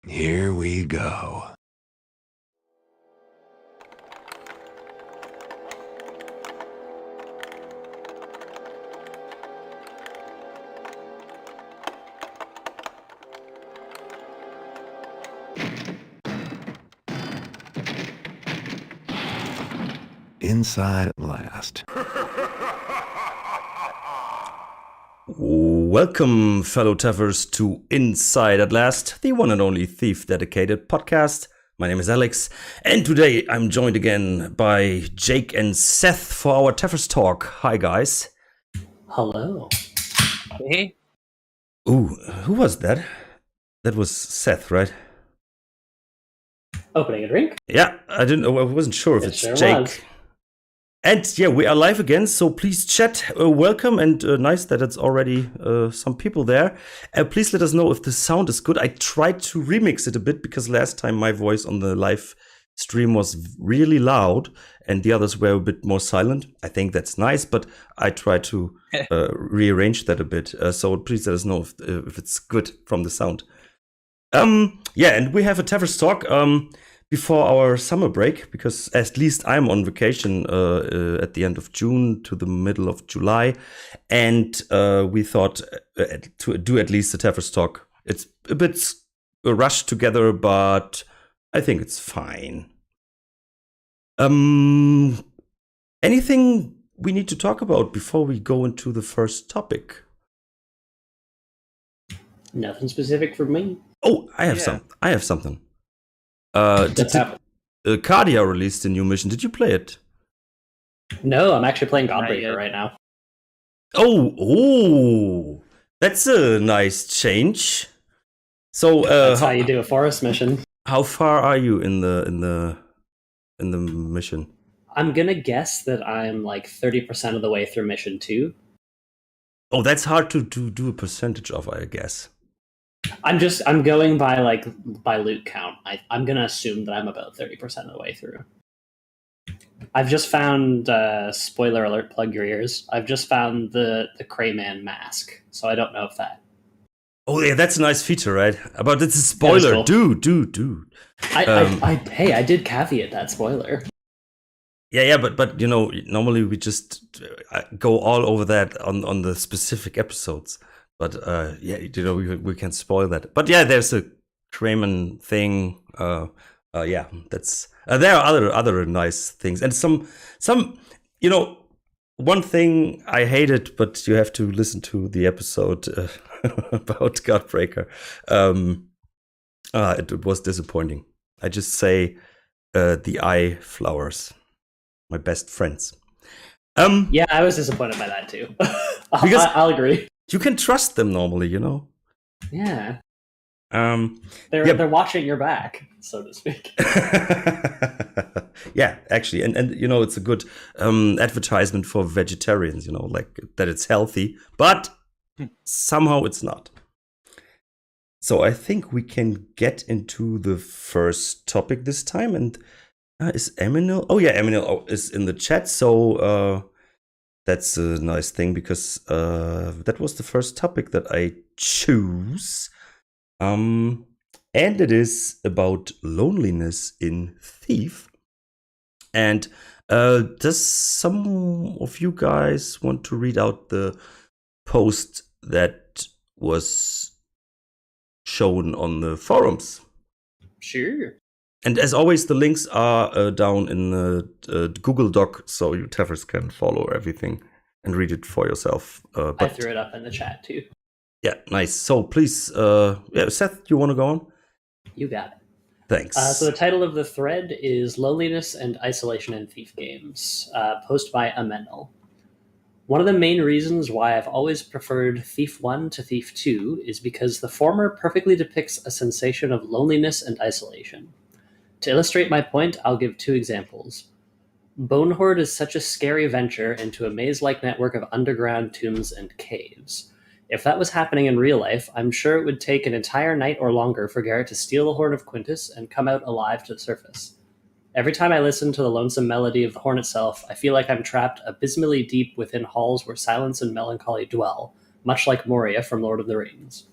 Here we go. Inside at last. Welcome, fellow Taffers, to Inside at Last, the one and only thief-dedicated podcast. My name is Alex, and today I'm joined again by Jake and Seth for our Taffers talk. Hi, guys. Hello. Hey. Ooh, who was that? That was Seth, right? Opening a drink? Yeah, I wasn't sure if It it's sure Jake. was. And yeah, we are live again, so please chat. Welcome, and nice that it's already some people there. Please let us know if the sound is good. I tried to remix it a bit because last time my voice on the live stream was really loud and the others were a bit more silent. I think that's nice, but I tried to rearrange that a bit. So please let us know if it's good from the sound. Yeah, and we have a Taffers talk before our summer break, because at least I'm on vacation at the end of June to the middle of July, and we thought to do at least a Taffers talk. It's a bit rushed together, but I think it's fine. Anything we need to talk about before we go into the first topic? Nothing specific for me. Oh, I have something. Cardia released a new mission. Did you play it? No, I'm actually playing Not Godbreaker yet. right now. Oh, that's a nice change. So, That's how you do a forest mission. how far are you in the mission? I'm gonna guess that I'm like 30% of the way through mission 2. Oh, that's hard to do a percentage of, I guess. I'm going by loot count. I'm gonna assume that I'm about 30% of the way through. I've just found spoiler alert, plug your ears. I've just found the Crayman mask, so I don't know if that. Oh yeah, that's a nice feature, right? But it's a spoiler, cool. dude. I did caveat that spoiler. Yeah, but you know, normally we just go all over that on the specific episodes. But yeah, you know, we can spoil that. But yeah, there's a Crayman thing. Yeah, that's there are other nice things, and some you know, one thing I hated, but you have to listen to the episode about Godbreaker. It was disappointing. I just say the eye flowers, my best friends. Yeah, I was disappointed by that too. Because- I'll agree. You can trust them normally, you know. Yeah, Yeah. they're watching your back, so to speak. Yeah, actually, and you know, it's a good advertisement for vegetarians, you know, like that it's healthy, but somehow it's not. So I think we can get into the first topic this time. And is Eminil? Oh yeah, Eminil is in the chat. So that's a nice thing, because that was the first topic that I choose. And it is about loneliness in Thief. And does some of you guys want to read out the post that was shown on the forums? Sure. And as always, the links are down in the Google Doc, so you Taffers can follow everything and read it for yourself. I threw it up in the chat too. Yeah, nice. So please, Seth, you want to go on? You got it. Thanks. So the title of the thread is Loneliness and Isolation in Thief Games, post by Amenel. One of the main reasons why I've always preferred Thief 1 to Thief 2 is because the former perfectly depicts a sensation of loneliness and isolation. To illustrate my point, I'll give 2 examples. Bonehorde is such a scary venture into a maze-like network of underground tombs and caves. If that was happening in real life, I'm sure it would take an entire night or longer for Garrett to steal the Horn of Quintus and come out alive to the surface. Every time I listen to the lonesome melody of the horn itself, I feel like I'm trapped abysmally deep within halls where silence and melancholy dwell, much like Moria from Lord of the Rings.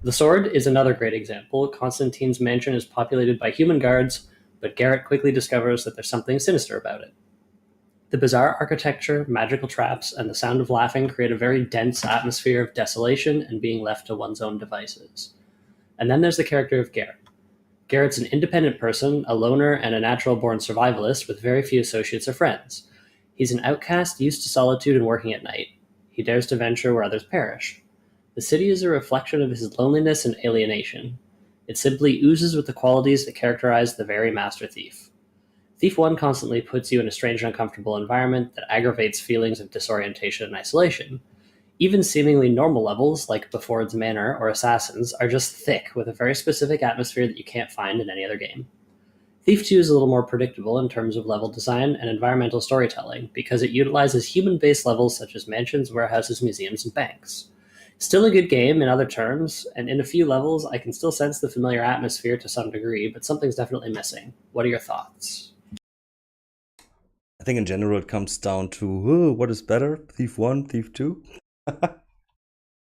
The Sword is another great example. Constantine's mansion is populated by human guards, but Garrett quickly discovers that there's something sinister about it. The bizarre architecture, magical traps, and the sound of laughing create a very dense atmosphere of desolation and being left to one's own devices. And then there's the character of Garrett. Garrett's an independent person, a loner, and a natural-born survivalist with very few associates or friends. He's an outcast used to solitude and working at night. He dares to venture where others perish. The city is a reflection of his loneliness and alienation. It simply oozes with the qualities that characterize the very master thief. Thief 1 constantly puts you in a strange and uncomfortable environment that aggravates feelings of disorientation and isolation. Even seemingly normal levels, like Beford's Manor or Assassins, are just thick with a very specific atmosphere that you can't find in any other game. Thief 2 is a little more predictable in terms of level design and environmental storytelling, because it utilizes human-based levels such as mansions, warehouses, museums, and banks. Still a good game in other terms, and in a few levels I can still sense the familiar atmosphere to some degree, but something's definitely missing. What are your thoughts? I think in general it comes down to what is better, Thief 1, Thief 2?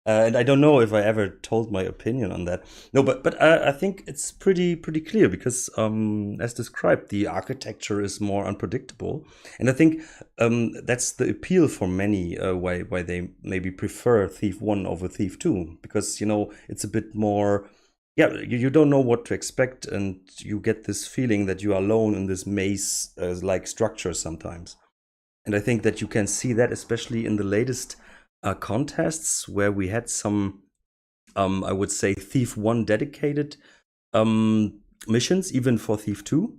And I don't know if I ever told my opinion on that. No, but I think it's pretty clear because, as described, the architecture is more unpredictable, and I think that's the appeal for many. Why they maybe prefer Thief 1 over Thief 2, because it's a bit more. Yeah, you don't know what to expect, and you get this feeling that you are alone in this maze-like structure sometimes. And I think that you can see that especially in the latest contests where we had some, I would say, Thief 1 dedicated missions, even for Thief 2.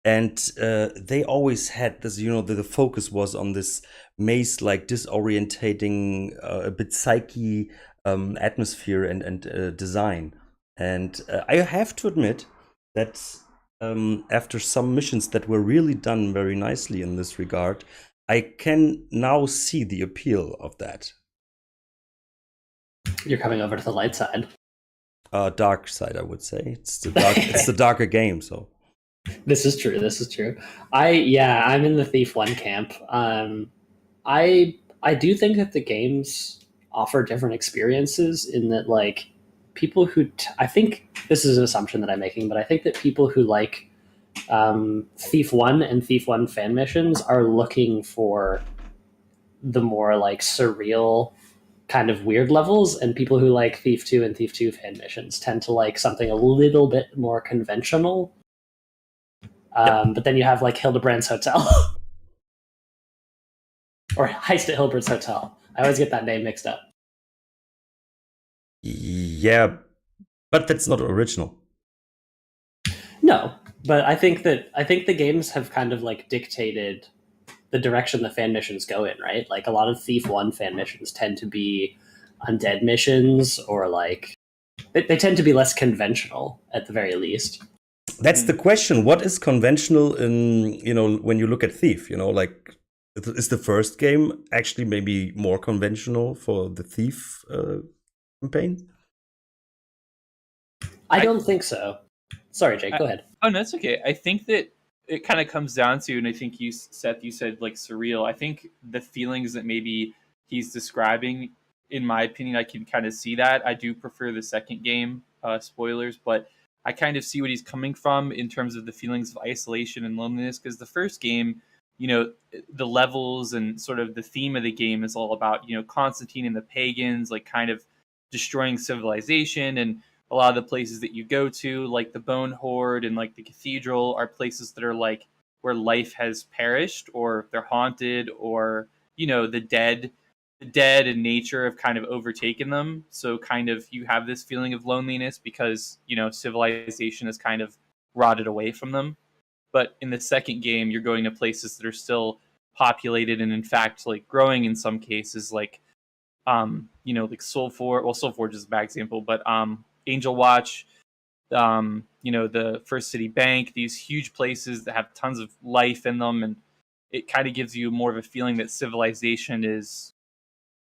And they always had this, the focus was on this maze-like disorientating, a bit psyche atmosphere and design. And I have to admit that after some missions that were really done very nicely in this regard, I can now see the appeal of that. You're coming over to the light side. Dark side, I would say. It's the darker game, so. This is true. I'm in the Thief 1 camp. I do think that the games offer different experiences in that, like, people who I think this is an assumption that I'm making, but I think that people who like Thief 1 and Thief 1 fan missions are looking for the more like surreal kind of weird levels, and people who like Thief 2 and Thief 2 fan missions tend to like something a little bit more conventional. But then you have like Hildebrand's Hotel or Heist at Hildebrand's Hotel. I always get that name mixed up. Yeah, but that's not original. No, but I think the games have kind of like dictated the direction the fan missions go in, right? Like a lot of Thief 1 fan missions tend to be undead missions, or like they tend to be less conventional at the very least. That's the question. What is conventional in, when you look at Thief, like, is the first game actually maybe more conventional for the Thief campaign? I don't think so. Sorry, Jake, go ahead. Oh, no, that's okay. I think that it kind of comes down to, and I think Seth, you said like surreal. I think the feelings that maybe he's describing, in my opinion, I can kind of see that. I do prefer the second game, spoilers, but I kind of see what he's coming from in terms of the feelings of isolation and loneliness, because the first game, the levels and sort of the theme of the game is all about, Constantine and the pagans, like kind of destroying civilization, and a lot of the places that you go to, like the Bone Horde and like the Cathedral, are places that are like where life has perished, or they're haunted, or the dead and nature have kind of overtaken them. So kind of you have this feeling of loneliness because civilization has kind of rotted away from them. But in the second game, you're going to places that are still populated and in fact like growing in some cases, like like Soulforge is a bad example, but Angel Watch, the First City Bank, these huge places that have tons of life in them, and it kind of gives you more of a feeling that civilization is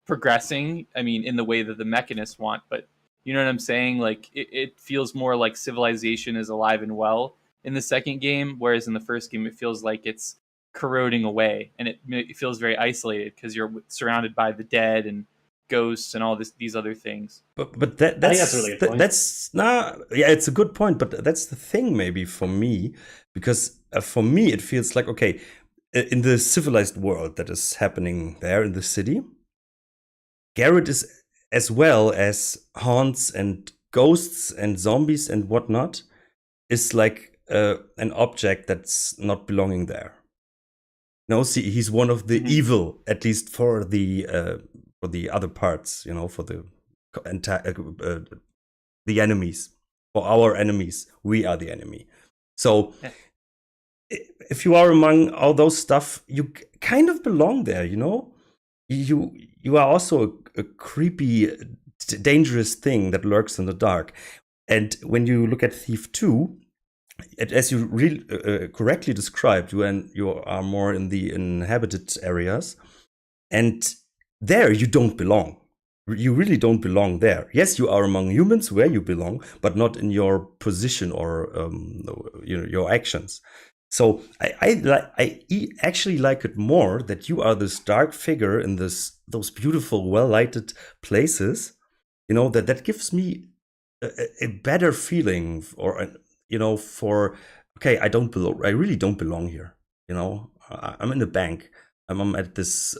progressing. I mean, in the way that the mechanists want, but you know what I'm saying? Like it feels more like civilization is alive and well in the second game, whereas in the first game it feels like it's corroding away, and it feels very isolated because you're surrounded by the dead and ghosts and all these other things. But that's I think that's a really good point. That's yeah, it's a good point. But that's the thing, maybe for me, because for me it feels like, okay, in the civilized world that is happening there in the city, Garrett is, as well as haunts and ghosts and zombies and whatnot, is like an object that's not belonging there. No, see, he's one of the evil, at least for the other parts, you know, for the enemies, for our enemies. We are the enemy. So if you are among all those stuff, you kind of belong there, you know. You are also a creepy, dangerous thing that lurks in the dark. And when you look at Thief 2, as you correctly described, you are more in the inhabited areas, and there you don't belong. You really don't belong there. Yes, you are among humans where you belong, but not in your position or your actions. So I actually like it more that you are this dark figure in those beautiful, well-lighted places. You know, that gives me a better feeling, or for, okay, I really don't belong here. You know, I'm in a bank. I'm at this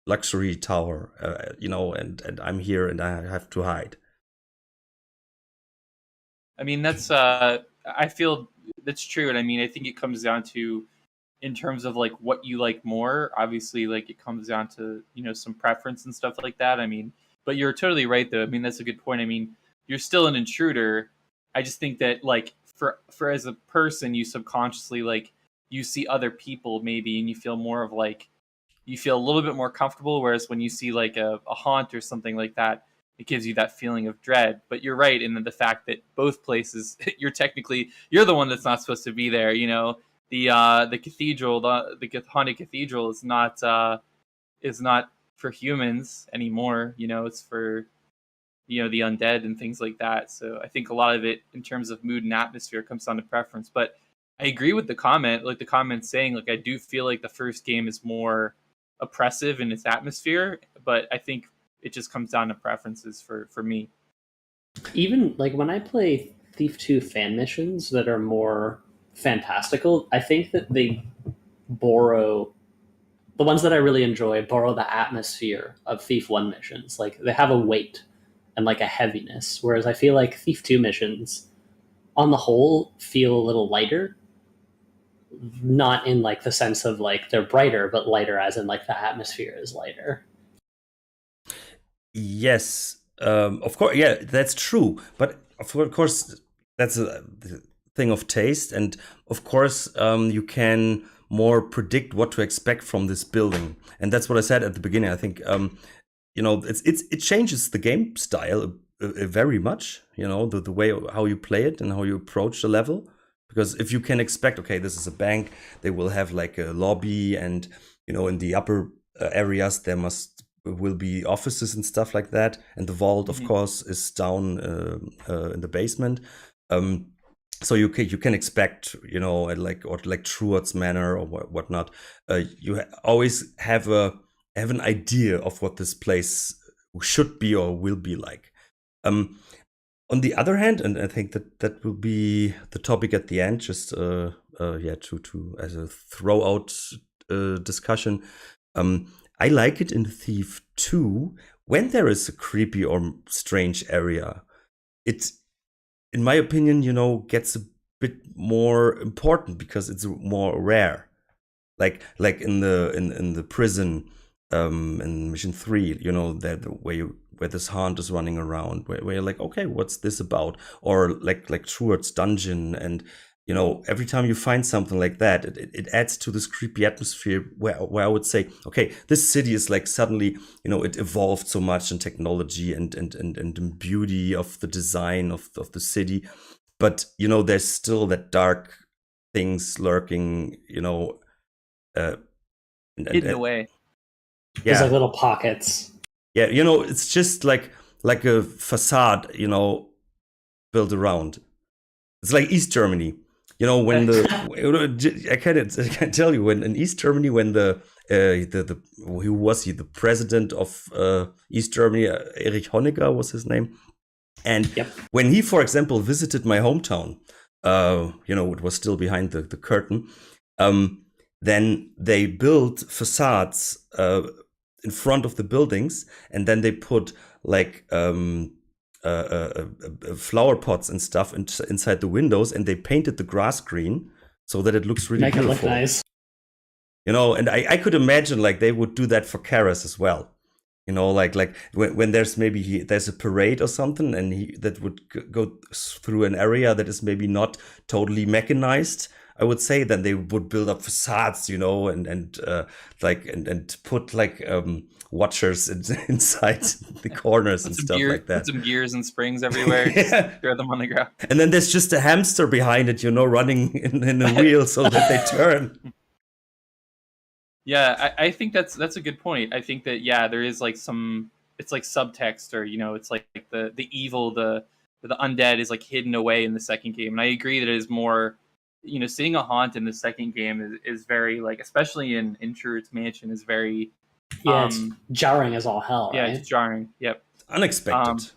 luxury tower, and I'm here and I have to hide. I mean, that's I feel that's true, and I mean, I think it comes down to, in terms of like what you like more. Obviously, like it comes down to some preference and stuff like that. I mean, but you're totally right, though. I mean, that's a good point. I mean, you're still an intruder. I just think that like for as a person, you subconsciously like you see other people maybe, and you feel more of like you feel a little bit more comfortable. Whereas when you see like a haunt or something like that, it gives you that feeling of dread. But you're right in the fact that both places, you're the one that's not supposed to be there. You know, the cathedral, the haunted cathedral is not for humans anymore. You know, it's for the undead and things like that. So I think a lot of it in terms of mood and atmosphere comes down to preference. But I agree with the comment saying like I do feel like the first game is more oppressive in its atmosphere, but I think it just comes down to preferences for me. Even like when I play Thief 2 fan missions that are more fantastical, I think that they borrow, the ones that I really enjoy borrow the atmosphere of Thief 1 missions. Like they have a weight and like a heaviness, whereas I feel like Thief 2 missions on the whole feel a little lighter, not in like the sense of like they're brighter, but lighter as in like the atmosphere is lighter. Yes, of course, yeah, that's true. But of course, that's a thing of taste, and of course, you can more predict what to expect from this building, and that's what I said at the beginning. I think it changes the game style very much. You know, the way how you play it and how you approach the level. Because if you can expect, okay, this is a bank, they will have like a lobby, and in the upper areas there will be offices and stuff like that, and the vault, of course, is down in the basement. So you can expect, like Truarts Manor or whatnot. You always have an idea of what this place should be or will be like. On the other hand, and I think that will be the topic at the end, just to as a throw out discussion. I like it in Thief 2 when there is a creepy or strange area. It, in my opinion, gets a bit more important because it's more rare. Like in the prison, in Mission 3, where this haunt is running around, where you're like, okay, what's this about? Or like Truarts Dungeon, and every time you find something like that, it adds to this creepy atmosphere where I would say, okay, this city is like suddenly, it evolved so much in technology and beauty of the design of the city, but there's still that dark things lurking, hidden away. Yeah, there's like little pockets. Yeah, it's just like a facade, built around. It's like East Germany. You know, when I can tell you, when in East Germany, when the who was he, the president of East Germany, Erich Honecker was his name, and when he, for example, visited my hometown, you know, it was still behind the curtain. Then they built facades in front of the buildings, and then they put like flower pots and stuff inside the windows, and they painted the grass green so that it looks really Make beautiful. it look nice. You know, and I could imagine like they would do that for Karas as well. You know, like when there's maybe there's a parade or something, and that would go through an area that is maybe not totally mechanized, I would say, then they would build up facades, you know, and put like watchers inside the corners and stuff like that. Put some gears and springs everywhere. Just throw them on the ground. And then there's just a hamster behind it, you know, running in a wheel so that they turn. Yeah, I think that's a good point. I think that there is like it's like subtext, or you know, it's like the evil, the undead is like hidden away in the second game. And I agree that it is more, you know, seeing a haunt in the second game is very, like, especially in Truarts Mansion, is very it's jarring as all hell. Yeah, right? it's jarring. Yep. Unexpected.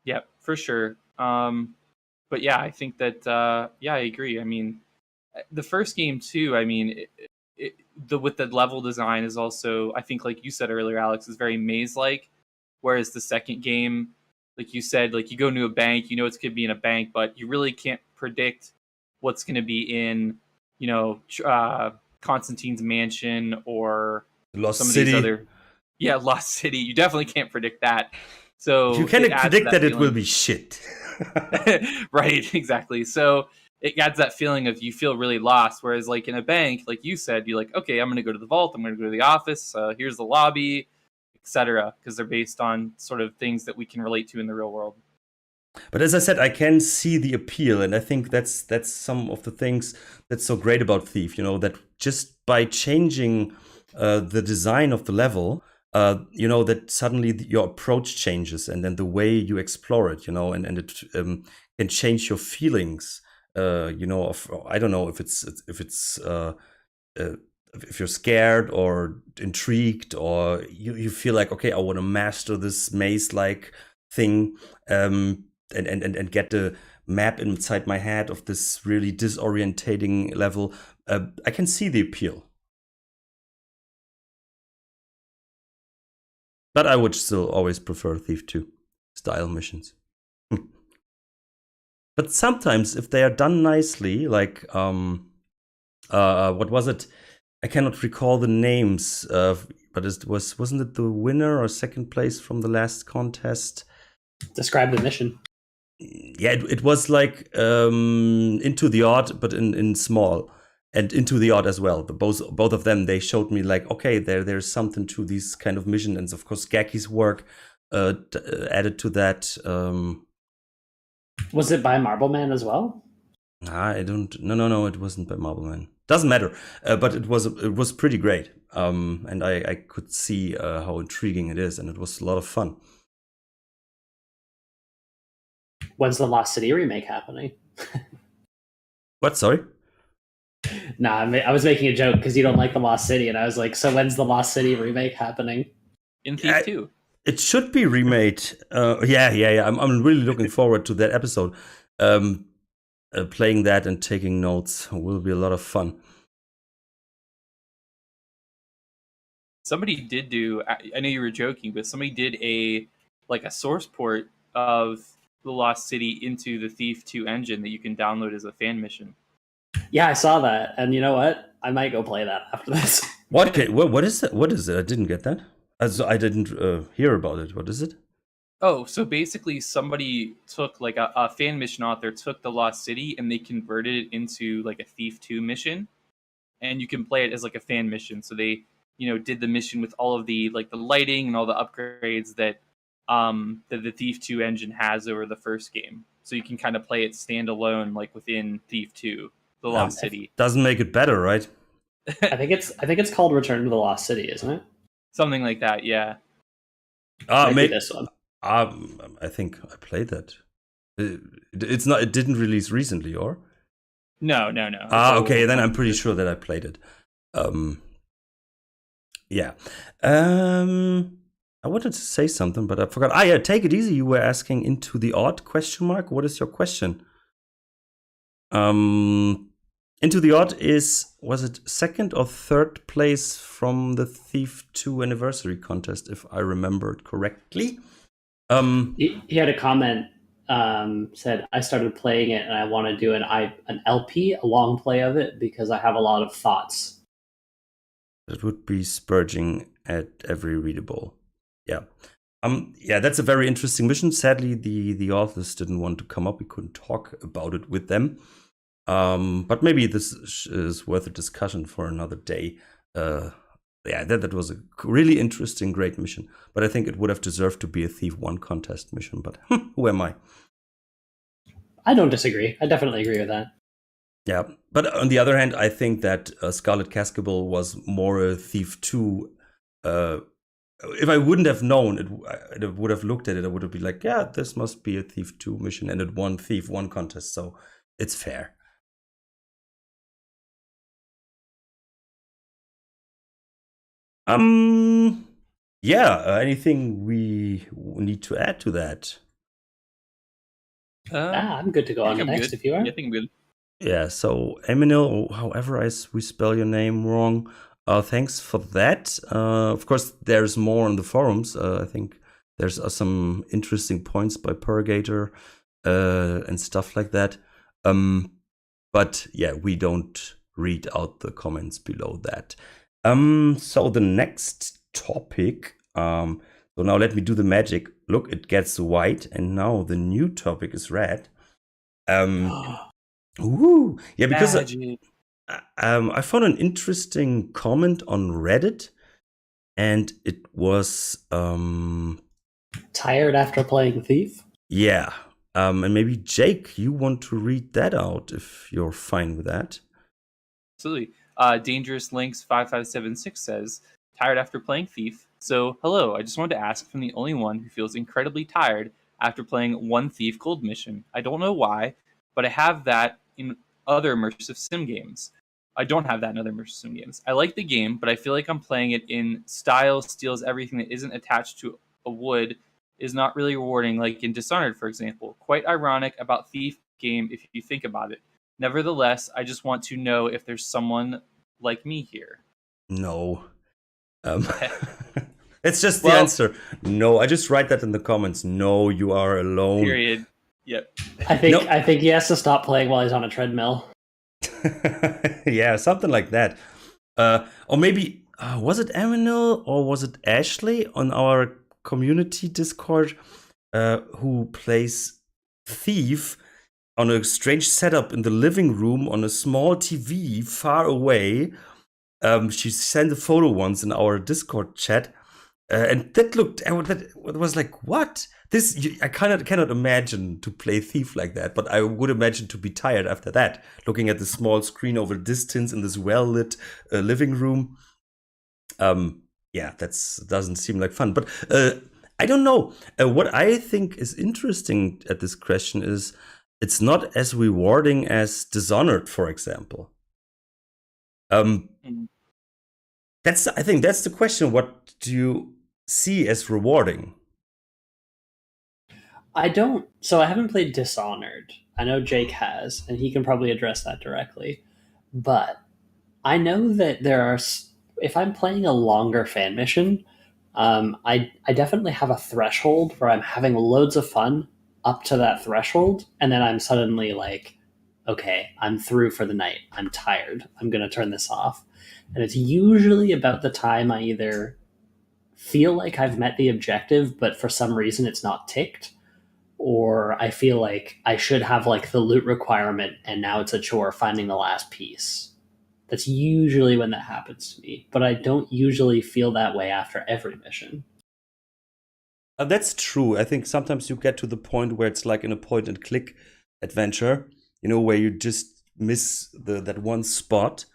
Yep, for sure. But yeah, I think that I agree. I mean, the first game too, I mean, with the level design is also, I think, like you said earlier, Alex, is very maze-like, whereas the second game, like you said, like you go into a bank, you know it's going to be in a bank, but you really can't predict what's going to be in, you know, Constantine's mansion or Lost some City. of these other, Lost City. You definitely can't predict that. So you can predict that it will feeling. be shit. Right, exactly. So it adds that feeling of you feel really lost. Whereas like in a bank, like you said, you're like, okay, I'm going to go to the vault. I'm going to go to the office. Here's the lobby, etc. Because they're based on sort of things that we can relate to in the real world. But as I said, I can see the appeal, and I think that's some of the things that's so great about Thief. You know, that just by changing the design of the level, you know, that suddenly your approach changes, and then the way you explore it, you know, and it can change your feelings. You know, I don't know if you're scared or intrigued, or you feel like, okay, I want to master this maze-like thing, and get the map inside my head of this really disorientating level. I can see the appeal. But I would still always prefer Thief 2 style missions. But sometimes, if they are done nicely, like what was it? I cannot recall the names. But wasn't it the winner or second place from the last contest? Describe the mission. Yeah, it was like Into the Odd, but in small, and Into the Odd as well. Both of them, they showed me like, okay, there's something to these kind of mission, and of course Gaki's work added to that. Was it by Marbleman as well? I don't. No. It wasn't by Marbleman. Doesn't matter. But it was pretty great. And I could see how intriguing it is, and it was a lot of fun. When's the Lost City remake happening? What? Sorry? Nah, I was making a joke because you don't like the Lost City, and I was like, so when's the Lost City remake happening? In Thief 2. It should be remade. Yeah. I'm really looking forward to that episode. Playing that and taking notes will be a lot of fun. Somebody did do, I know you were joking, but somebody did a source port of the Lost City into the Thief 2 engine that you can download as a fan mission. Yeah, I saw that, and you know what? I might go play that after this. What is it? What is it? I didn't get that. I didn't hear about it. What is it? Oh, so basically somebody took like a fan mission author took the Lost City and they converted it into like a Thief 2 mission, and you can play it as like a fan mission. So they, you know, did the mission with all of the like the lighting and all the upgrades that the Thief 2 engine has over the first game. So you can kind of play it standalone, like within Thief 2, the Lost City. Doesn't make it better, right? I think it's called Return to the Lost City, isn't it? Something like that, yeah. Maybe this one. I think I played that. It didn't release recently, or? No. Okay, then I'm pretty sure that I played it. Yeah. I wanted to say something, but I forgot. Yeah, take it easy. You were asking Into the Odd ? What is your question? Into the Odd was it second or third place from the Thief 2 anniversary contest, if I remembered correctly. He had a comment, said, I started playing it and I want to do an LP, a long play of it, because I have a lot of thoughts. It would be spurging at every readable. Yeah. Yeah, that's a very interesting mission. Sadly, the authors didn't want to come up. We couldn't talk about it with them. But maybe this is worth a discussion for another day. Yeah, that was a really interesting, great mission. But I think it would have deserved to be a Thief 1 contest mission. But who am I? I don't disagree. I definitely agree with that. Yeah, but on the other hand, I think that Scarlet Cascabel was more a Thief 2. If I wouldn't have known, it would have looked at it. I would have been like, yeah, this must be a Thief 2 mission, and it won Thief 1 contest, so it's fair. Yeah, anything we need to add to that? I'm good to go on next if you are. Yeah, I think I'm good. Yeah, so Eminil, or however we spell your name wrong, thanks for that. Of course, there's more on the forums. I think there's some interesting points by Purgator and stuff like that. But yeah, we don't read out the comments below that. So the next topic, so now let me do the magic. Look, it gets white, and now the new topic is red. Ooh, yeah, because I found an interesting comment on Reddit, and it was tired after playing Thief. Yeah, and maybe Jake, you want to read that out if you're fine with that. Absolutely. Dangerous Links 5576 says, tired after playing Thief. So, hello, I just wanted to ask if I'm the only one who feels incredibly tired after playing one Thief Gold mission. I don't know why, but I have that in other immersive sim games. I don't have that in other immersive sim games. I like the game, but I feel like I'm playing it in style, steals everything that isn't attached to a wood, is not really rewarding, like in Dishonored, for example. Quite ironic about Thief game if you think about it. Nevertheless, I just want to know if there's someone like me here. No. It's just the answer. No, I just write that in the comments. No, you are alone. Period. Yep. I think he has to stop playing while he's on a treadmill. Yeah, something like that. Or maybe, was it Eminil or was it Ashley on our community Discord who plays Thief on a strange setup in the living room on a small TV far away. She sent a photo once in our Discord chat, and that was like, what? I cannot imagine to play Thief like that, but I would imagine to be tired after that, looking at the small screen over distance in this well-lit living room. Yeah, that doesn't seem like fun, but I don't know. What I think is interesting at this question is it's not as rewarding as Dishonored, for example. I think that's the question. What do you see as rewarding? I haven't played Dishonored. I know Jake has, and he can probably address that directly. But I know that if I'm playing a longer fan mission, I definitely have a threshold where I'm having loads of fun up to that threshold, and then I'm suddenly like, okay, I'm through for the night. I'm tired. I'm going to turn this off. And it's usually about the time I either feel like I've met the objective, but for some reason it's not ticked, or I feel like I should have like the loot requirement and now it's a chore finding the last piece. That's usually when that happens to me, but I don't usually feel that way after every mission. That's true. I think sometimes you get to the point where it's like in a point and click adventure, where you just miss that one spot.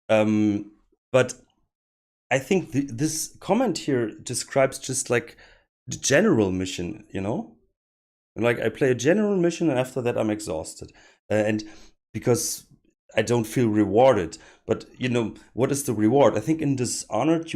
But I think this comment here describes just like the general mission, Like I play a general mission and after that I'm exhausted. And because I don't feel rewarded. But what is the reward? I think in Dishonored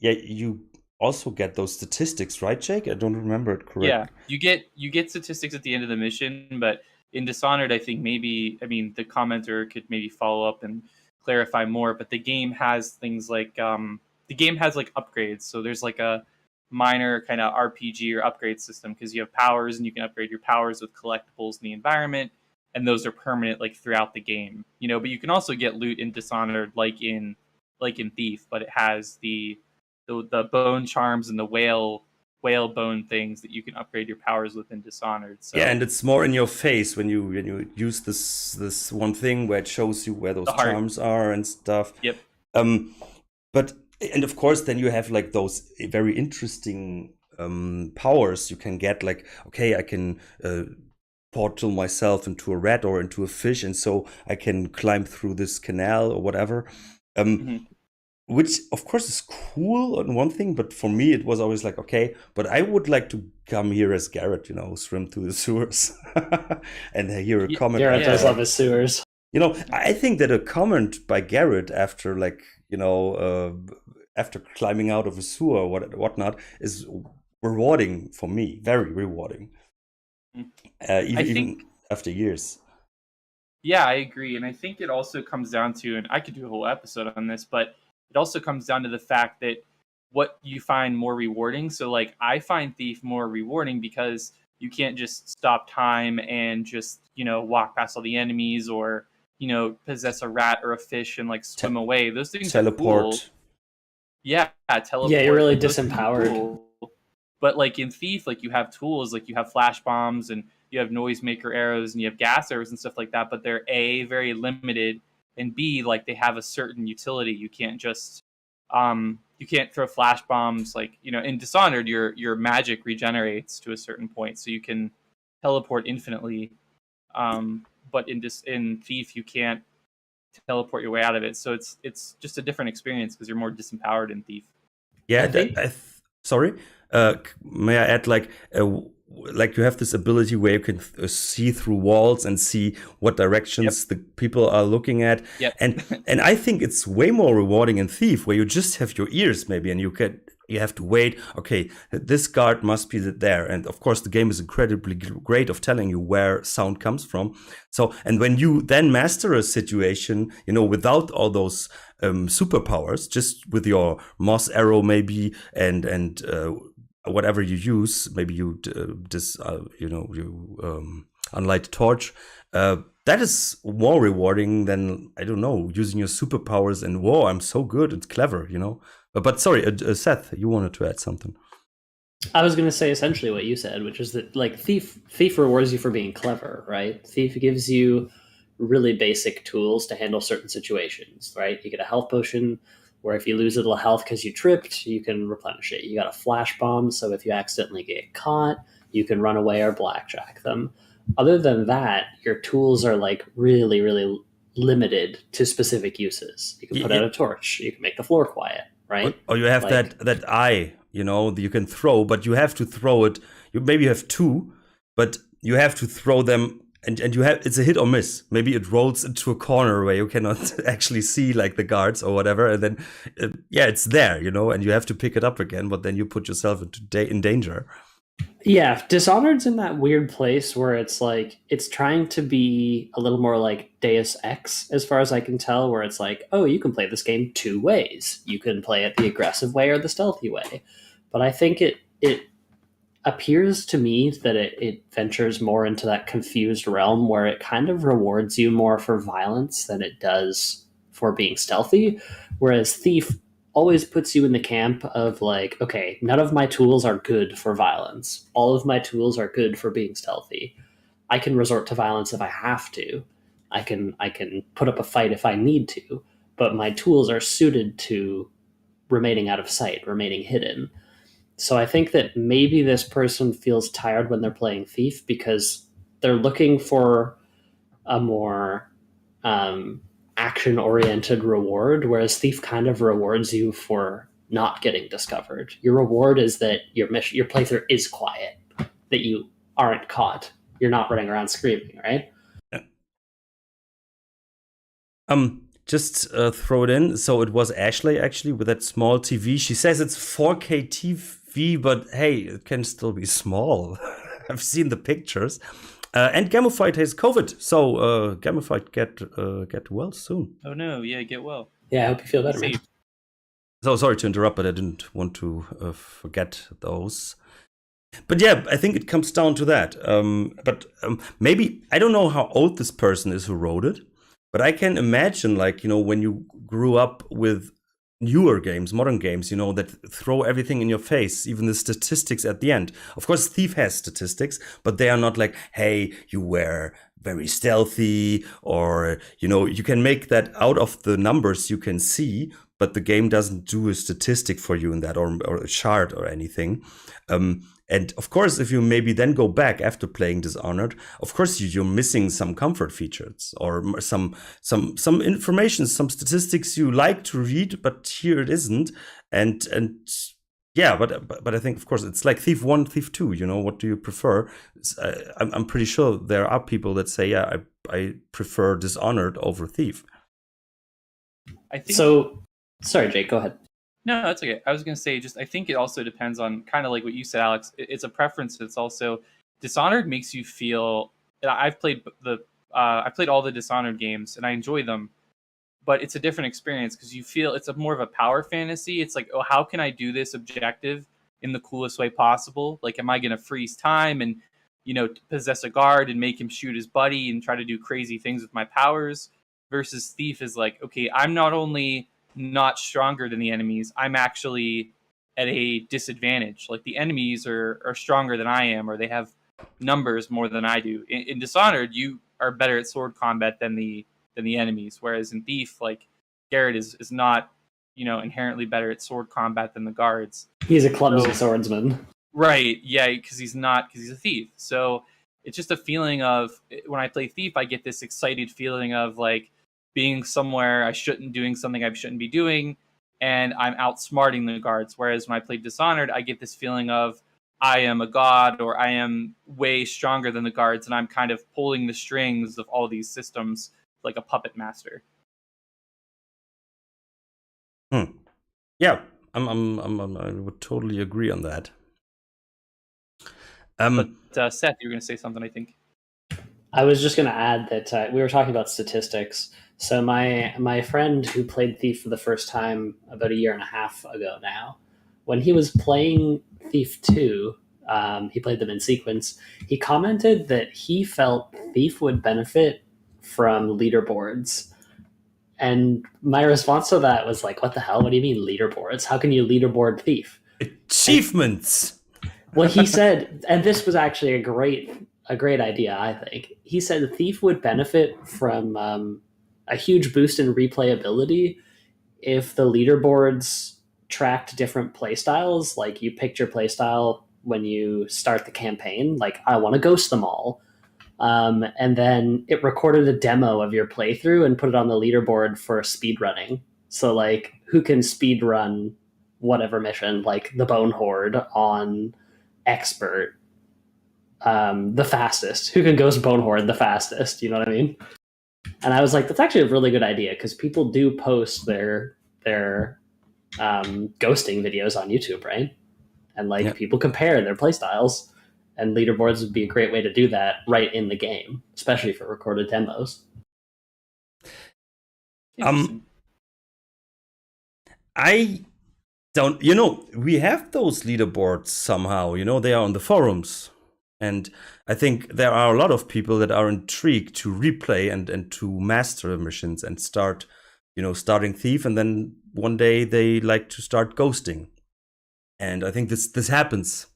you also get those statistics, right, Jake? I don't remember it Yeah, correctly. you get statistics at the end of the mission, but in Dishonored, I think maybe, I mean, the commenter could maybe follow up and clarify more. But the game has things like the game has like upgrades. So there's like a minor kind of RPG or upgrade system because you have powers and you can upgrade your powers with collectibles in the environment, and those are permanent like throughout the game. But you can also get loot in Dishonored like in Thief, but it has the bone charms and the whale bone things that you can upgrade your powers with in Dishonored. So Yeah, and it's more in your face when you use this one thing where it shows you where those the heart. charms are and stuff. Yep. But and of course then you have like those very interesting powers you can get, like, okay, I can portal myself into a rat or into a fish, and so I can climb through this canal or whatever. Mhm. Which of course is cool on one thing, but for me it was always like, okay, but I would like to come here as Garrett, swim through the sewers and hear a comment. Garrett does Yeah. love his sewers. I think that a comment by Garrett after after climbing out of a sewer or whatnot is rewarding for me, very rewarding. Even after years. Yeah, I agree. And I think it also comes down to, and I could do a whole episode on this, but it also comes down to the fact that what you find more rewarding. So, like, I find Thief more rewarding because you can't just stop time and just, walk past all the enemies or, possess a rat or a fish and, like, swim away. Those things are Teleport. cool. Yeah, teleport. Yeah, you're really Those things are disempowered. cool. But, like, in Thief, like, you have tools, like, you have flash bombs and you have noisemaker arrows and you have gas arrows and stuff like that, but they're A, very limited, and B, like, they have a certain utility. You can't just you can't throw flash bombs, like, in Dishonored your magic regenerates to a certain point, so you can teleport infinitely. But in Thief you can't teleport your way out of it. So it's just a different experience because you're more disempowered in Thief. Yeah, I think- sorry. May I add, like you have this ability where you can see through walls and see what directions the people are looking at. Yep. And I think it's way more rewarding in Thief, where you just have your ears maybe, and you have to wait. Okay, this guard must be there, and of course the game is incredibly great of telling you where sound comes from. So, and when you then master a situation, without all those superpowers, just with your moss arrow maybe and whatever you use, maybe you unlight a torch. That is more rewarding than, I don't know, using your superpowers and whoa, I'm so good, it's clever, But sorry, Seth, you wanted to add something. I was going to say essentially what you said, which is that, like, Thief rewards you for being clever, right? Thief gives you really basic tools to handle certain situations, right? You get a health potion where if you lose a little health because you tripped, you can replenish it. You got a flash bomb, so if you accidentally get caught, you can run away or blackjack them. Other than that, your tools are, like, really, really limited to specific uses. You can put out a torch. You can make the floor quiet, right? Or you have that eye, that you can throw, but you have to throw it. You maybe have two, but you have to throw them, and it's a hit or miss. Maybe it rolls into a corner where you cannot actually see, like, the guards or whatever, and then it's there, and you have to pick it up again. But then you put yourself in danger. Yeah, Dishonored's in that weird place where it's like it's trying to be a little more like Deus Ex, as far as I can tell, where it's like, oh, you can play this game two ways. You can play it the aggressive way or the stealthy way. But I think it appears to me that it ventures more into that confused realm where it kind of rewards you more for violence than it does for being stealthy. Whereas Thief always puts you in the camp of, like, okay, none of my tools are good for violence. All of my tools are good for being stealthy. I can resort to violence if I have to. I can put up a fight if I need to, but my tools are suited to remaining out of sight, remaining hidden. So I think that maybe this person feels tired when they're playing Thief because they're looking for a more action-oriented reward, whereas Thief kind of rewards you for not getting discovered. Your reward is that your playthrough is quiet, that you aren't caught. You're not running around screaming, right? Just throw it in. So it was Ashley actually with that small TV. She says it's 4K TV, but hey, it can still be small. I've seen the pictures. And Gamified has COVID, so Gamified get well soon. Oh no, yeah, get well. Yeah, I hope you feel better, man. So sorry to interrupt, but I didn't want to forget those. But yeah, I think it comes down to that. But maybe I don't know how old this person is who wrote it, but I can imagine, like, you know, when you grew up with newer games, modern games, you know, that throw everything in your face, even the statistics at the end. Of course, Thief has statistics, but they are not like, hey, you were very stealthy, or, you know, you can make that out of the numbers you can see, but the game doesn't do a statistic for you in that, or a chart or anything. And of course, if you maybe then go back after playing Dishonored, of course you're missing some comfort features or some information, some statistics you like to read, but here it isn't. And yeah, but I think of course it's like Thief 1, Thief 2. You know, what do you prefer? I'm pretty sure there are people that say, yeah, I prefer Dishonored over Thief. I think So, sorry, Jake, go ahead. No, that's okay. I was going to say, just I think it also depends on kind of like what you said, Alex. It's a preference. It's also Dishonored makes you feel. I've played I played all the Dishonored games and I enjoy them, but it's a different experience because you feel it's a more of a power fantasy. It's like, oh, how can I do this objective in the coolest way possible? Like, am I going to freeze time and possess a guard and make him shoot his buddy and try to do crazy things with my powers? Versus Thief is like, okay, I'm not only not stronger than the enemies, I'm actually at a disadvantage. Like the enemies are stronger than I am, or they have numbers more than I do. In Dishonored, you are better at sword combat than the enemies, whereas in Thief, like Garrett is not inherently better at sword combat than the guards. He's a clumsy swordsman. Right, yeah, because he's a thief. So it's just a feeling of, when I play Thief, I get this excited feeling of like being somewhere I shouldn't, doing something I shouldn't be doing, and I'm outsmarting the guards. Whereas when I play Dishonored, I get this feeling of I am a god, or I am way stronger than the guards, and I'm kind of pulling the strings of all these systems like a puppet master. Yeah, I would totally agree on that. But Seth, you were going to say something, I think. I was just going to add that we were talking about statistics. So my friend who played Thief for the first time about a year and a half ago now, when he was playing Thief 2, he played them in sequence, he commented that he felt Thief would benefit from leaderboards. And my response to that was like, what the hell? What do you mean leaderboards? How can you leaderboard Thief? Achievements! Well, he said, and this was actually a great idea, I think. He said Thief would benefit from a huge boost in replayability if the leaderboards tracked different playstyles. Like you picked your playstyle when you start the campaign, like I want to ghost them all. And then it recorded a demo of your playthrough and put it on the leaderboard for speedrunning. So like who can speedrun whatever mission, like the Bone Horde on expert, the fastest, who can ghost Bone Horde the fastest, you know what I mean? And I was like, that's actually a really good idea, because people do post their ghosting videos on YouTube, right? And like people compare their playstyles, and leaderboards would be a great way to do that right in the game, especially for recorded demos. I don't, we have those leaderboards somehow, they are on the forums. And I think there are a lot of people that are intrigued to replay and to master missions and start, starting Thief, and then one day they like to start ghosting. And I think this happens.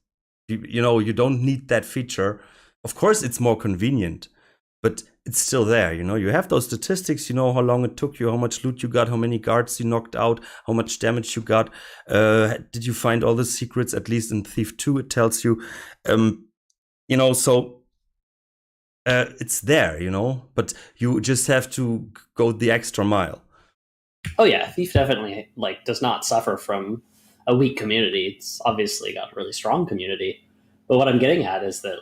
You don't need that feature. Of course, it's more convenient, but it's still there. You have those statistics. You know how long it took you, how much loot you got, how many guards you knocked out, how much damage you got. Did you find all the secrets? At least in Thief 2, it tells you. So it's there. But you just have to go the extra mile. Oh yeah, Thief definitely does not suffer from a weak community. It's obviously got a really strong community. But what I'm getting at is that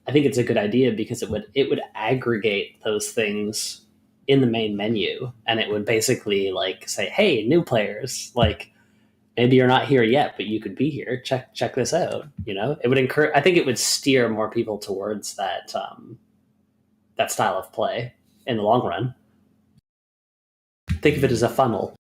I think it's a good idea because it would aggregate those things in the main menu, and it would basically like say, "Hey, new players, like maybe you're not here yet, but you could be here. Check this out." You know, it would encourage. I think it would steer more people towards that style of play in the long run. Think of it as a funnel.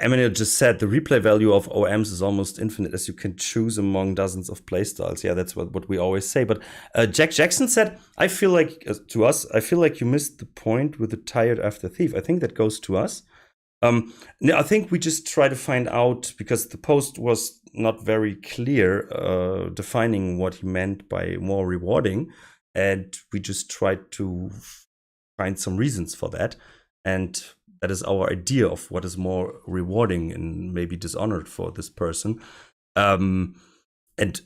Emmanuel just said the replay value of OMs is almost infinite, as you can choose among dozens of playstyles. Yeah, that's what we always say. But Jack Jackson said, I feel like, to us, I feel like you missed the point with the tired after thief. I think that goes to us. No, I think we just try to find out, because the post was not very clear defining what he meant by more rewarding. And we just tried to find some reasons for that. And that is our idea of what is more rewarding and maybe dishonored for this person. And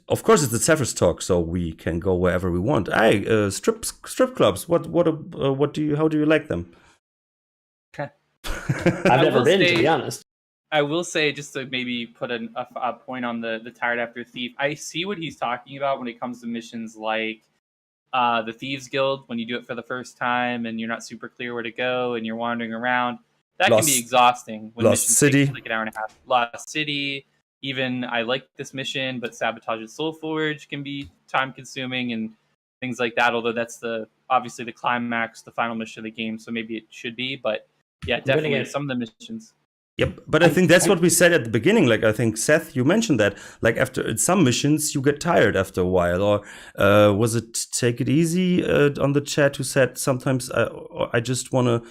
of course, it's the Taffers talk, so we can go wherever we want. Hey, strip clubs. How do you like them? I've never been, to be honest. I will say, just to maybe put a point on the tired after thief, I see what he's talking about when it comes to missions like the Thieves Guild, when you do it for the first time and you're not super clear where to go and you're wandering around. That can be exhausting. When Lost City. Take like an hour and a half. Lost City. Even I like this mission, but Sabotage of Soul Forge can be time consuming and things like that. Although that's obviously the climax, the final mission of the game, so maybe it should be. But yeah, definitely some of the missions. Yep, but I think that's what we said at the beginning. Like, I think, Seth, you mentioned that. Like, after some missions, you get tired after a while. Or was it Take It Easy on the chat who said sometimes I just want to,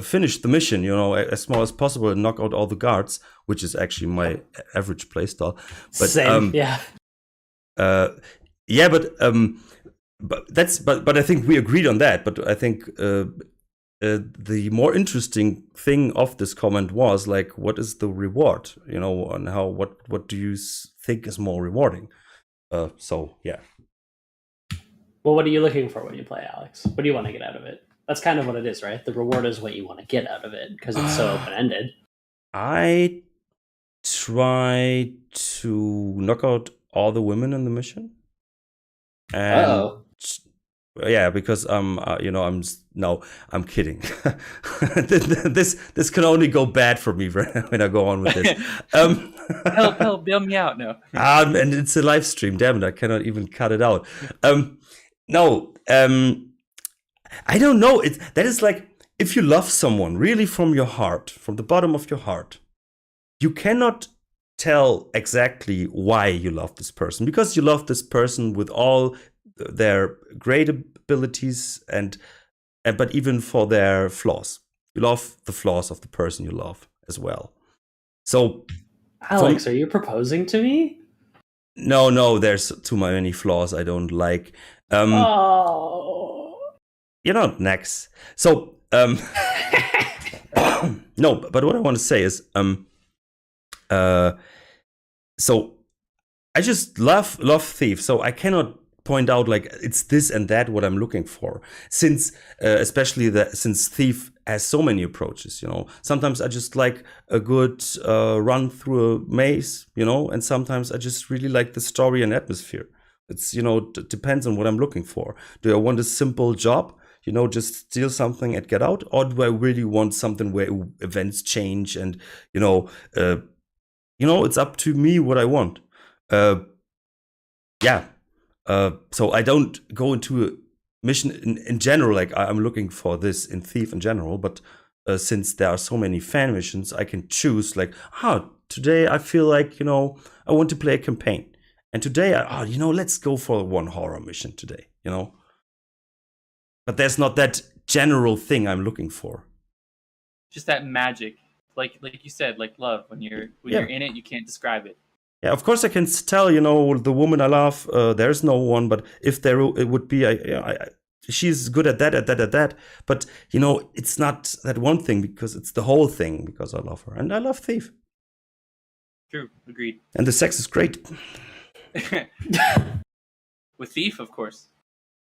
finish the mission, as small as possible and knock out all the guards, which is actually my average playstyle. But same, yeah. Yeah, but I think we agreed on that. But I think the more interesting thing of this comment was like, what is the reward? And what do you think is more rewarding? So yeah. Well, what are you looking for when you play, Alex? What do you want to get out of it? That's kind of what it is, right? The reward is what you want to get out of it because it's so open-ended. I try to knock out all the women in the mission. And yeah, because I'm kidding. This can only go bad for me when I go on with this. Help, bail me out now. And it's a live stream. Damn it, I cannot even cut it out. I don't know. That is like, if you love someone really from your heart, from the bottom of your heart, you cannot tell exactly why you love this person, because you love this person with all their great abilities but even for their flaws. You love the flaws of the person you love as well. So, Alex, are you proposing to me? No, there's too many flaws I don't like. You're not next. So, no, but what I want to say is, so I just love Thief. So I cannot point out like it's this and that what I'm looking for, since since Thief has so many approaches. Sometimes I just like a good run through a maze, and sometimes I just really like the story and atmosphere. It's depends on what I'm looking for. Do I want a simple job, just steal something and get out, or do I really want something where events change and it's up to me what I want. Yeah. So I don't go into a mission in general, like I'm looking for this in Thief in general, but since there are so many fan missions, I can choose like, today I feel like, I want to play a campaign. And today, let's go for one horror mission today, But there's not that general thing I'm looking for. Just that magic. Like you said, like love. When you're in it, you can't describe it. Yeah, of course I can tell, the woman I love, there's no one, but if it would be, she's good at that. But, it's not that one thing, because it's the whole thing, because I love her. And I love Thief. True, agreed. And the sex is great. With Thief, of course.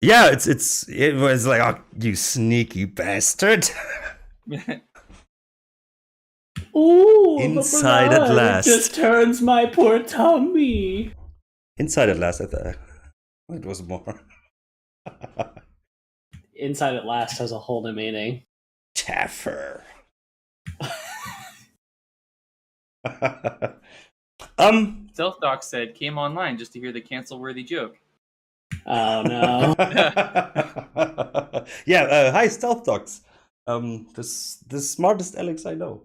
Yeah, it was like, oh, you sneaky bastard. Ooh, Inside at last. Just turns my poor tummy. Inside at last, I thought it was more. Inside at Last has a whole new meaning. Taffer. Stealth Doc said came online just to hear the cancel-worthy joke. Oh no. Yeah, hi Stealth Dogs. The smartest Alex I know.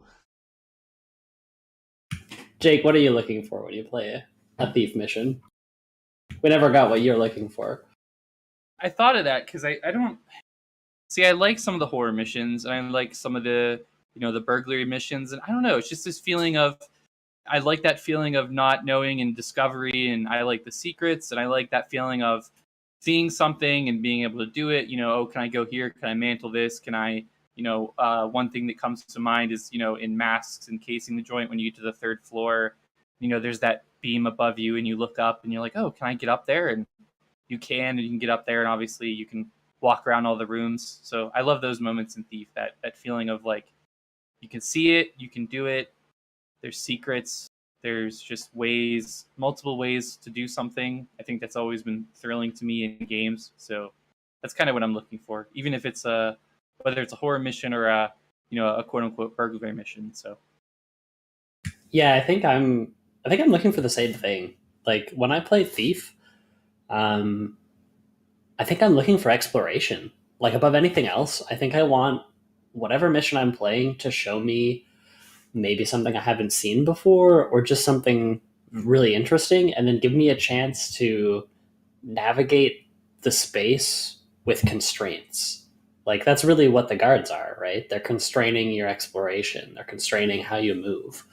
Jake, what are you looking for when you play a thief mission? We never got what you're looking for. I thought of that because I don't see. I like some of the horror missions, and I like some of the the burglary missions, and I don't know. It's just this feeling of I like that feeling of not knowing and discovery, and I like the secrets, and I like that feeling of seeing something and being able to do it. Oh, can I go here? Can I mantle this? Can I? One thing that comes to mind is in Masks encasing the joint when you get to the third floor. There's that beam above you, and you look up, and you're like, oh, can I get up there? And you can get up there, and obviously you can walk around all the rooms. So I love those moments in Thief, that feeling of like you can see it, you can do it. There's secrets. There's just multiple ways to do something. I think that's always been thrilling to me in games. So that's kind of what I'm looking for, even if it's whether it's a horror mission or a quote unquote burglary mission. So yeah, I think I'm looking for the same thing. Like when I play Thief, I think I'm looking for exploration. Like above anything else, I think I want whatever mission I'm playing to show me maybe something I haven't seen before or just something really interesting, and then give me a chance to navigate the space with constraints. Like that's really what the guards are, right? They're constraining your exploration. They're constraining how you move.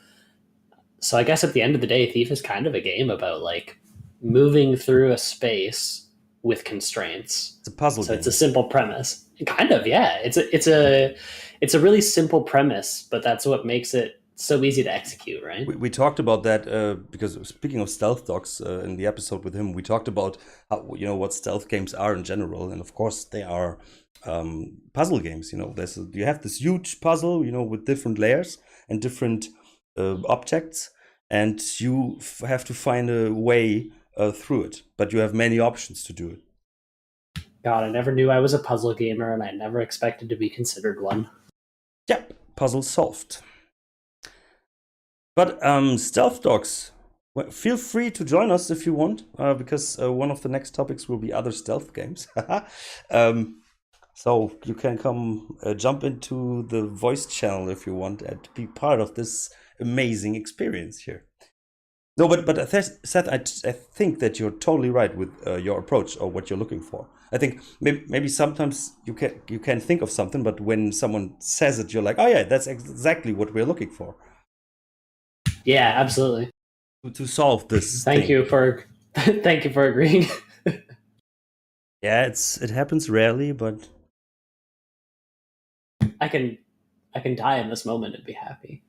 So I guess at the end of the day, Thief is kind of a game about like moving through a space with constraints. It's a puzzle game. It's a simple premise. Kind of, yeah. It's a really simple premise, but that's what makes it so easy to execute, right? We talked about that because speaking of Stealth Dogs in the episode with him, we talked about how, what stealth games are in general, and of course they are puzzle games. You have this huge puzzle, with different layers and different objects, and you have to find a way through it, but you have many options to do it. God, I never knew I was a puzzle gamer, and I never expected to be considered one. Yep, puzzle solved. But Stealth Dogs, feel free to join us if you want, because one of the next topics will be other stealth games. So you can come jump into the voice channel if you want and be part of this amazing experience here. No, but Seth, I think that you're totally right with your approach or what you're looking for. I think maybe sometimes you can think of something, but when someone says it, you're like, oh yeah, that's exactly what we're looking for. Yeah, absolutely. To solve this. Thank you for agreeing. Yeah, it happens rarely, but I can die in this moment and be happy.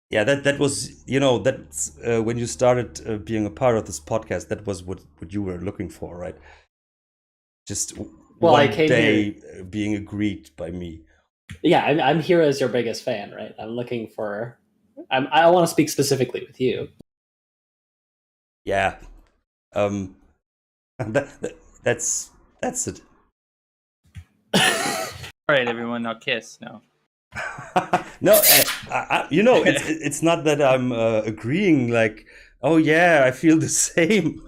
Yeah, that was, that's when you started being a part of this podcast, that was what you were looking for, right? Just one day being agreed by me. Yeah, I'm here as your biggest fan, right? I'm looking for... I want to speak specifically with you. Yeah. That's it. All right, everyone, now kiss. No. No, it's not that I'm agreeing like, oh yeah, I feel the same.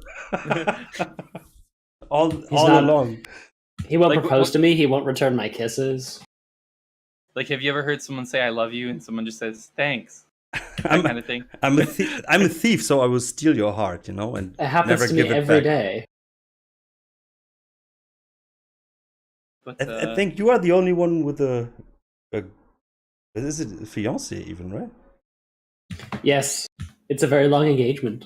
all along. He won't propose to me. He won't return my kisses. Like, have you ever heard someone say "I love you" and someone just says "thanks"? That kind of thing. I'm a thief, so I will steal your heart, and it happens never to give me it every back. day. But I think you are the only one with a is it a fiancé even, right? Yes, it's a very long engagement.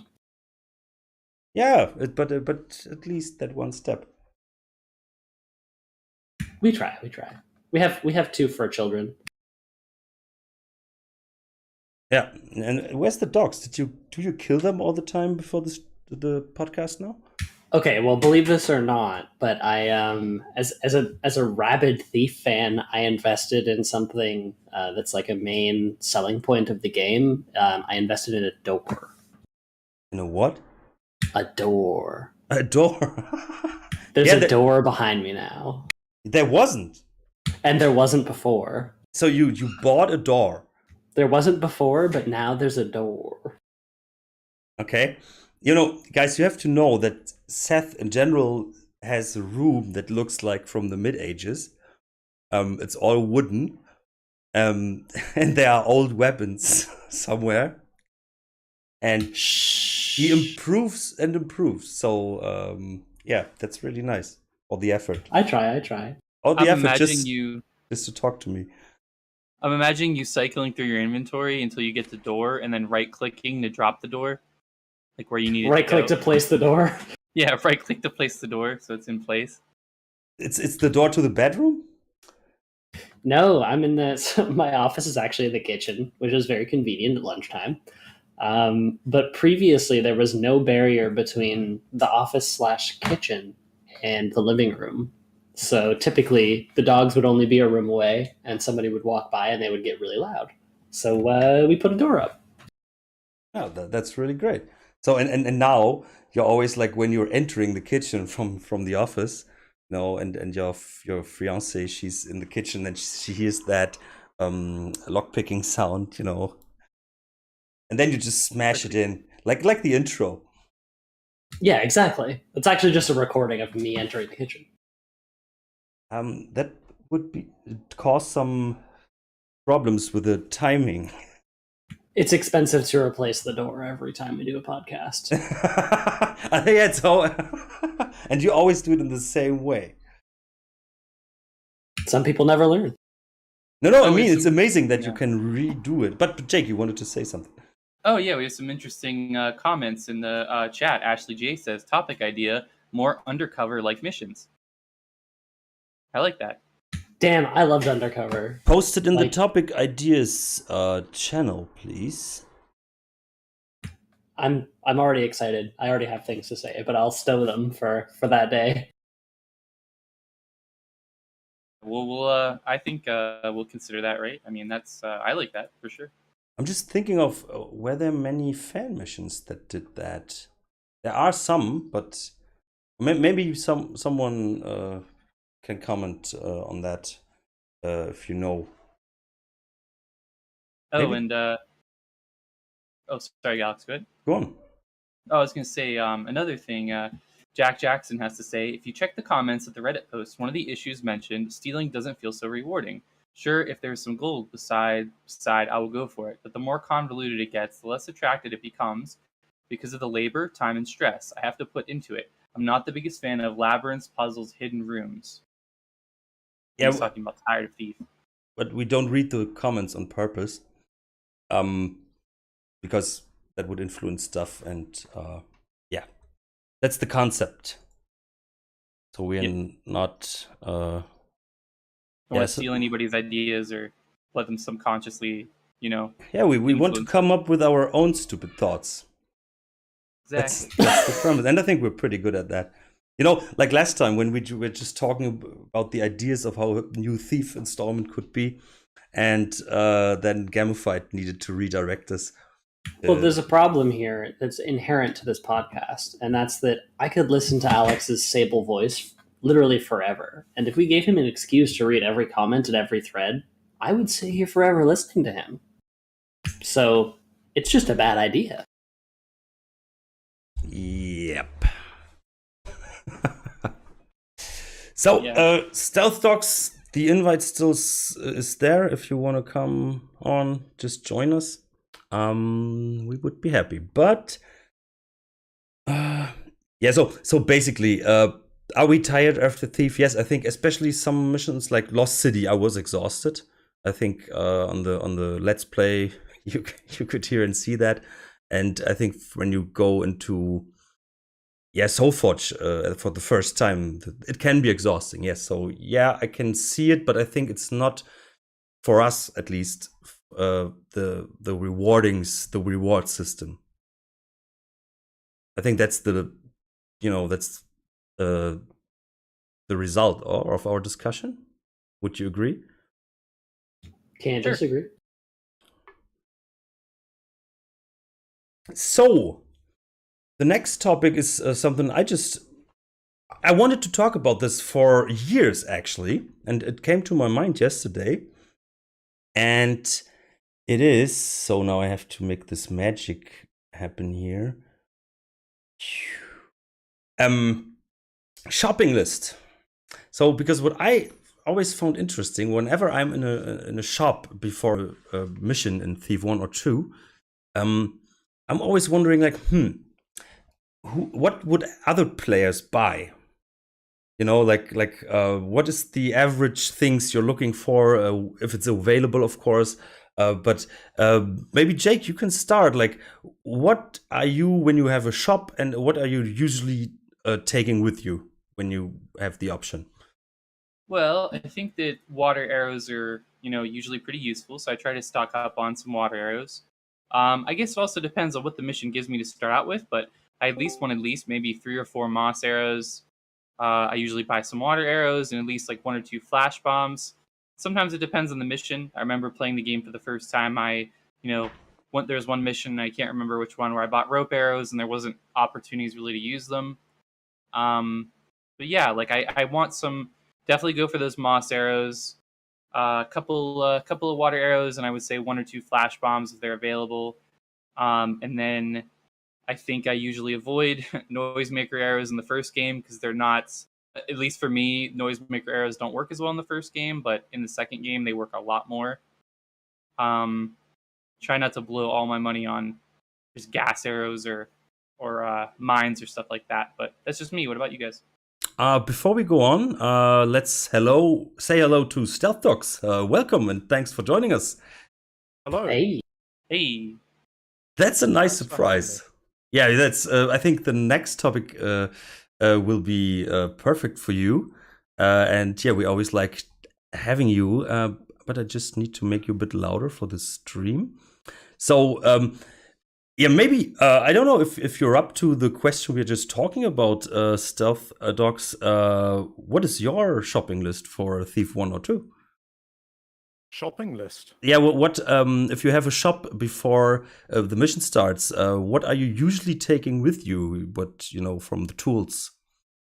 Yeah, but at least that one step. We try. We have 2 fur children. Yeah, and where's the dogs? Do you kill them all the time before the podcast now? Okay, well, believe this or not, but I as a rabid Thief fan, I invested in something that's like a main selling point of the game. I invested in a door. In a what? A door. A door. There's a door behind me now. There wasn't. And there wasn't before. So you bought a door. There wasn't before, but now there's a door. Okay. You know, guys, you have to know that Seth in general has a room that looks like from the mid ages. It's all wooden. And there are old weapons somewhere. And he improves and improves. So yeah, that's really nice. All the effort. I try. All the I'm effort imagining just to talk to me. I'm imagining you cycling through your inventory until you get the door, and then right-clicking to drop the door, like where you need it Right click to to place the door. Yeah, right-click to place the door so it's in place. It's the door to the bedroom? No, I'm in the. My office is actually in the kitchen, which is very convenient at lunchtime. But previously, there was no barrier between the office/kitchen and the living room. So typically, the dogs would only be a room away, and somebody would walk by, and they would get really loud. So we put a door up. Oh, that's really great. So and now you're always like when you're entering the kitchen from the office, you know, and your fiance, she's in the kitchen and she hears that lockpicking sound, you know, and then you just smash it in like the intro. Yeah, exactly. It's actually just a recording of me entering the kitchen. That would cause some problems with the timing. It's expensive to replace the door every time we do a podcast. I think it's so, and you always do it in the same way. Some people never learn. No, I Oh, mean, it's it's amazing that you yeah. can redo it. But Jake, you wanted to say something. Oh yeah, we have some interesting comments in the chat. Ashley J says, topic idea, more undercover-like missions. I like that. Damn, I loved Undercover. Post it in the Like- topic ideas channel, please. I'm already excited. I already have things to say, but I'll stow them for that day. We'll I think we'll consider that, right? I mean, that's I like that for sure. I'm just thinking of were there many fan missions that did that? There are some, but maybe someone can comment on that if you know. Oh, Maybe. and oh, sorry, Alex, go ahead. Go on. Oh, I was going to say another thing. Jack Jackson has to say, if you check the comments of the Reddit post, one of the issues mentioned, stealing doesn't feel so rewarding. Sure, if there's some gold beside, I will go for it. But the more convoluted it gets, the less attracted it becomes because of the labor, time, and stress I have to put into it. I'm not the biggest fan of labyrinths, puzzles, hidden rooms. Yeah, He's talking about Tired of Thief. but we don't read the comments on purpose, because that would influence stuff, and yeah, that's the concept. So we're not Don't want to steal anybody's ideas or let them subconsciously, you know. Yeah, we want to influence. come up with our own stupid thoughts. Exactly. That's the premise, and I think we're pretty good at that. You know, like last time when we were just talking about the ideas of how a new Thief installment could be, and then Gamified needed to redirect us. Well, there's a problem here that's inherent to this podcast, and that's that I could listen to Alex's sable voice literally forever. And if we gave him an excuse to read every comment and every thread, I would sit here forever listening to him. So it's just a bad idea. Yep. So, Yeah. Stealth Dogs, the invite still is there. If you want to come on, just join us. We would be happy. But yeah, so basically, are we tired after Thief? Yes, I think especially some missions like Lost City, I was exhausted. I think on the Let's Play, you could hear and see that. And I think when you go into Soulforge for the first time, it can be exhausting. Yes, so yeah, I can see it, but I think it's not, for us at least, the reward system. I think that's the result of our discussion. Would you agree? Can't Sure. disagree. So the next topic is something I wanted to talk about this for years, actually, and it came to my mind yesterday. And it is, so now I have to make this magic happen here. Shopping list. So, because what I always found interesting, whenever I'm in a shop before a mission in Thief 1 or 2, I'm always wondering, like, what would other players buy? You know, what is the average things you're looking for, if it's available, of course. But maybe Jake, you can start. Like, what are you when you have a shop, and what are you usually taking with you when you have the option? Well, I think that water arrows are, usually pretty useful, so I try to stock up on some water arrows. I guess it also depends on what the mission gives me to start out with, but I at least want maybe 3 or 4 moss arrows. I usually buy some water arrows and at least like 1 or 2 flash bombs. Sometimes it depends on the mission. I remember playing the game for the first time. There was one mission, I can't remember which one, where I bought rope arrows and there wasn't opportunities really to use them. But yeah, like I want some. Definitely go for those moss arrows. A couple of water arrows, and I would say 1 or 2 flash bombs if they're available. And then I think I usually avoid noisemaker arrows in the first game because they're not, at least for me, noisemaker arrows don't work as well in the first game, but in the second game they work a lot more. Try not to blow all my money on just gas arrows or mines or stuff like that. But that's just me. What about you guys? Before we go on, let's say hello to Stealth Dogs. Welcome and thanks for joining us. Hello. Hey. That's a nice surprise. Yeah, that's. I think the next topic will be perfect for you. And yeah, we always like having you. But I just need to make you a bit louder for the stream. So yeah, maybe I don't know if you're up to the question we're just talking about, Stealth Dogs. What is your shopping list for Thief 1 or 2? Shopping list? Yeah, what if you have a shop before the mission starts, what are you usually taking with you, from the tools?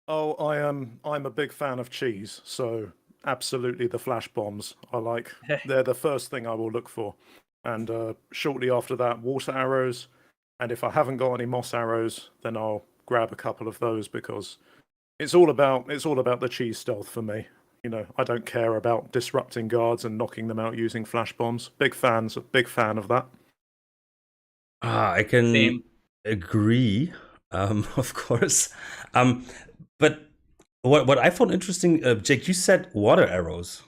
Oh, I'm a big fan of cheese, so absolutely the flash bombs I like. They're the first thing I will look for. And shortly after that, water arrows. And if I haven't got any moss arrows, then I'll grab a couple of those because it's all about the cheese stealth for me. I don't care about disrupting guards and knocking them out using flash bombs. Big fan of that. I can agree, of course. But what I found interesting, Jake, you said water arrows.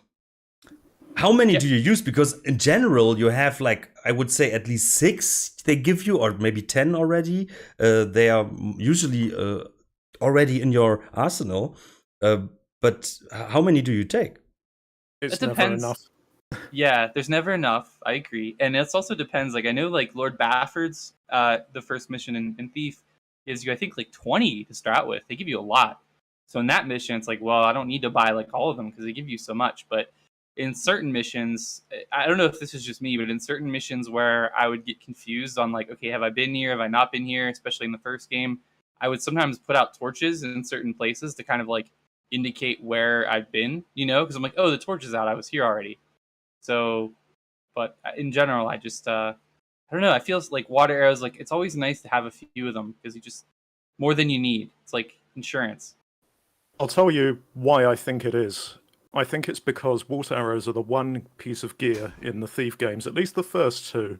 How many do you use? Because in general, you have I would say at least 6 they give you, or maybe 10 already. They are usually already in your arsenal. But how many do you take? It depends. Never enough. Yeah, there's never enough. I agree. And it also depends. I know Lord Bafford's, the first mission in Thief gives you, I think, 20 to start with. They give you a lot. So in that mission, it's well, I don't need to buy all of them because they give you so much. But in certain missions, I don't know if this is just me, but in certain missions where I would get confused on okay, have I been here? Have I not been here? Especially in the first game, I would sometimes put out torches in certain places to kind of indicate where I've been, because I'm oh, the torch is out. I was here already. So, but in general, I just, I don't know. I feel like water arrows, it's always nice to have a few of them because you just, more than you need. It's like insurance. I'll tell you why I think it is. I think it's because water arrows are the one piece of gear in the Thief games, at least the first 2,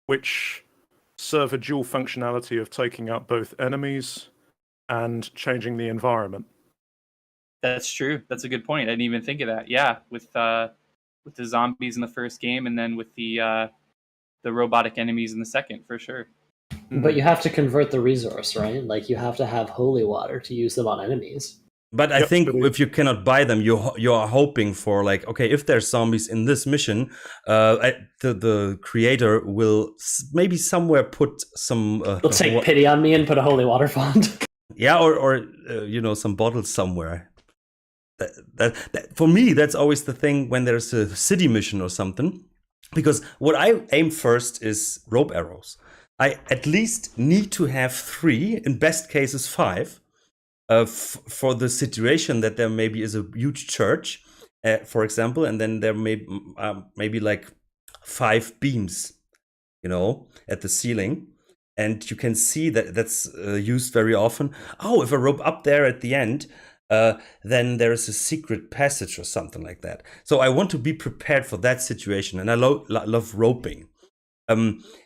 which serve a dual functionality of taking out both enemies and changing the environment. That's true. That's a good point. I didn't even think of that. Yeah, with the zombies in the first game, and then with the robotic enemies in the second, for sure. But you have to convert the resource, right? You have to have holy water to use them on enemies. But I think if you cannot buy them, you are hoping for okay, if there's zombies in this mission, the creator will maybe somewhere put some. They'll take pity on me and put a holy water font. Yeah, or some bottles somewhere. That for me, that's always the thing when there's a city mission or something, because what I aim first is rope arrows. I at least need to have 3, in best cases 5. for the situation that there maybe is a huge church, for example, and then there may maybe like 5 beams, at the ceiling, and you can see that that's used very often. Oh, if I rope up there at the end, then there is a secret passage or something like that. So I want to be prepared for that situation, and I love roping.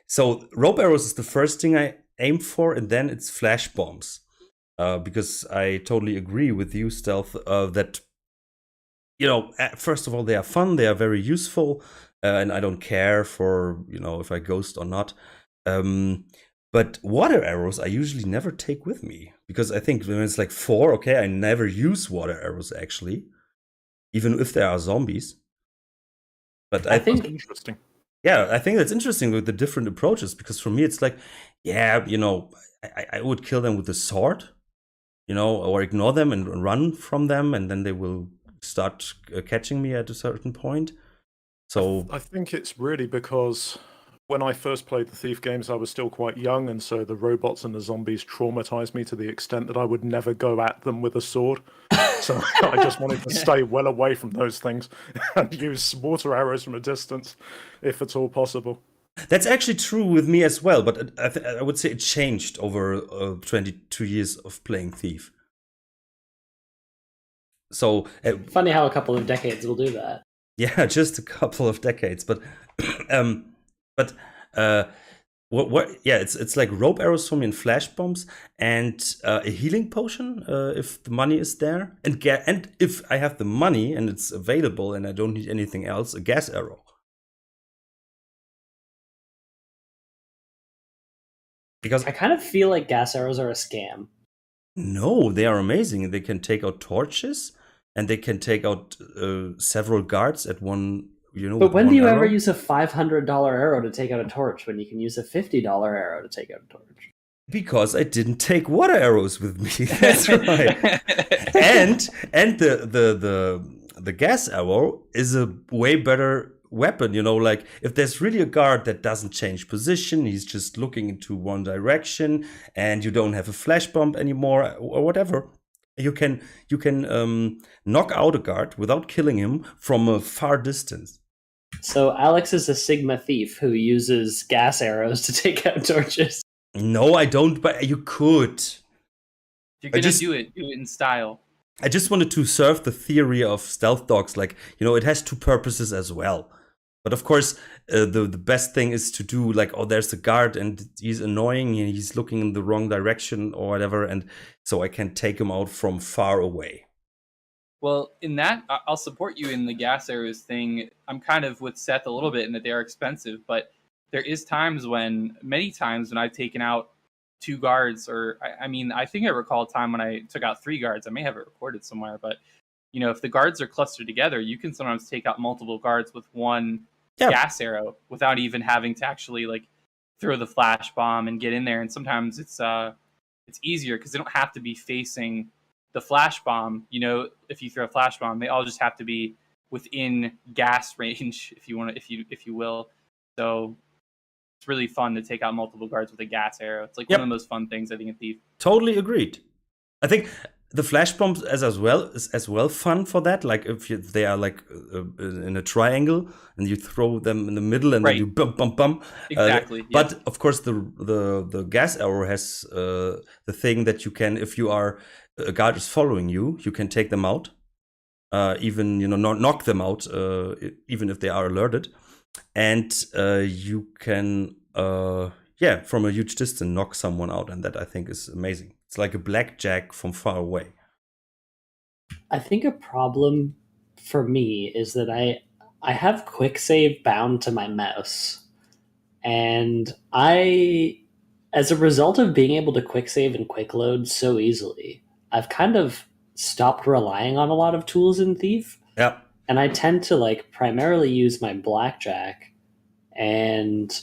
So rope arrows is the first thing I aim for, and then it's flash bombs. Because I totally agree with you, Stealth, that, first of all, they are fun, they are very useful, and I don't care for, if I ghost or not. But water arrows I usually never take with me, because I think when it's like 4, okay, I never use water arrows, actually, even if there are zombies. But I think interesting. Yeah, I think that's interesting with the different approaches, because for me it's like, yeah, I would kill them with a sword, or ignore them and run from them, and then they will start catching me at a certain point. So I think it's really because when I first played the Thief games, I was still quite young, and so the robots and the zombies traumatized me to the extent that I would never go at them with a sword. So I just wanted to stay well away from those things and use water arrows from a distance, if at all possible. That's actually true with me as well, but I would say it changed over 22 years of playing Thief. So funny how a couple of decades will do that. Yeah, just a couple of decades, but it's like rope arrows for me and flash bombs and a healing potion if the money is there, and if I have the money and it's available and I don't need anything else, a gas arrow. Because I kind of feel like gas arrows are a scam. No, they are amazing. They can take out torches, and they can take out several guards at one. But when do you ever use a $500 arrow to take out a torch when you can use a $50 arrow to take out a torch? Because I didn't take water arrows with me. That's right. and the gas arrow is a way better weapon. Like if there's really a guard that doesn't change position, he's just looking into one direction, and you don't have a flash bomb anymore or whatever. You can knock out a guard without killing him from a far distance. So Alex is a Sigma thief who uses gas arrows to take out torches. No, I don't, but you could. You're going to do it in style. I just wanted to serve the theory of stealth dogs. Like, it has 2 purposes as well. But of course, the best thing is to do like, oh, there's a guard and he's annoying and he's looking in the wrong direction or whatever. And so I can take him out from far away. Well, in that, I'll support you in the gas arrows thing. I'm kind of with Seth a little bit in that they are expensive, but there is many times when I've taken out 2 guards, or I think I recall a time when I took out 3 guards. I may have it recorded somewhere, but if the guards are clustered together, you can sometimes take out multiple guards with one gas arrow without even having to actually like throw the flash bomb and get in there. And sometimes it's easier because they don't have to be facing the flash bomb. If you throw a flash bomb, they all just have to be within gas range, if you will. So it's really fun to take out multiple guards with a gas arrow. It's like one of the most fun things I think in Thief. Totally agreed. I think the flash bombs is as well fun for that. Like if they are like in a triangle and you throw them in the middle and then you bump. Exactly. But of course the gas arrow has the thing that you can, if you are a guard is following you, you can take them out. Even knock them out, even if they are alerted, and you can from a huge distance knock someone out, and that I think is amazing. It's like a blackjack from far away. I think a problem for me is that I have quick save bound to my mouse, and as a result of being able to quick save and quick load so easily, I've kind of stopped relying on a lot of tools in Thief. Yeah. And I tend to like primarily use my blackjack. And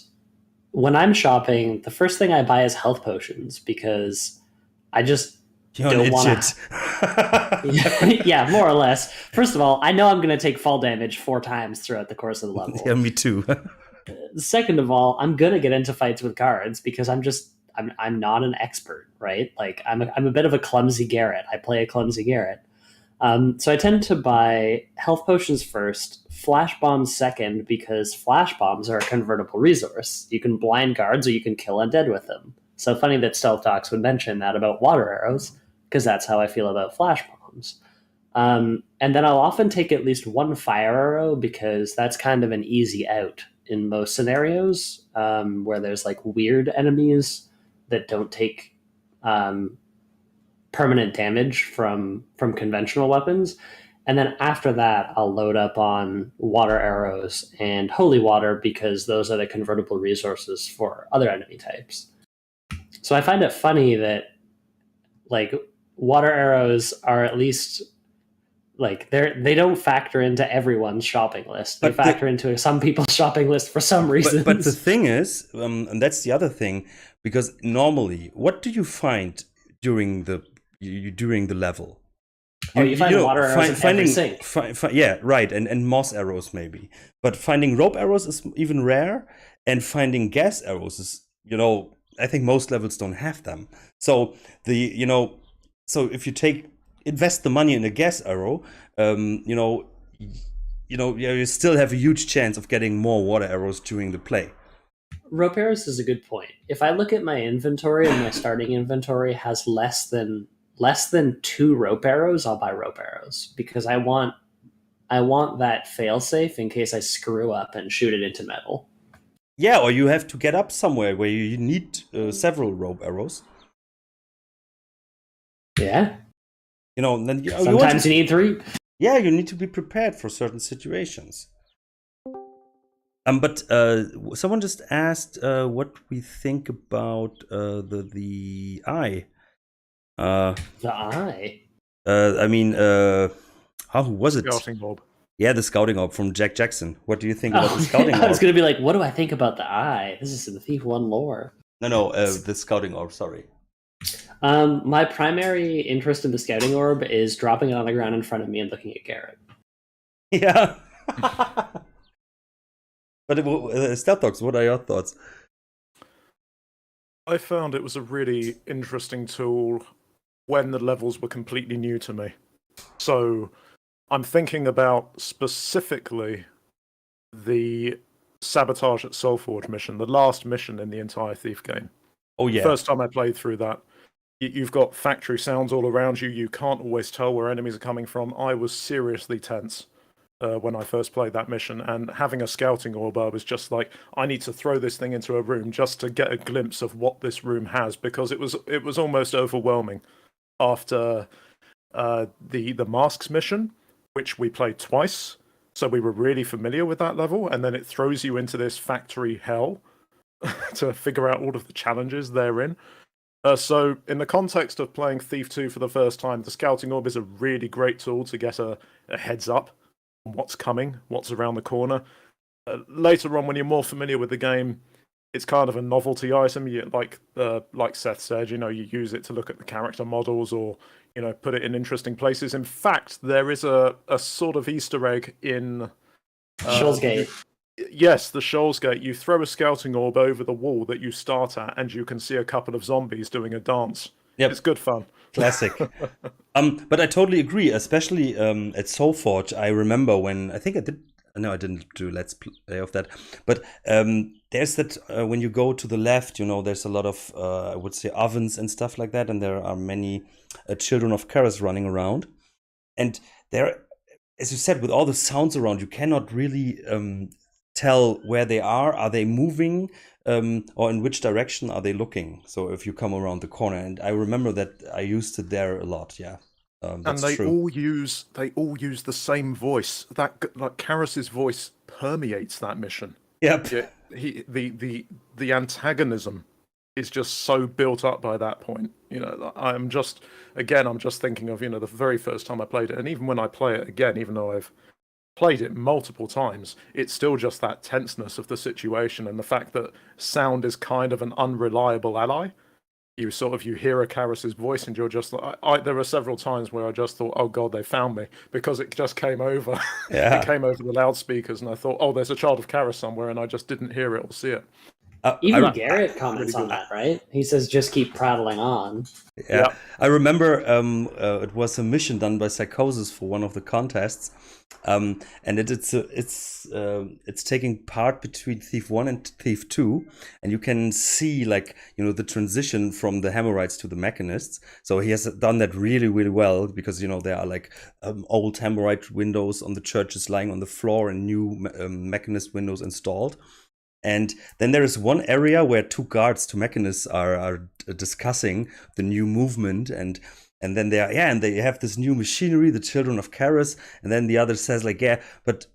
when I'm shopping, the first thing I buy is health potions because I just don't want to. Yeah, more or less. First of all, I know I'm going to take fall damage 4 times throughout the course of the level. Yeah, me too. Second of all, I'm going to get into fights with guards because I'm I'm not an expert, right? Like I'm a bit of a clumsy Garrett. I play a clumsy Garrett. So I tend to buy health potions first, flash bombs second, because flash bombs are a convertible resource. You can blind guards or you can kill undead with them. So funny that Stealth Docs would mention that about water arrows, because that's how I feel about flash bombs. And then I'll often take at least one fire arrow, because that's kind of an easy out in most scenarios where there's like weird enemies that don't take permanent damage from conventional weapons. And then after that, I'll load up on water arrows and holy water, because those are the convertible resources for other enemy types. So I find it funny that like water arrows are at least like they don't factor into everyone's shopping list. They factor into some people's shopping list for some reason. But the thing is, and that's the other thing, because normally, what do you find during the level? You find water arrows in every sink. Yeah, right, and moss arrows maybe. But finding rope arrows is even rare, and finding gas arrows is, I think most levels don't have them. So so if you invest the money in a gas arrow, you still have a huge chance of getting more water arrows during the play. Rope arrows is a good point. If I look at my inventory and my starting inventory has less than 2 rope arrows, I'll buy rope arrows, because I want that failsafe in case I screw up and shoot it into metal. Yeah, or you have to get up somewhere where you need several rope arrows. Yeah. Then sometimes you need 3. Yeah, you need to be prepared for certain situations. But someone just asked what we think about the eye. The eye. I mean, how was it? Scouting orb. Yeah, the scouting orb from Jack Jackson. What do you think about the scouting orb? I was gonna be like, what do I think about the eye? This is in Thief 1 lore. No, the scouting orb. Sorry. My primary interest in the scouting orb is dropping it on the ground in front of me and looking at Garrett. Yeah. But Stealth Dogs, what are your thoughts? I found it was a really interesting tool when the levels were completely new to me. So I'm thinking about specifically the Sabotage at Soulforge mission, the last mission in the entire Thief game. Oh, yeah. First time I played through that, you've got factory sounds all around you. You can't always tell where enemies are coming from. I was seriously tense when I first played that mission, and having a scouting orb, I was just like, I need to throw this thing into a room just to get a glimpse of what this room has, because it was almost overwhelming after the Masks mission, which we played twice, so we were really familiar with that level, and then it throws you into this factory hell to figure out all of the challenges therein. So in the context of playing Thief 2 for the first time, the Scouting Orb is a really great tool to get a heads up on what's coming, what's around the corner. Later on, when you're more familiar with the game, it's kind of a novelty item. Like Seth said, you use it to look at the character models, or put it in interesting places. In fact, there is a sort of Easter egg in Shoals Gate. Yes, the Shoals Gate. You throw a scouting orb over the wall that you start at, and you can see a couple of zombies doing a dance. Yep. It's good fun. Classic. But I totally agree, especially at Soulforge. I remember when, I think I did, no, I didn't do Let's Play of that, but there's that, when you go to the left, there's a lot of, I would say, ovens and stuff like that, and there are many children of Karas running around. And there, as you said, with all the sounds around, you cannot really tell where they are. Are they moving, or in which direction are they looking? So if you come around the corner, and I remember that I used it there a lot. Yeah, that's and they true. all use the same voice. That Karas's voice permeates that mission. Yep. Yeah, the antagonism is just so built up by that point. I'm just thinking of the very first time I played it, and even when I play it again, even though I've played it multiple times, it's still just that tenseness of the situation, and the fact that sound is kind of an unreliable ally. You hear a Karas's voice, and you're just like, there were several times where I just thought, oh god, they found me, because it just came over. Yeah. It came over the loudspeakers, and I thought, oh, there's a child of Karas somewhere, and I just didn't hear it or see it. Even Garrett comments Really on good. that, right? He says, "Just keep prattling on." Yeah, Yep. I remember it was a mission done by Psychosis for one of the contests, and it's taking part between Thief 1 and Thief 2, and you can see like the transition from the Hemorrhoids to the Mechanists. So he has done that really really well because there are like old Hemorrhoid windows on the churches lying on the floor and new Mechanist windows installed. And then there is one area where two mechanists are discussing the new movement, and then they have this new machinery, the Children of Karas, and then the other says like, but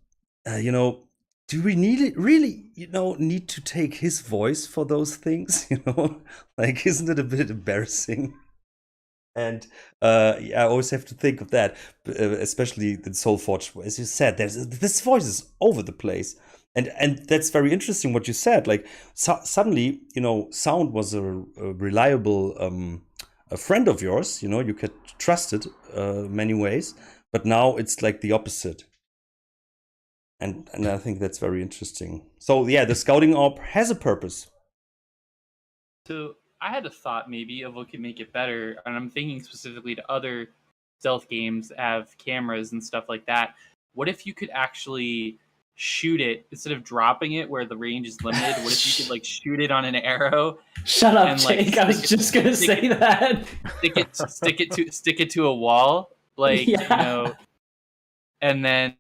do we really need to take his voice for those things? Like, isn't it a bit embarrassing? And I always have to think of that, especially in Soulforge, as you said, this voice is over the place. And that's very interesting what you said. Like suddenly, sound was a reliable a friend of yours. You could trust it many ways. But now it's like the opposite. And I think that's very interesting. So yeah, the scouting orb has a purpose. So I had a thought maybe of what could make it better, and I'm thinking specifically to other stealth games that have cameras and stuff like that. What if you could actually shoot it instead of dropping it where the range is limited? What if you could like shoot it on an arrow? Shut up, And, like, Jake. I was just gonna say that. Stick it to a wall, like Yeah. and then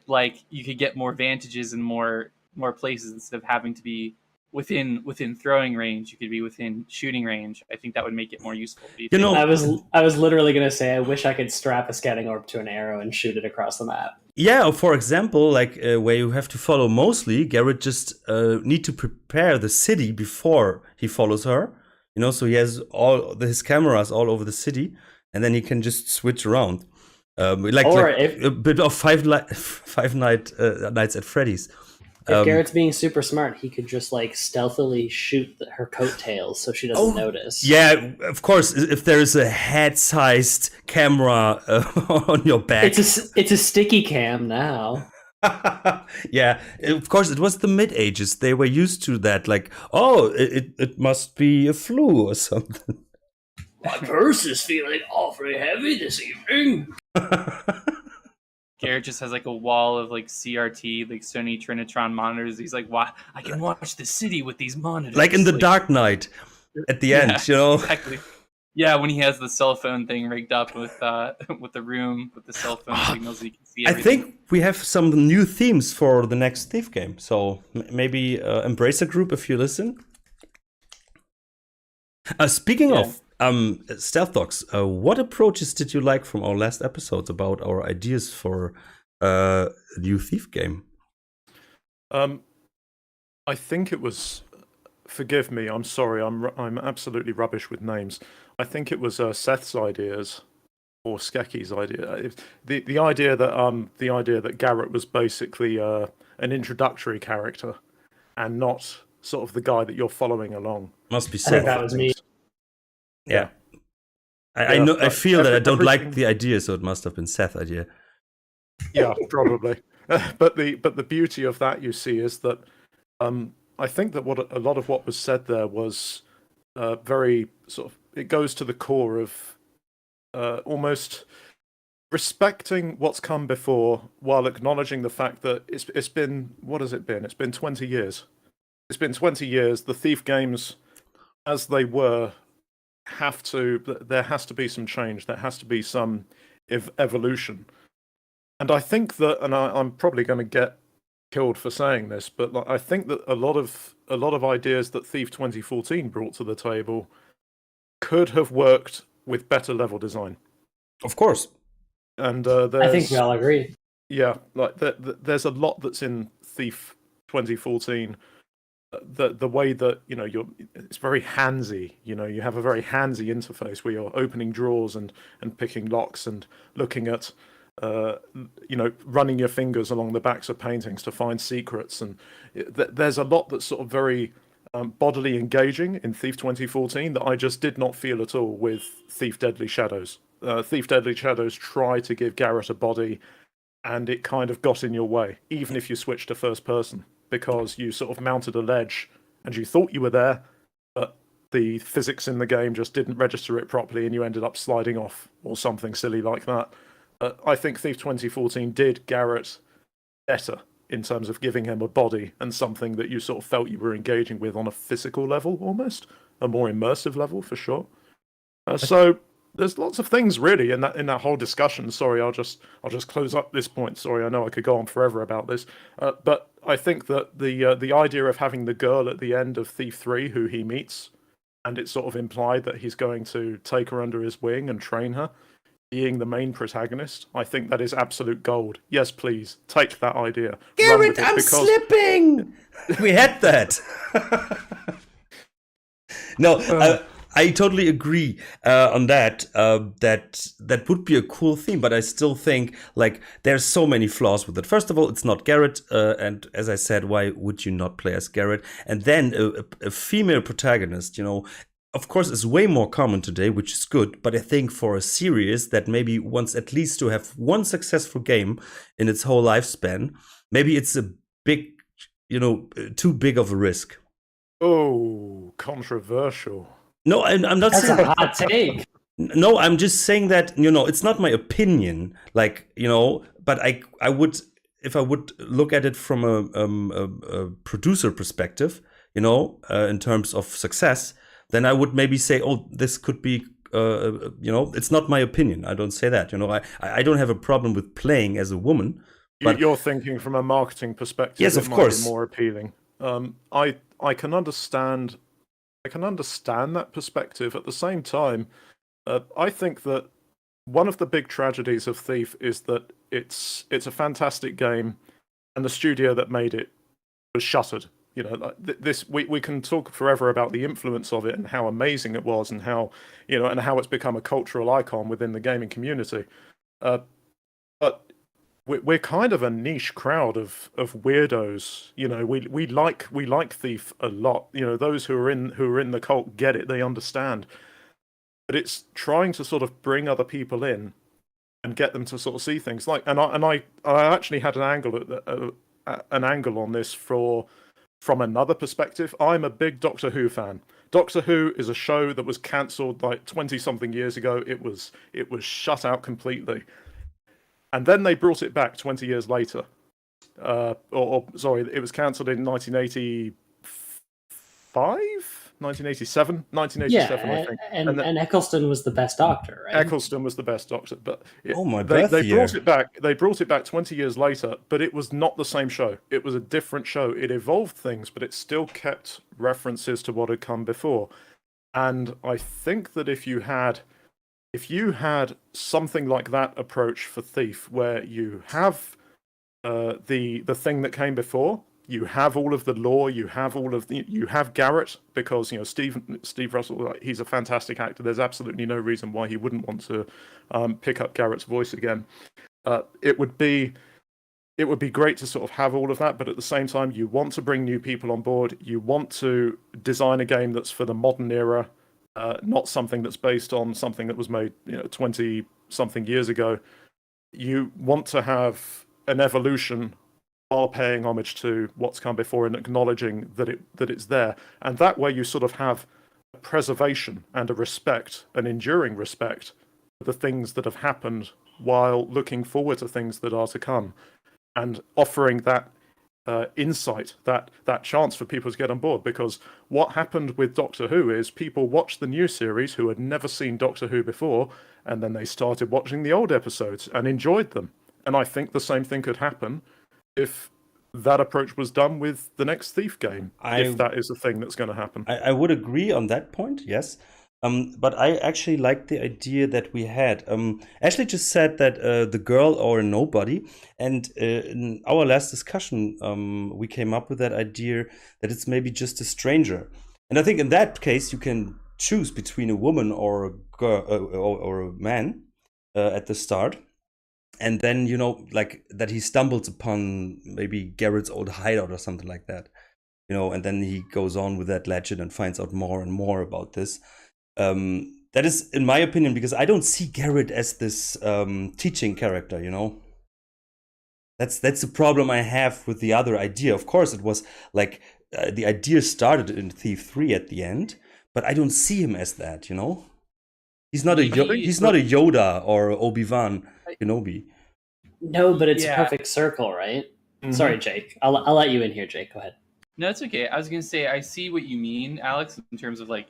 like you could get more vantages and more places instead of having to be within throwing range. You could be within shooting range. I think that would make it more useful. Do you think? I was literally gonna say I wish I could strap a scouting orb to an arrow and shoot it across the map. Yeah, for example, like where you have to follow mostly, Garrett just need to prepare the city before he follows her. So he has his cameras all over the city, and then he can just switch around. A bit of Five Nights at Freddy's. If Garrett's being super smart, he could just like stealthily shoot her coattails so she doesn't notice. Yeah, of course. If there is a head-sized camera on your back, it's a sticky cam now. Yeah, of course. It was the mid-ages. They were used to that. Like, oh, it must be a flu or something. My purse is feeling awfully heavy this evening. Garrett just has like a wall of like CRT, like Sony Trinitron monitors. He's like, "Wow, I can watch the city with these monitors." Like in the Dark Knight, at the end, Exactly. Yeah, when he has the cell phone thing rigged up with the room with the cell phone signals, so you can see everything. I think we have some new themes for the next Thief game. So maybe Embracer Group, if you listen. Speaking of Stealth Dogs, what approaches did you like from our last episodes about our ideas for a new Thief game? I think it was. Forgive me. I'm sorry. I'm absolutely rubbish with names. I think it was Seth's ideas or Skeki's idea. The idea that Garrett was basically an introductory character and not sort of the guy that you're following along. Must be I think Seth. that was me. Yeah. I know. I feel that I don't like the idea, so it must have been Seth's idea. Yeah, probably. But the beauty of that, you see, is that I think that a lot of what was said there was very sort of. It goes to the core of almost respecting what's come before while acknowledging the fact that it's been, what has it been? It's been 20 years. It's been 20 years. The Thief games, as they were, there has to be some change. There has to be some evolution. And I think that, and I'm probably going to get killed for saying this, but I think that a lot of ideas that Thief 2014 brought to the table could have worked with better level design. Of course. And I think we all agree. Yeah, like there's a lot that's in Thief 2014. The way that it's very handsy. You have a very handsy interface where you're opening drawers and picking locks and looking at running your fingers along the backs of paintings to find secrets, and there's a lot that's sort of very bodily engaging in Thief 2014 that I just did not feel at all with Thief Deadly Shadows. Thief Deadly Shadows try to give Garrett a body, and it kind of got in your way, even if you switched to first person, because you sort of mounted a ledge and you thought you were there, but the physics in the game just didn't register it properly, and you ended up sliding off or something silly like that. I think Thief 2014 did Garrett better in terms of giving him a body and something that you sort of felt you were engaging with on a physical level, almost a more immersive level for sure. So there's lots of things really in that whole discussion. Sorry, I'll just close up this point. Sorry, I know I could go on forever about this, but I think that the idea of having the girl at the end of Thief 3 who he meets, and it's sort of implied that he's going to take her under his wing and train her, being the main protagonist, I think that is absolute gold. Yes, please take that idea. Garrett, I'm slipping. We had that. No, I totally agree on that. That would be a cool theme, but I still think like there's so many flaws with it. First of all, it's not Garrett, and as I said, why would you not play as Garrett? And then a female protagonist, of course, is way more common today, which is good. But I think for a series that maybe wants at least to have one successful game in its whole lifespan, maybe it's a big, too big of a risk. Oh, controversial. No, I'm not That's saying a hot take. No, I'm just saying that, it's not my opinion, but I would, if I would look at it from a producer perspective, in terms of success, then I would maybe say, oh, this could be, it's not my opinion. I don't say that, I don't have a problem with playing as a woman. But you're thinking from a marketing perspective. Yes, of course. Might be more appealing. I can understand. I can understand that perspective. At the same time, I think that one of the big tragedies of Thief is that it's a fantastic game, and the studio that made it was shuttered. We can talk forever about the influence of it and how amazing it was, and how and how it's become a cultural icon within the gaming community. But we're kind of a niche crowd of weirdos. We like Thief a lot. Those who are in the cult get it. They understand. But it's trying to sort of bring other people in and get them to sort of see things like. And I actually had an angle on this from another perspective. I'm a big Doctor Who fan. Doctor Who is a show that was cancelled like 20-something years ago. It was shut out completely. And then they brought it back 20 years later. Sorry, it was cancelled in 1987, I think. And Eccleston was the best Doctor, right? Eccleston was the best Doctor, but they brought it back. They brought it back 20 years later, but it was not the same show. It was a different show. It evolved things, but it still kept references to what had come before. And I think that if you had something like that approach for Thief, where you have the thing that came before, you have all of the lore, you have Garrett, because Steve Russell, he's a fantastic actor. There's absolutely no reason why he wouldn't want to pick up Garrett's voice again. It would be great to sort of have all of that, but at the same time, you want to bring new people on board. You want to design a game that's for the modern era. Not something that's based on something that was made 20-something years ago. You want to have an evolution while paying homage to what's come before and acknowledging that it's there. And that way you sort of have a preservation and a respect, an enduring respect for the things that have happened while looking forward to things that are to come, and offering that insight, that chance for people to get on board. Because what happened with Doctor Who is people watched the new series who had never seen Doctor Who before, and then they started watching the old episodes and enjoyed them. And I think the same thing could happen if that approach was done with the next Thief game, if that is a thing that's going to happen. I would agree on that point, yes. But I actually like the idea that we had. Ashley just said that the girl or nobody, and in our last discussion, we came up with that idea that it's maybe just a stranger. And I think in that case, you can choose between a woman or a girl or a man at the start. And then, like that he stumbles upon maybe Garrett's old hideout or something like that. And then he goes on with that legend and finds out more and more about this. That is, in my opinion, because I don't see Garrett as this teaching character, That's the problem I have with the other idea. Of course, it was like the idea started in Thief 3 at the end, but I don't see him as that, you know? He's not a Yoda or Obi-Wan Kenobi. No, but it's a Yeah. perfect circle, right? Mhm. Sorry, Jake. I'll let you in here, Jake. Go ahead. No, it's okay. I was gonna say I see what you mean, Alex, in terms of like,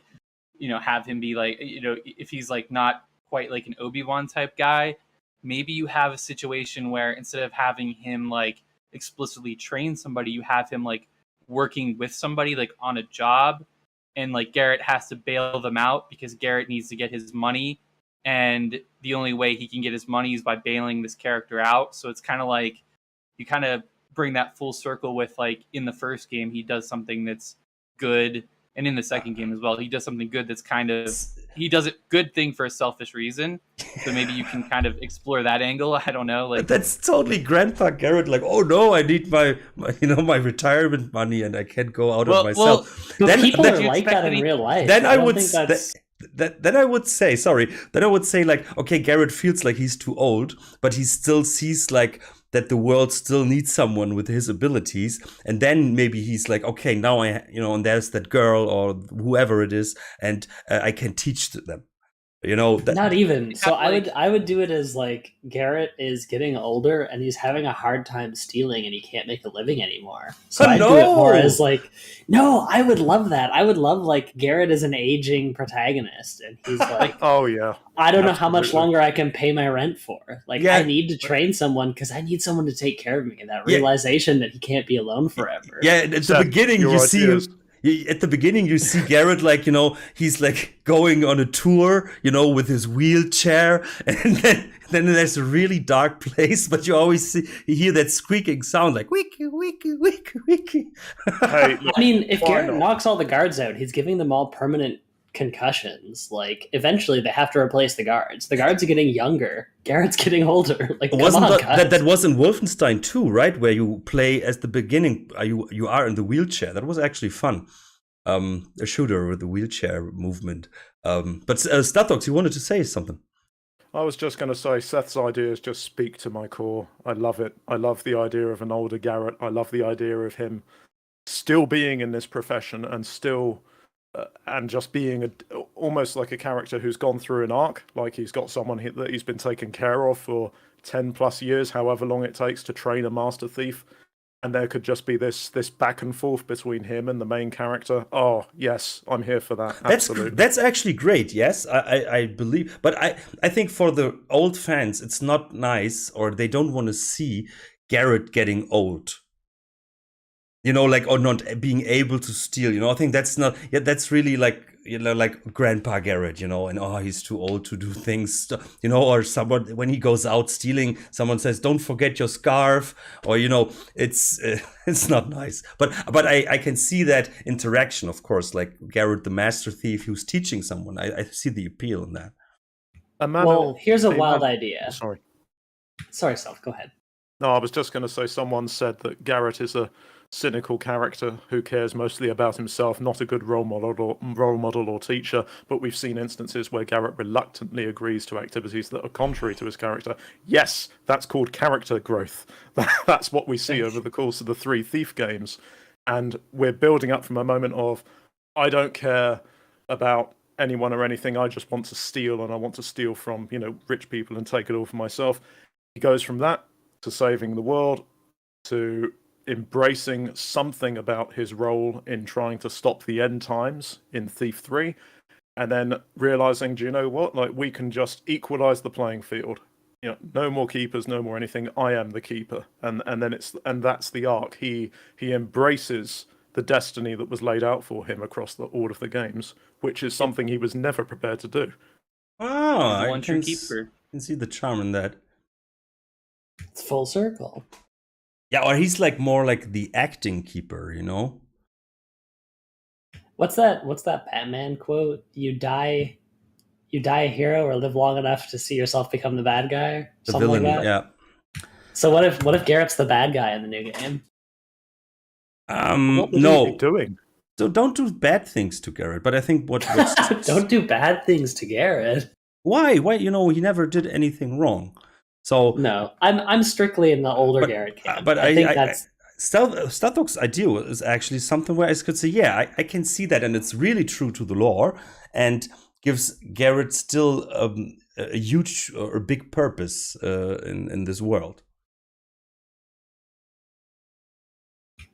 have him be like, if he's like not quite like an Obi-Wan type guy, maybe you have a situation where instead of having him like explicitly train somebody, you have him like working with somebody like on a job, and like Garrett has to bail them out because Garrett needs to get his money, and the only way he can get his money is by bailing this character out. So it's kind of like you kind of bring that full circle with like in the first game he does something that's good, and in the second game as well he does something good that's kind of he does a good thing for a selfish reason. So maybe you can kind of explore that angle. I don't know, like But that's totally Grandpa Garrett. Like, oh no, I need my my retirement money, and I can't go out of myself. But people are you like expect that in real life. Then I don't would think that's then I would say, like, okay, Garrett feels like he's too old, but he still sees like that the world still needs someone with his abilities, and then maybe he's like, okay, now and there's that girl or whoever it is, and I can teach them. not even. So like- I would do it as like Garrett is getting older and he's having a hard time stealing and he can't make a living anymore. So Oh, I'd do it more no! as like, no, I would love that. I would love like Garrett is an aging protagonist and he's like, Oh yeah. I don't know how much Absolutely. longer I can pay my rent for. Like, Yeah. I need to train someone because I need someone to take care of me. And that Yeah. realization that he can't be alone forever. Yeah, at the Seth, beginning your you see ideas. at the beginning you see Garrett like he's like going on a tour with his wheelchair, and then there's a really dark place, but you hear that squeaking sound like wiki wiki wiki wiki. Hey, look, I mean, if why Garrett not? knocks all the guards out, he's giving them all permanent concussions. Like, eventually they have to replace the guards. The guards are getting younger. Garrett's getting older. Like, come Wasn't on, that guys. was in Wolfenstein 2, right? Where you play as the beginning, you are in the wheelchair. That was actually fun. A shooter with the wheelchair movement. But Stathox, you wanted to say something. I was just going to say, Seth's ideas just speak to my core. I love it. I love the idea of an older Garrett. I love the idea of him still being in this profession and still, and just being almost like a character who's gone through an arc. Like he's got someone that he's been taken care of for 10 plus years, however long it takes to train a master thief. And there could just be this back and forth between him and the main character. Oh, yes, I'm here for that. Absolutely. That's actually great. Yes, I believe. But I think for the old fans, it's not nice, or they don't want to see Garrett getting old. Like, or not being able to steal. I think that's not. Yeah, that's really like like Grandpa Garrett. And he's too old to do things. Or someone when he goes out stealing, someone says, "Don't forget your scarf," or it's not nice. But I can see that interaction, of course, like Garrett, the master thief, who's teaching someone. I see the appeal in that. Well, here's a wild idea. Sorry. Sorry, Self, go ahead. No, I was just going to say someone said that Garrett is a cynical character who cares mostly about himself, not a good role model or teacher, but we've seen instances where Garrett reluctantly agrees to activities that are contrary to his character. Yes, that's called character growth. That's what we see over the course of the 3 Thief games. And we're building up from a moment of, I don't care about anyone or anything, I just want to steal, and I want to steal from, rich people and take it all for myself. He goes from that to saving the world to embracing something about his role in trying to stop the end times in Thief 3, and then realizing, do you know what? Like, we can just equalize the playing field. No more keepers, no more anything. I am the keeper, and that's the arc. He embraces the destiny that was laid out for him across all of the games, which is something he was never prepared to do. Oh, I one true keeper. can see the charm in that. It's full circle. Yeah, or he's like more like the acting keeper, What's that Batman quote? You die a hero or live long enough to see yourself become the bad guy? The Something villain. like that. Yeah. So what if Garrett's the bad guy in the new game? What was No. he doing? So don't do bad things to Garrett. But I think what's Don't do bad things to Garrett. why he never did anything wrong. So No, I'm strictly in the older Garrett camp. but I think that's Stealth idea is actually something where I could say, yeah, I can see that, and it's really true to the lore, and gives Garrett still a huge or big purpose in this world.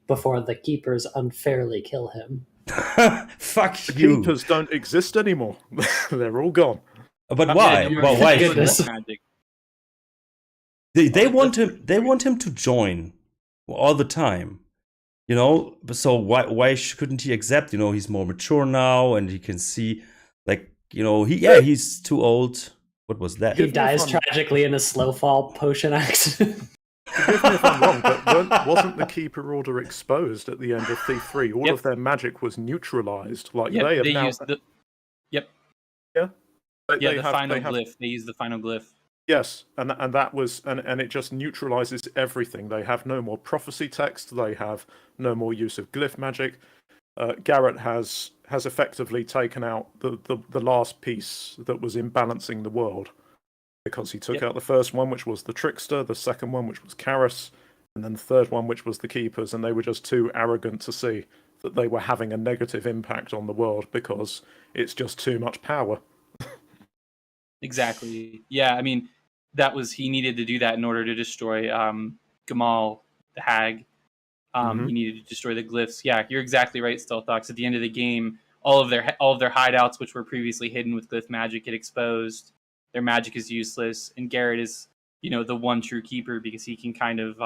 Before the keepers unfairly kill him. Fuck The you. keepers don't exist anymore. They're all gone. But why? Yeah, Well, why? Goodness. Magic. They want him. They want him to join all the time. You know. So why couldn't he accept? You know, he's more mature now, and he can see, like, you know, he's too old. What was that? He dies tragically in a slow fall potion accident. Forgive me if I'm wrong, but wasn't the Keeper Order exposed at the end of Thief 3? All Yep. of their magic was neutralized. Like Yep, they have they now. used the Yeah. the final glyph. They use the final glyph. Yes, and that was and it just neutralizes everything. They have no more prophecy text. They have no more use of glyph magic. Garrett has effectively taken out the last piece that was imbalancing the world, because he took out the first one, which was the Trickster, the second one, which was Karis, and then the third one, which was the Keepers, and they were just too arrogant to see that they were having a negative impact on the world because it's just too much power. Exactly. Yeah, I mean, he needed to do that in order to destroy Gamal, the Hag. He needed to destroy the glyphs. Yeah, you're exactly right, Stealth Docs. At the end of the game, all of their hideouts, which were previously hidden with glyph magic, get exposed. Their magic is useless, and Garrett is, the one true keeper, because he can kind of,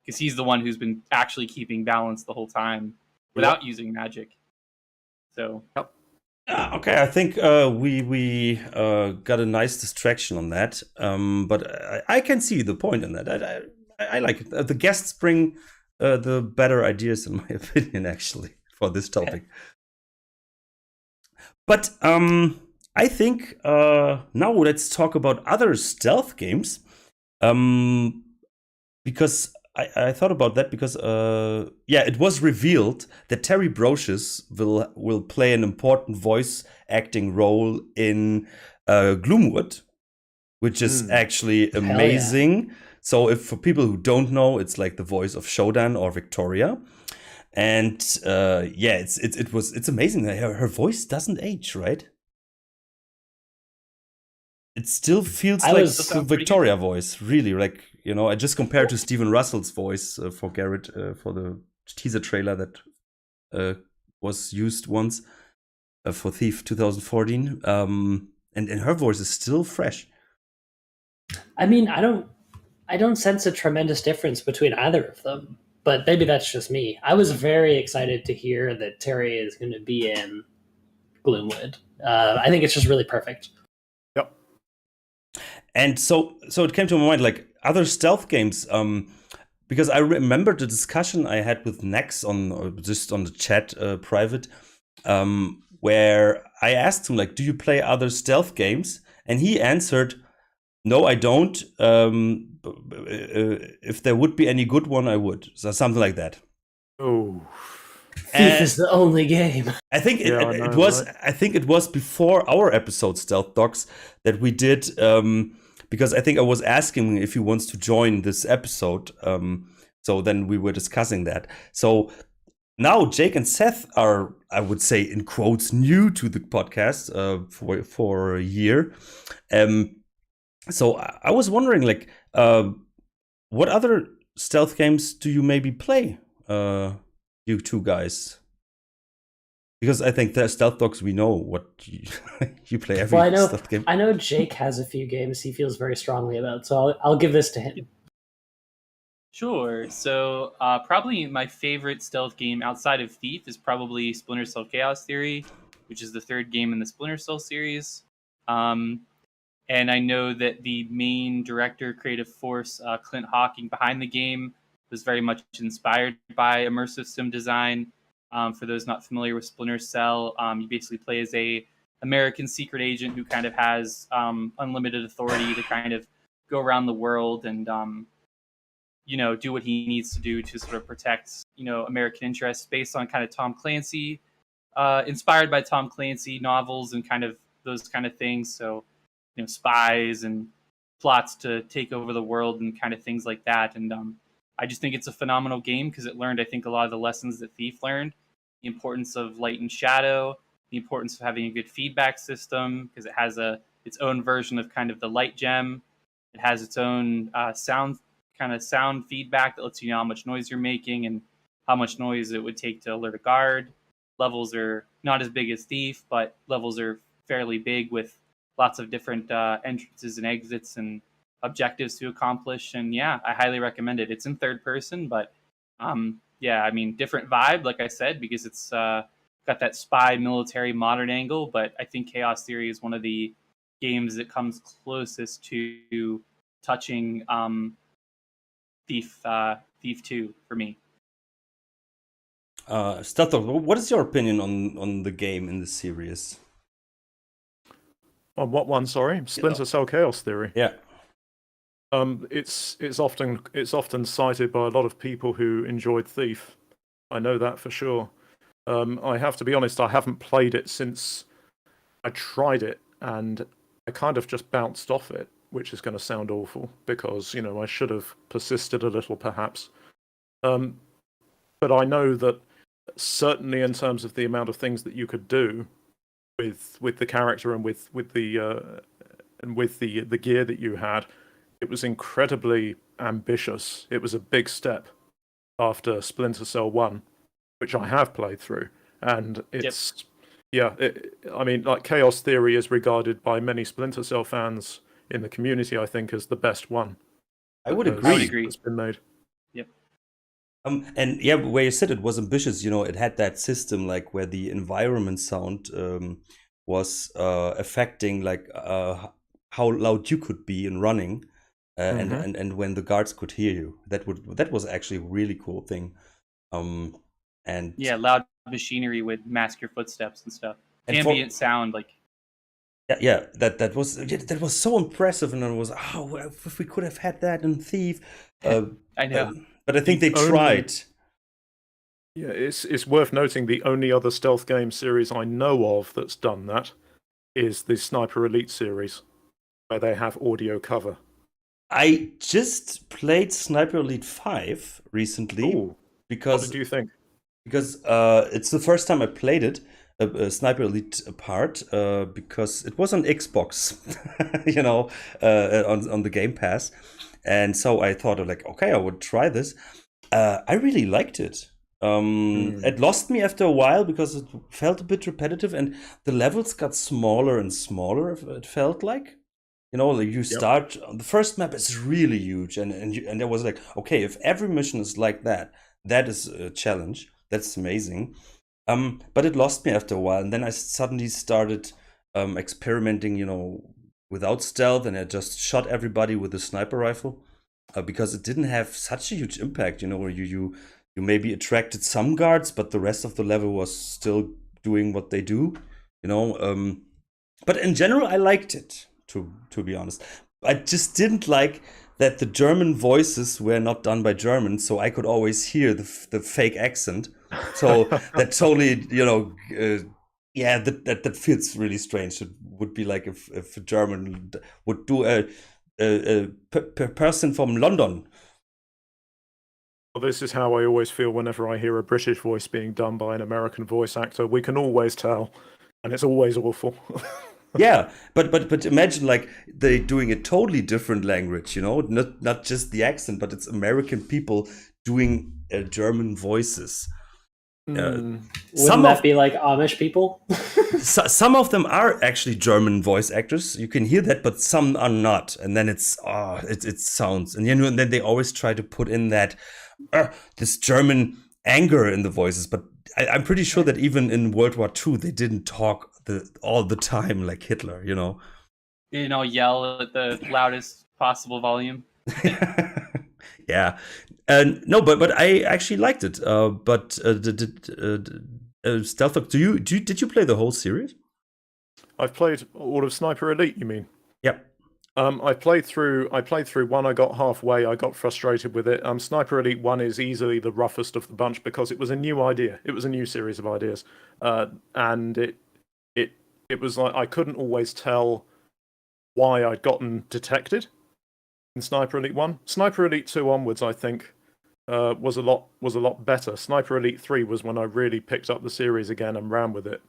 because he's the one who's been actually keeping balance the whole time without using magic. So. Yep. Okay, I think we got a nice distraction on that, but I can see the point in that. I like it. The guests bring the better ideas, in my opinion, actually, for this topic. But I think now let's talk about other stealth games, because I thought about that because it was revealed that Terry Brocious will play an important voice acting role in Gloomwood, which is actually amazing. So if for people who don't know, it's like the voice of Shodan or Victoria. And it's amazing. Her voice doesn't age, right? It still feels like the Victoria voice, really. Like, I just compared to Stephen Russell's voice for Garrett for the teaser trailer that was used once for Thief 2014. And her voice is still fresh. I mean, I don't sense a tremendous difference between either of them, but maybe that's just me. I was very excited to hear that Terry is going to be in Gloomwood. I think it's just really perfect. Yep. And so it came to my mind, like other stealth games, because I remember the discussion I had with Nex on the chat private, where I asked him, like, do you play other stealth games? And he answered, no, I don't. If there would be any good one, I would. So something like that. Oh. Thief is the only game. I think it was. Right? I think it was before our episode Stealth Docs that we did, because I think I was asking if he wants to join this episode. So then we were discussing that. So now Jake and Seth are, I would say, in quotes, new to the podcast for a year. So I was wondering, like, what other stealth games do you maybe play, you two guys? Because I think the Stealth Dogs, we know what you play every stealth game. I know Jake has a few games he feels very strongly about, so I'll give this to him. Sure. So probably my favorite stealth game outside of Thief is probably Splinter Cell Chaos Theory, which is the third game in the Splinter Cell series. And I know that the main director, creative force, Clint Hawking, behind the game was very much inspired by immersive sim design. For those not familiar with Splinter Cell, you basically play as a American secret agent who kind of has unlimited authority to kind of go around the world and do what he needs to do to sort of protect American interests, based on kind of Tom Clancy, inspired by Tom Clancy novels and kind of those kind of things. So spies and plots to take over the world and kind of things like that. And I just think it's a phenomenal game because it learned, I think, a lot of the lessons that Thief learned. The importance of light and shadow, the importance of having a good feedback system because it has its own version of kind of the light gem. It has its own sound feedback that lets you know how much noise you're making and how much noise it would take to alert a guard. Levels are not as big as Thief, but levels are fairly big with lots of different entrances and exits and objectives to accomplish. And yeah, I highly recommend it. It's in third person, but yeah, I mean, different vibe, like I said, because it's got that spy military modern angle. But I think Chaos Theory is one of the games that comes closest to touching Thief 2 for me. Stealth, what is your opinion on the game in the series? On what one? Sorry, Splinter Cell Chaos Theory. Yeah. It's often cited by a lot of people who enjoyed Thief. I know that for sure. I have to be honest, I haven't played it since I tried it, and I kind of just bounced off it, which is going to sound awful because I should have persisted a little, perhaps. But I know that certainly in terms of the amount of things that you could do with the character and with the gear that you had, it was incredibly ambitious. It was a big step after Splinter Cell 1, which I have played through, and it's I mean, like, Chaos Theory is regarded by many Splinter Cell fans in the community, I think, as the best one. I would agree. It's been made. Yep. And yeah, where you said it was ambitious, it had that system like where the environment sound was affecting like how loud you could be in running, and when the guards could hear you. That was actually a really cool thing. And yeah, loud machinery would mask your footsteps and stuff. And ambient sound, like that was so impressive, and it was if we could have had that in Thief. I know. But I think they tried. Yeah, it's worth noting the only other stealth game series I know of that's done that is the Sniper Elite series, where they have audio cover. I just played Sniper Elite 5 recently. Ooh, because what did you think? Because it's the first time I played it, Sniper Elite part, because it was on Xbox, on the Game Pass. And so I thought okay, I would try this. I really liked it. It lost me after a while because it felt a bit repetitive, and the levels got smaller and smaller. It felt like, you start the first map is really huge, and there was okay, if every mission is like that is a challenge. That's amazing. But it lost me after a while, and then I suddenly started experimenting, without stealth, and I just shot everybody with a sniper rifle because it didn't have such a huge impact. Where you maybe attracted some guards, but the rest of the level was still doing what they do. But in general, I liked it. To be honest, I just didn't like that the German voices were not done by Germans, so I could always hear the fake accent. So that totally, that feels really strange. It would be like if a German would do a person from London. Well, this is how I always feel whenever I hear a British voice being done by an American voice actor. We can always tell, and it's always awful. Yeah, but imagine they doing a totally different language, not just the accent, but it's American people doing German voices. Wouldn't that be like Amish people? Some of them are actually German voice actors. You can hear that, but some are not. And then it sounds, and then they always try to put in that this German anger in the voices. But I'm pretty sure that even in World War II, they didn't talk all the time like Hitler. Yell at the loudest possible volume. Yeah, no, but I actually liked it. But Stealth, did you play the whole series? I've played all of Sniper Elite. You mean? Yep. I played through one. I got halfway. I got frustrated with it. Sniper Elite 1 is easily the roughest of the bunch because it was a new idea. It was a new series of ideas, and it was like I couldn't always tell why I'd gotten detected in Sniper Elite 1. Sniper Elite 2 onwards, I think, was a lot better. Sniper Elite 3 was when I really picked up the series again and ran with it.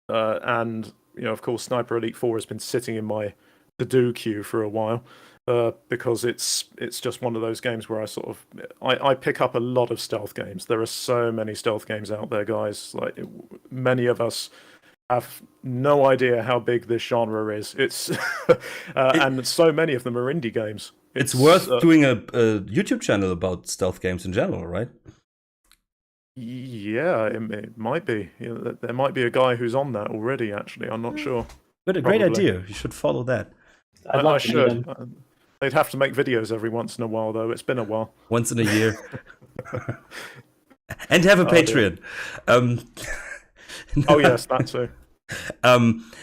And of course, Sniper Elite 4 has been sitting in my to-do queue for a while because it's just one of those games where I pick up a lot of stealth games. There are so many stealth games out there, guys. Like many of us have no idea how big this genre is. It's and so many of them are indie games. It's worth doing a YouTube channel about stealth games in general, right? Yeah, it might be. There might be a guy who's on that already. Actually, I'm not sure. But a great idea. You should follow that. I should. They'd have to make videos every once in a while, though. It's been a while. Once in a year. And have a Patreon. Oh yes, that too.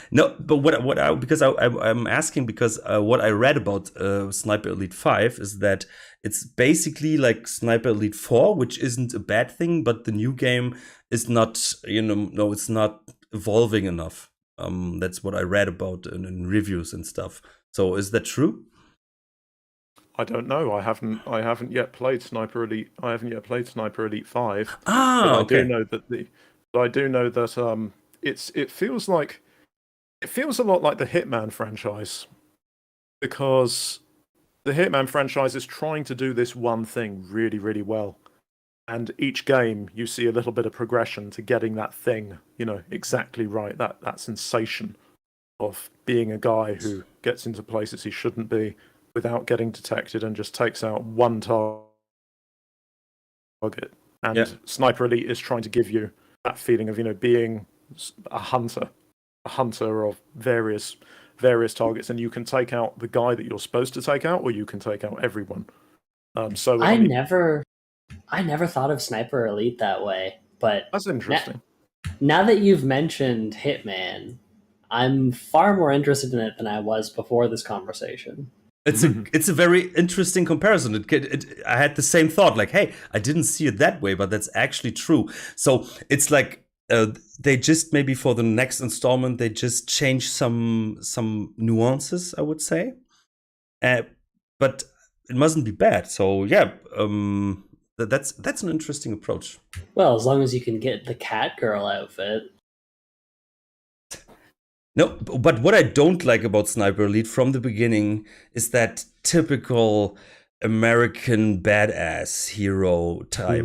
No, but I'm asking because what I read about Sniper Elite 5 is that it's basically like Sniper Elite 4, which isn't a bad thing, but the new game is not, it's not evolving enough. That's what I read about in reviews and stuff. So is that true? I don't know. I haven't yet played Sniper Elite. I haven't yet played Sniper Elite 5. Ah, okay. I do know that it feels a lot like the Hitman franchise, because the Hitman franchise is trying to do this one thing really, really well. And each game you see a little bit of progression to getting that thing, exactly right. That sensation of being a guy who gets into places he shouldn't be without getting detected and just takes out one target. And Sniper Elite is trying to give you that feeling of, being a hunter of various targets, and you can take out the guy that you're supposed to take out, or you can take out everyone. I never thought of Sniper Elite that way, but that's interesting. Now that you've mentioned Hitman, I'm far more interested in it than I was before this conversation. It's a very interesting comparison. I had the same thought, like, hey, I didn't see it that way, but that's actually true. So it's like they just maybe for the next installment they just change some nuances, I would say, but it mustn't be bad. So yeah, that's an interesting approach. Well, as long as you can get the Catgirl outfit. No, but what I don't like about Sniper Elite from the beginning is that typical American badass hero type.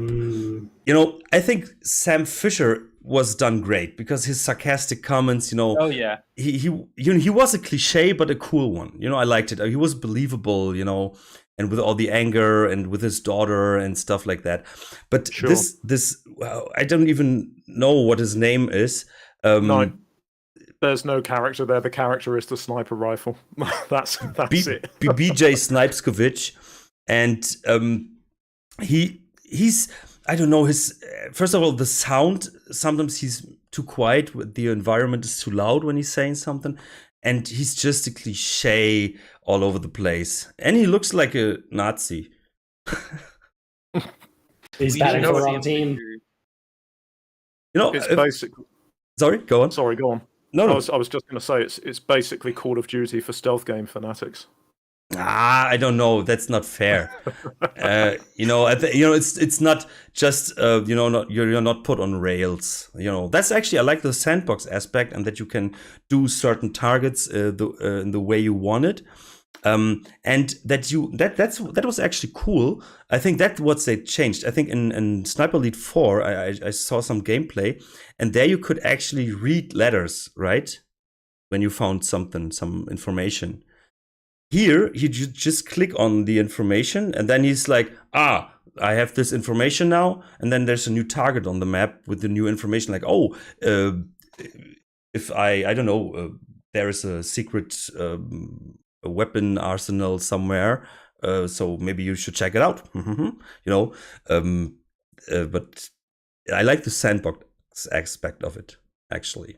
I think Sam Fisher was done great because his sarcastic comments, Oh yeah. He was a cliche but a cool one. I liked it. He was believable, and with all the anger and with his daughter and stuff like that. But sure. this I don't even know what his name is. No. There's no character there. The character is the sniper rifle. That's it. BJ Snipeskovich, and he's I don't know, his first of all, the sound, sometimes he's too quiet, the environment is too loud when he's saying something, and he's just a cliche all over the place, and he looks like a Nazi. He's batting for the wrong team. It's basically. Sorry, go on. Sorry, go on. No. I was just going to say it's basically Call of Duty for stealth game fanatics. I don't know. That's not fair. It's not just you're not put on rails. That's actually, I like the sandbox aspect, and that you can do certain targets in the way you want it. And that was actually cool. I think that's what they changed. I think in Sniper Elite 4, I saw some gameplay, and there you could actually read letters, right? When you found some information. Here, you just click on the information, and then he's like, I have this information now, and then there's a new target on the map with the new information, like, if I don't know, there is a secret a weapon arsenal somewhere, so maybe you should check it out. But I like the sandbox aspect of it, actually.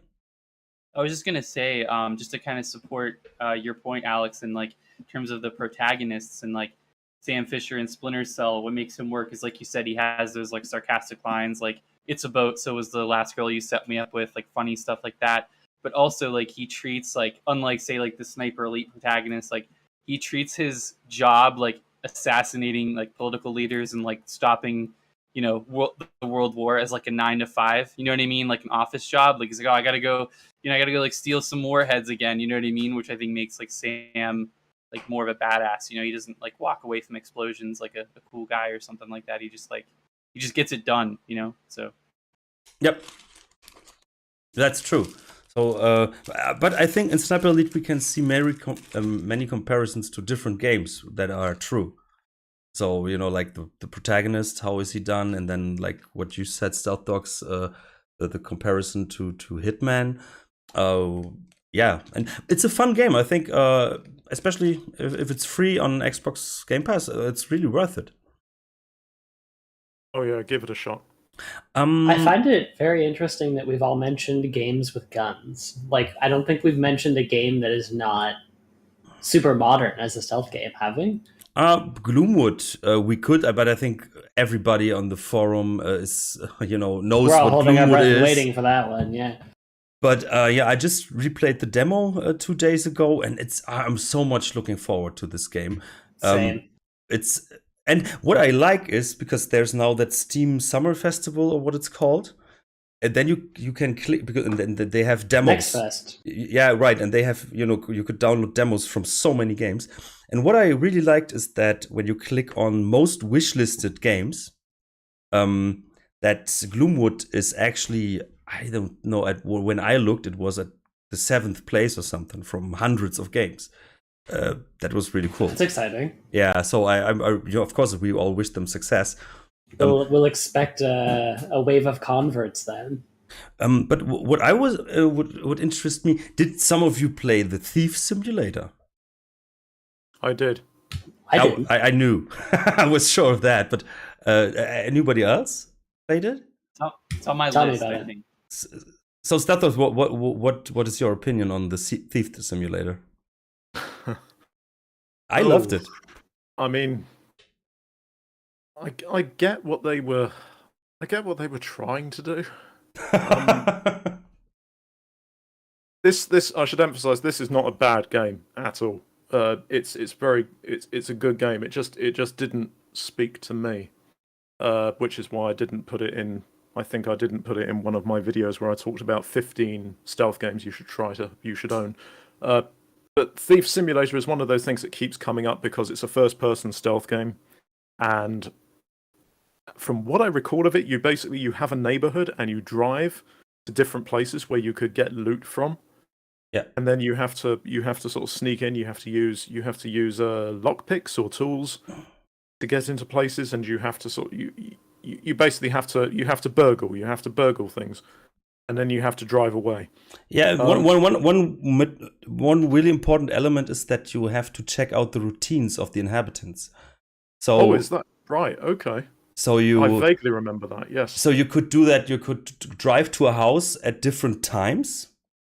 I was just gonna say, just to kind of support your point, Alex, and like in terms of the protagonists and like Sam Fisher and Splinter Cell, what makes him work is, like you said, he has those like sarcastic lines, like "It's a boat, so was the last girl you set me up with," like funny stuff like that. But also, like, he treats, like, unlike say like the Sniper Elite protagonist, like he treats his job like assassinating like political leaders and like stopping, the world war as like a 9 to 5. You know what I mean? Like an office job. Like he's like, oh, I gotta go like steal some warheads again. You know what I mean? Which I think makes like Sam like more of a badass. He doesn't like walk away from explosions like a cool guy or something like that. He just gets it done. So. Yep, that's true. So, but I think in Sniper Elite we can see many comparisons to different games that are true. So, like the protagonist, how is he done? And then like what you said, Stealth Dogs, the comparison to Hitman. Yeah, and it's a fun game. I think, especially if it's free on Xbox Game Pass, it's really worth it. Oh yeah, give it a shot. I find it very interesting that we've all mentioned games with guns. Like, I don't think we've mentioned a game that is not super modern as a stealth game, have we? Gloomwood, we could, but I think everybody on the forum knows We're all what holding our Gloomwood breath is. waiting for that one, yeah. But yeah, I just replayed the demo 2 days ago, and I'm so much looking forward to this game. Same. And what I like is because there's now that Steam Summer Festival, or what it's called, and then you can click, because and then they have demos. Next Fest. Yeah, right. And they have, you could download demos from so many games. And what I really liked is that when you click on most wishlisted games, that Gloomwood is actually, I don't know, when I looked, it was at the 7th place or something from hundreds of games. That was really cool. That's exciting. Yeah, so I of course, we all wish them success. We'll expect a wave of converts then. But what I was would interest me, did some of you play the Thief Simulator? I did. I did. I knew. I was sure of that. But anybody else played it? It's on my Tell me list, about I it. think. So, Stathos, what is your opinion on the Thief Simulator? I loved it. I mean, I get what they were. I get what they were trying to do. This I should emphasize. This is not a bad game at all. It's a good game. It just didn't speak to me, which is why I didn't put it in. I think I didn't put it in one of my videos where I talked about 15 stealth games you should own. But Thief Simulator is one of those things that keeps coming up because it's a first-person stealth game, and from what I recall of it, you have a neighborhood and you drive to different places where you could get loot from. Yeah, and then you have to sort of sneak in. You have to use lockpicks or tools to get into places, and you have to you basically have to burgle things. And then you have to drive away. Yeah, one really important element is that you have to check out the routines of the inhabitants. So, is that right? Okay. So I vaguely remember that. Yes. So you could do that. You could drive to a house at different times.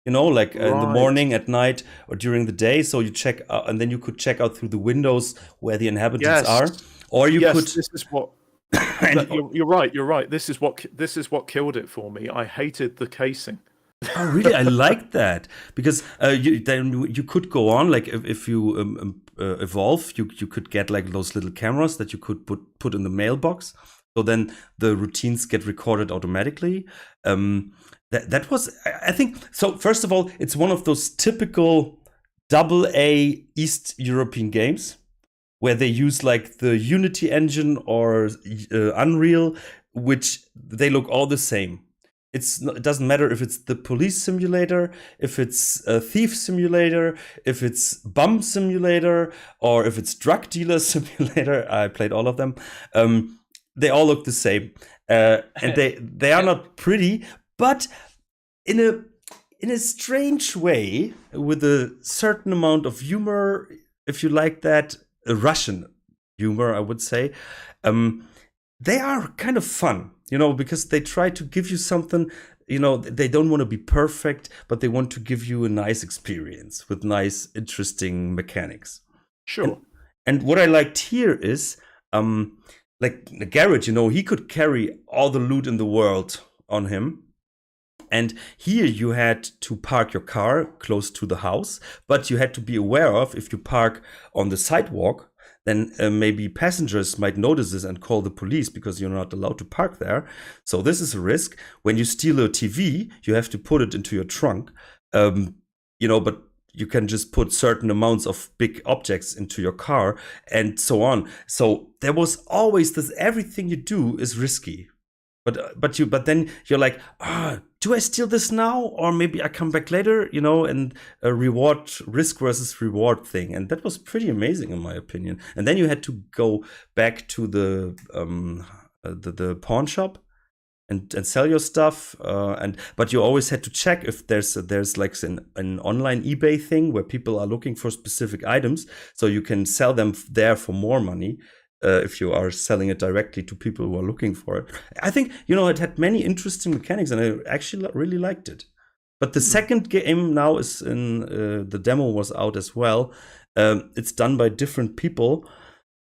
Like in the morning, at night, or during the day. So you check out, and then you could check out through the windows where the inhabitants are. Or you could. This is what. You're right. This is what killed it for me. I hated the casing. Oh, really? I liked that because you could go on, like if you evolve, you could get like those little cameras that you could put in the mailbox. So then the routines get recorded automatically. That was, I think. So first of all, it's one of those typical AA East European games, where they use like the Unity engine or Unreal, which they look all the same. It doesn't matter if it's the police simulator, if it's a thief simulator, if it's bum simulator, or if it's drug dealer simulator. I played all of them. They all look the same, and they are not pretty, but in a strange way, with a certain amount of humor, if you like that. Russian humor, I would say. They are kind of fun, because they try to give you something, they don't want to be perfect, but they want to give you a nice experience with nice, interesting mechanics. Sure. And what I liked here is, like Garrett, he could carry all the loot in the world on him. And here you had to park your car close to the house, but you had to be aware of, if you park on the sidewalk, then maybe passengers might notice this and call the police because you're not allowed to park there. So this is a risk. When you steal a TV, you have to put it into your trunk. But you can just put certain amounts of big objects into your car and so on. So there was always this, everything you do is risky. But then you're like, do I steal this now? Or maybe I come back later, and a risk versus reward thing. And that was pretty amazing in my opinion. And then you had to go back to the pawn shop and sell your stuff, but you always had to check if there's like an online eBay thing where people are looking for specific items, so you can sell them there for more money if you are selling it directly to people who are looking for it. I think it had many interesting mechanics, and I actually really liked it. But the second game now is in the demo was out as well. It's done by different people.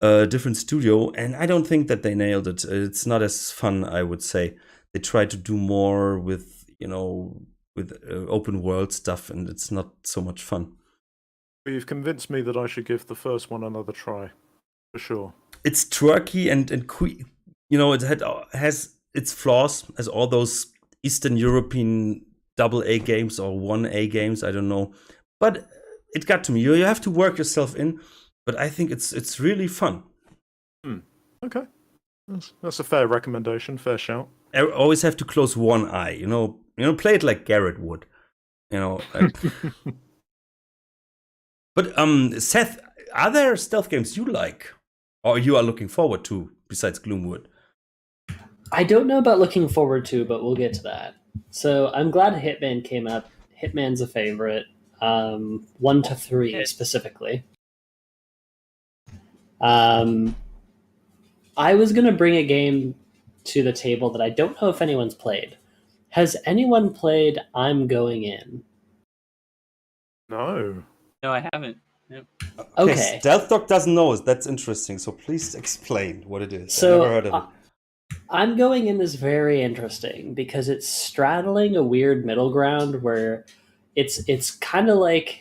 Different studio, and I don't think that they nailed it. It's not as fun, I would say. They try to do more with open world stuff, and it's not so much fun. Well, you've convinced me that I should give the first one another try, for sure. It's twerky and it has its flaws, as all those Eastern European AA games or 1A games. I don't know, but it got to me. You have to work yourself in. But I think it's really fun. Okay. That's a fair recommendation, fair shout. I always have to close one eye, play it like Garrett would, But Seth, are there stealth games you like or you are looking forward to besides Gloomwood? I don't know about looking forward to, but we'll get to that. So I'm glad Hitman came up. Hitman's a favorite, 1 to 3 specifically. I was going to bring a game to the table that I don't know if anyone's played. Has anyone played I'm Going In? No. No, I haven't. Yep. Okay. Stealth Dog doesn't know. That's interesting. So please explain what it is. So, I've never heard of it. I'm Going In is very interesting because it's straddling a weird middle ground where it's kind of like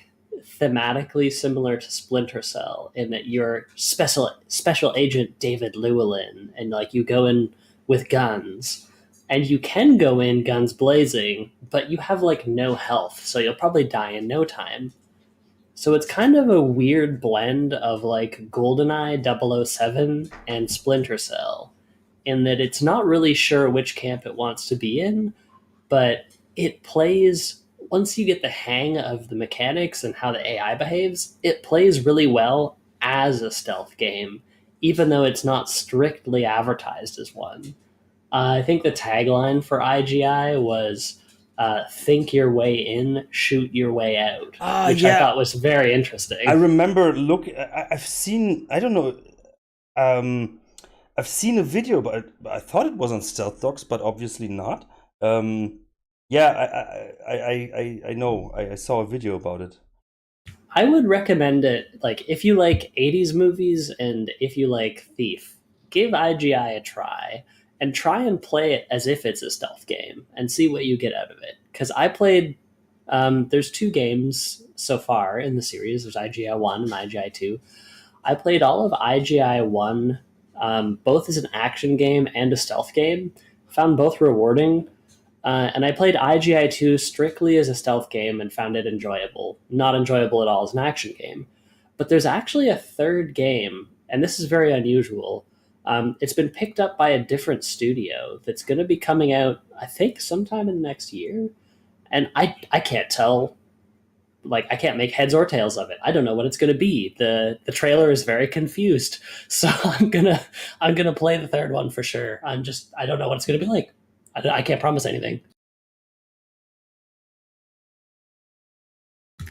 thematically similar to Splinter Cell in that you're special agent David Llewellyn, and like you go in with guns, and you can go in guns blazing, but you have like no health, so you'll probably die in no time. So it's kind of a weird blend of like GoldenEye 007 and Splinter Cell, in that it's not really sure which camp it wants to be in, but it plays, once you get the hang of the mechanics and how the AI behaves, it plays really well as a stealth game, even though it's not strictly advertised as one. I think the tagline for IGI was think your way in, shoot your way out, which I thought was very interesting. I remember, I've seen, I don't know, I've seen a video, but I thought it was on Stealth Dogs, but obviously not. Yeah, I know. I saw a video about it. I would recommend it, like, if you like 80s movies and if you like Thief, give IGI a try and try and play it as if it's a stealth game and see what you get out of it. Because I played, there's 2 games so far in the series. There's IGI 1 and IGI 2. I played all of IGI 1, both as an action game and a stealth game. Found both rewarding. And I played IGI 2 strictly as a stealth game and found it enjoyable. Not enjoyable at all as an action game. But there's actually a third game, and this is very unusual. It's been picked up by a different studio that's going to be coming out, I think, sometime in the next year. And I can't tell, like, I can't make heads or tails of it. I don't know what it's going to be. The trailer is very confused. So I'm gonna play the third one for sure. I don't know what it's going to be like. I can't promise anything.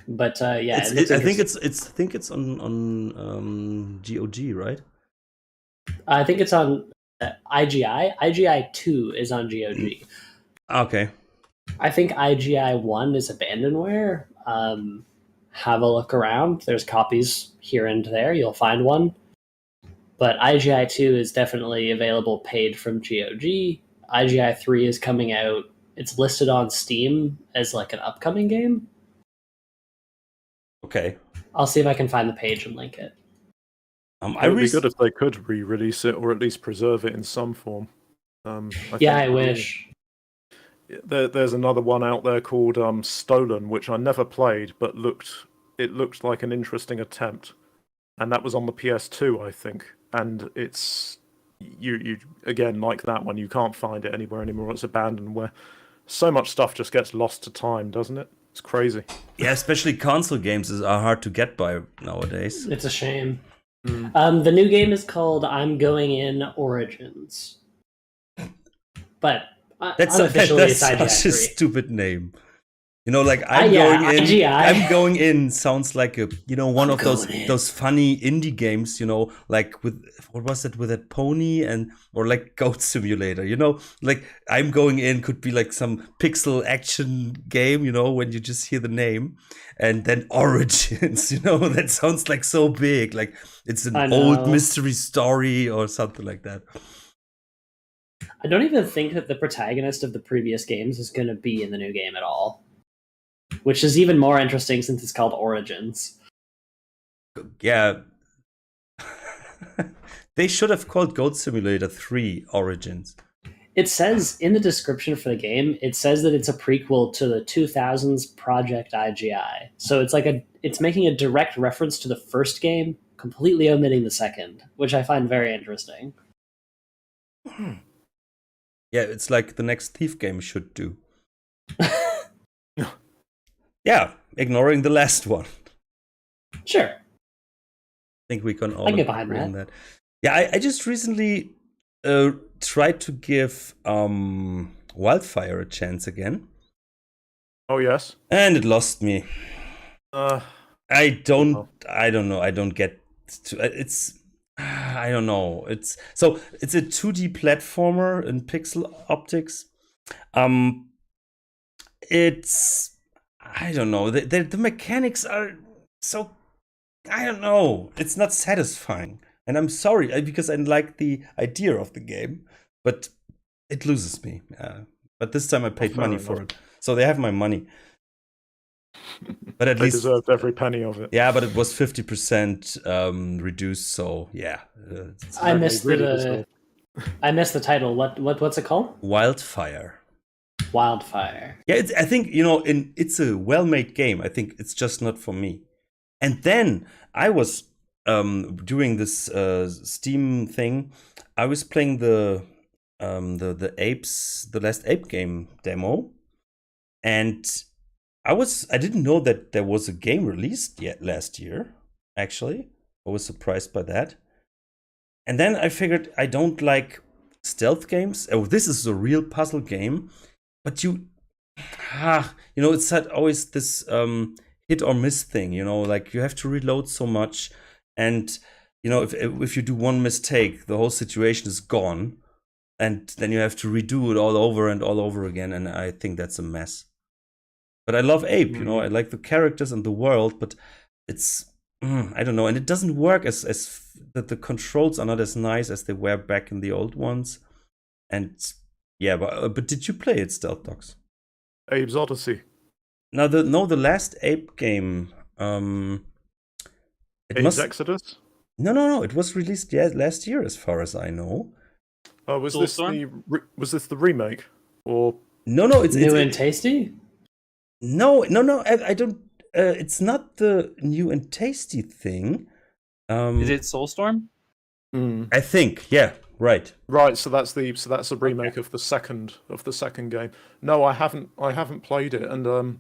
But yeah, I think it's on GOG, right? I think it's on IGI. IGI 2 is on GOG. Okay. I think IGI 1 is abandonware. Have a look around. There's copies here and there. You'll find one. But IGI 2 is definitely available paid from GOG. IGI 3 is coming out. It's listed on Steam as like an upcoming game. Okay. I'll see if I can find the page and link it. I It would be good if they could re-release it or at least preserve it in some form. I wish. There's another one out there called Stolen, which I never played, but it looked like an interesting attempt, and that was on the PS2, I think. And it's you again, like that one, you can't find it anywhere anymore. It's abandoned, where so much stuff just gets lost to time, doesn't it? It's crazy. Yeah, especially console games are hard to get by nowadays. It's a shame. The new game is called I'm Going In Origins. But That's unofficially, it's such a IGI3. stupid name. You know, like IGI. I'm going in sounds like a one of going those funny indie games, like with what was it with that pony or like Goat Simulator, like I'm going in could be like some pixel action game, when you just hear the name, and then Origins, that sounds like so big, like it's an old mystery story or something like that. I don't even think that the protagonist of the previous games is going to be in the new game at all. Which is even more interesting since it's called Origins. Yeah. They should have called Goat Simulator 3 Origins. It says in the description for the game, it says that it's a prequel to the 2000s Project IGI. So it's making a direct reference to the first game, completely omitting the second, which I find very interesting. Yeah, it's like the next Thief game should do. Yeah, ignoring the last one. Sure. I think we can all get behind agree on that. Yeah, I just recently tried to give Wildfire a chance again. Oh yes. And it lost me. I don't know. I don't get to it's. I don't know. It's a 2D platformer in pixel optics. It's. I don't know. The mechanics are so. I don't know. It's not satisfying, and I'm sorry because I like the idea of the game, but it loses me. But this time I paid money for it, so they have my money. But at least they deserved every penny of it. Yeah, but it was 50% reduced, so yeah. I missed the title. What's it called? Wildfire. Yeah, I think it's a well-made game. I think it's just not for me. And then I was doing this Steam thing. I was playing the Last Ape game demo, and I didn't know that there was a game released yet last year. Actually, I was surprised by that. And then I figured I don't like stealth games. Oh, this is a real puzzle game. But it's always this hit or miss thing, like you have to reload so much. And, if you do one mistake, the whole situation is gone. And then you have to redo it all over and all over again. And I think that's a mess. But I love Ape, I like the characters and the world, but it's, I don't know. And it doesn't work as that the controls are not as nice as they were back in the old ones. And yeah, but did you play it, Stealth Dogs? Abe's Odyssey. No, the last Ape game. Abe's Exodus? No. It was released last year, as far as I know. Was this the remake or? No, it's new and tasty. No. I don't. It's not the new and tasty thing. Is it Soulstorm? I think, yeah. Right. So that's a remake of the second game. No, I haven't played it, and the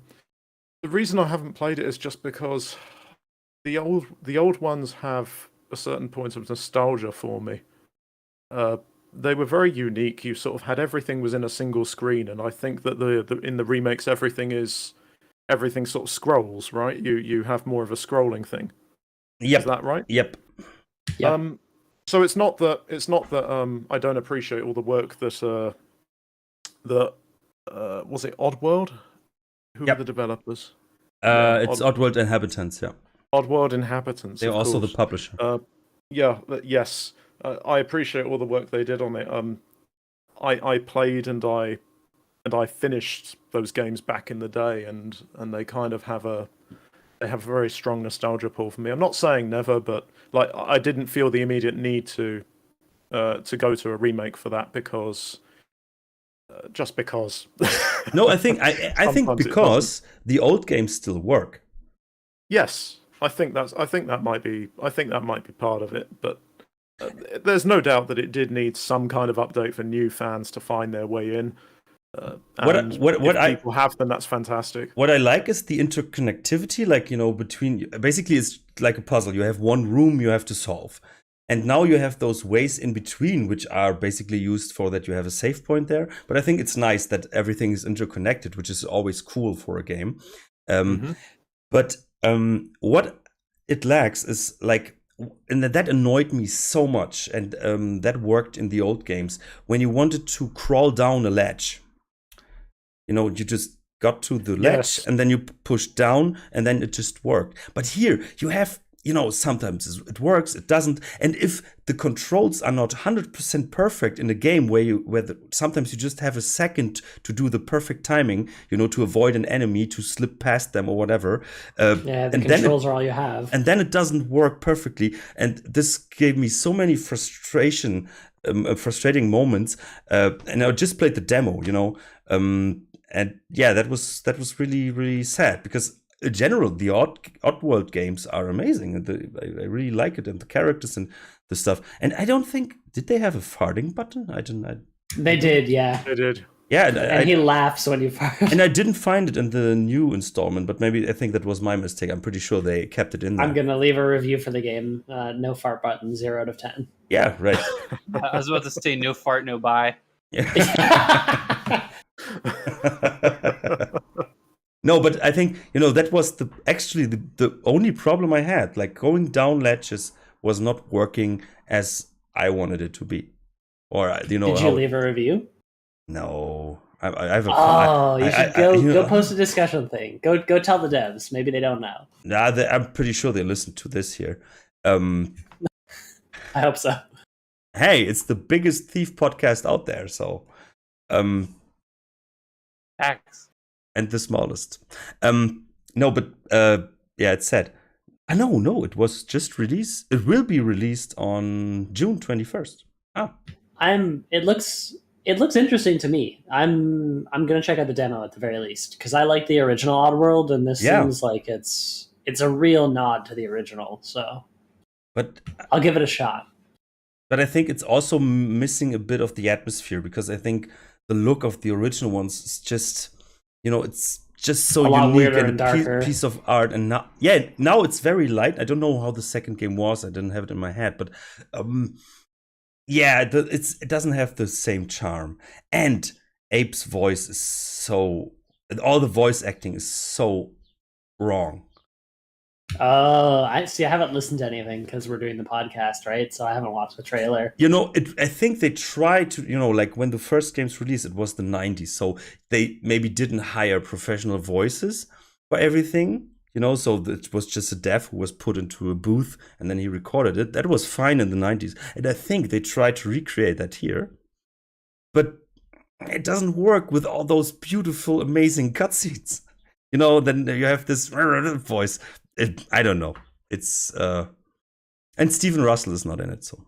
reason I haven't played it is just because the old ones have a certain point of nostalgia for me. They were very unique. You sort of had everything was in a single screen, and I think that in the remakes everything sort of scrolls, right? You have more of a scrolling thing. Yep. Is that right? Yep. So it's not that I don't appreciate all the work that was it Oddworld? Who were the developers? It's Oddworld Inhabitants, yeah. Oddworld Inhabitants. They're also the publisher. Yes. I appreciate all the work they did on it. I played and I finished those games back in the day, and they kind of have they have a very strong nostalgia pull for me. I'm not saying never, but like I didn't feel the immediate need to go to a remake for that because just because. No, I think I think Sometimes it because the old games still work. Yes, I think that might be part of it, but there's no doubt that it did need some kind of update for new fans to find their way in. And if people have them, that's fantastic. What I like is the interconnectivity, like, you know, between, basically it's like a puzzle. You have one room you have to solve. And now you have those ways in between, which are basically used for that you have a save point there. But I think it's nice that everything is interconnected, which is always cool for a game. But what it lacks is like, and that annoyed me so much, and that worked in the old games, when you wanted to crawl down a ledge. You know, you just got to the ledge and then you push down and then it just worked. But here you have, you know, sometimes it works, it doesn't. And if the controls are not 100% perfect in a game where sometimes you just have a second to do the perfect timing, you know, to avoid an enemy, to slip past them or whatever. The controls are all you have. And then it doesn't work perfectly. And this gave me so many frustrating moments. And I just played the demo, you know. And yeah, that was really, really sad, because in general, the Oddworld games are amazing, and I really like it, and the characters and the stuff. And I don't think, did they have a farting button? They did, yeah. They did. Yeah, and he laughs when you fart. And I didn't find it in the new installment, but maybe I think that was my mistake. I'm pretty sure they kept it in there. I'm gonna leave a review for the game. No fart button, 0 out of 10. Yeah, right. I was about to say no fart, no buy. Yeah. No, but I think, you know, that was the only problem I had. Like, going down ledges was not working as I wanted it to be. Or, you know, did you leave a review? No, I have a. Oh, you should go post a discussion thing. Go tell the devs. Maybe they don't know. Nah, I'm pretty sure they listen to this here. I hope so. Hey, it's the biggest thief podcast out there, so. Facts. And the smallest. No, but yeah, it's sad. No, it was just released. It will be released on June 21st. It looks interesting to me. I'm gonna check out the demo at the very least, because I like the original Oddworld, and this seems like it's a real nod to the original. So, but I'll give it a shot. But I think it's also missing a bit of the atmosphere, because I think the look of the original ones is just, you know, it's just so unique and a piece of art. And now it's very light. I don't know how the second game was. I didn't have it in my head, but it doesn't have the same charm. And Abe's voice is all the voice acting is so wrong. Oh, I haven't listened to anything because we're doing the podcast, right? So I haven't watched the trailer. You know, I think they tried to, you know, like when the first games released, it was the 90s. So they maybe didn't hire professional voices for everything, you know, so it was just a dev who was put into a booth and then he recorded it. That was fine in the 90s. And I think they tried to recreate that here. But it doesn't work with all those beautiful, amazing cutscenes. You know, then you have this voice. I don't know. It's and Stephen Russell is not in it, so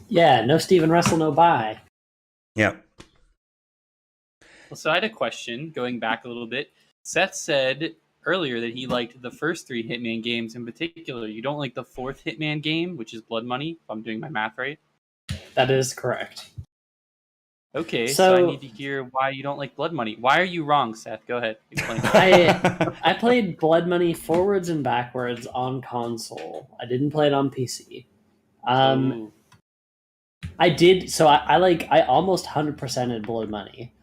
yeah, no Stephen Russell, no buy. Yeah. Well, so I had a question going back a little bit. Seth said earlier that he liked the first 3 Hitman games in particular. You don't like the 4th Hitman game, which is Blood Money, if I'm doing my math right. That is correct. Okay, so I need to hear why you don't like Blood Money. Why are you wrong, Seth? Go ahead. Explain. I played Blood Money forwards and backwards on console. I didn't play it on PC. I did, so I almost 100%ed Blood Money.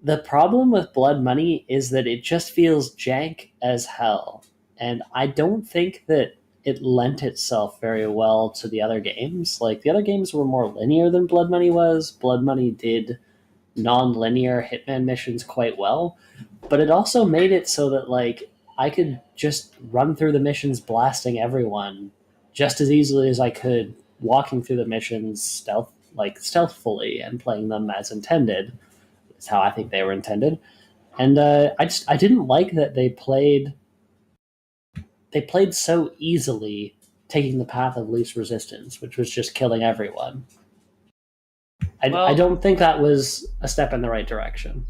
The problem with Blood Money is that it just feels jank as hell. And I don't think that it lent itself very well to the other games. Like, the other games were more linear than Blood Money was. Blood Money did non-linear Hitman missions quite well, but it also made it so that, like, I could just run through the missions blasting everyone just as easily as I could walking through the missions stealthfully and playing them as intended. That's how I think they were intended. And I didn't like that they played they played so easily, taking the path of least resistance, which was just killing everyone. I don't think that was a step in the right direction.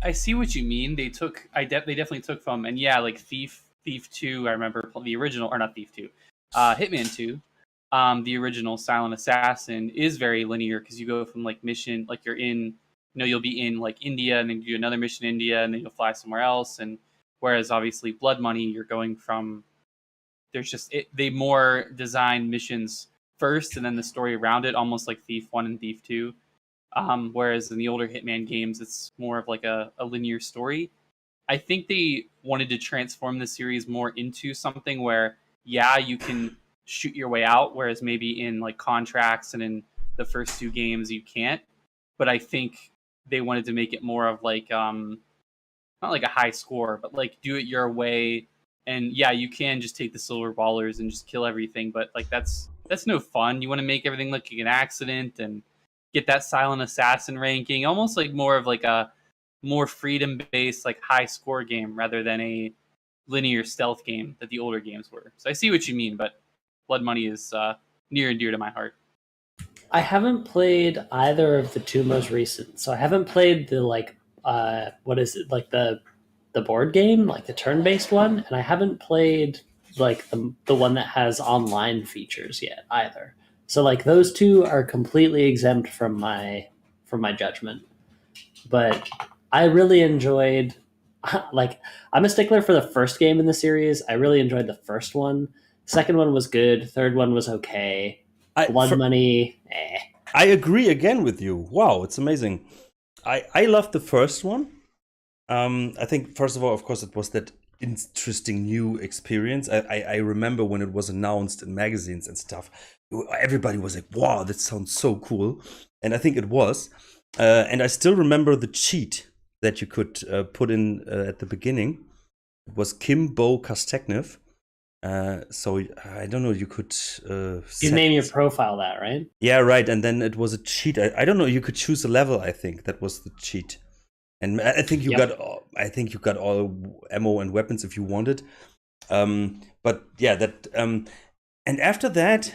I see what you mean. They definitely took from, and yeah, like Thief 2, I remember the original, or not Thief 2, Hitman 2. The original Silent Assassin is very linear because you go from like mission, like you're in, you'll be in like India and then you do another mission in India and then you'll fly somewhere else. And whereas obviously Blood Money, you're going from, they more design missions first and then the story around it, almost like Thief 1 and Thief 2. Whereas in the older Hitman games, it's more of like a linear story. I think they wanted to transform the series more into something where, yeah, you can shoot your way out, whereas maybe in like Contracts and in the first 2 games you can't. But I think they wanted to make it more of like not like a high score, but like do it your way. And yeah, you can just take the silver ballers and just kill everything, but like that's no fun. You want to make everything look like an accident and get that Silent Assassin ranking, almost like more of like a more freedom based like high score game rather than a linear stealth game that the older games were. So I see what you mean, but Blood Money is near and dear to my heart. I haven't played either of the 2 most recent. So I haven't played the like what is it, like the board game, like the turn-based one, and I haven't played like the one that has online features yet either. So like those 2 are completely exempt from my judgment. But I really enjoyed, like, I'm a stickler for the first game in the series. I really enjoyed the first one. Second one was good. Third one was okay. Blood Money, eh. I agree again with you. Wow, it's amazing. I loved the first one. I think, first of all, of course, it was that interesting new experience. I remember when it was announced in magazines and stuff, everybody was like, wow, that sounds so cool. And I think it was. And I still remember the cheat that you could put in at the beginning. It was Kimbo Kasteknev. So I don't know, you could you name your profile that, right? Yeah, right. And then it was a cheat. I don't know, you could choose a level. I think that was the cheat. And I think you got all ammo and weapons if you wanted. But yeah, that and after that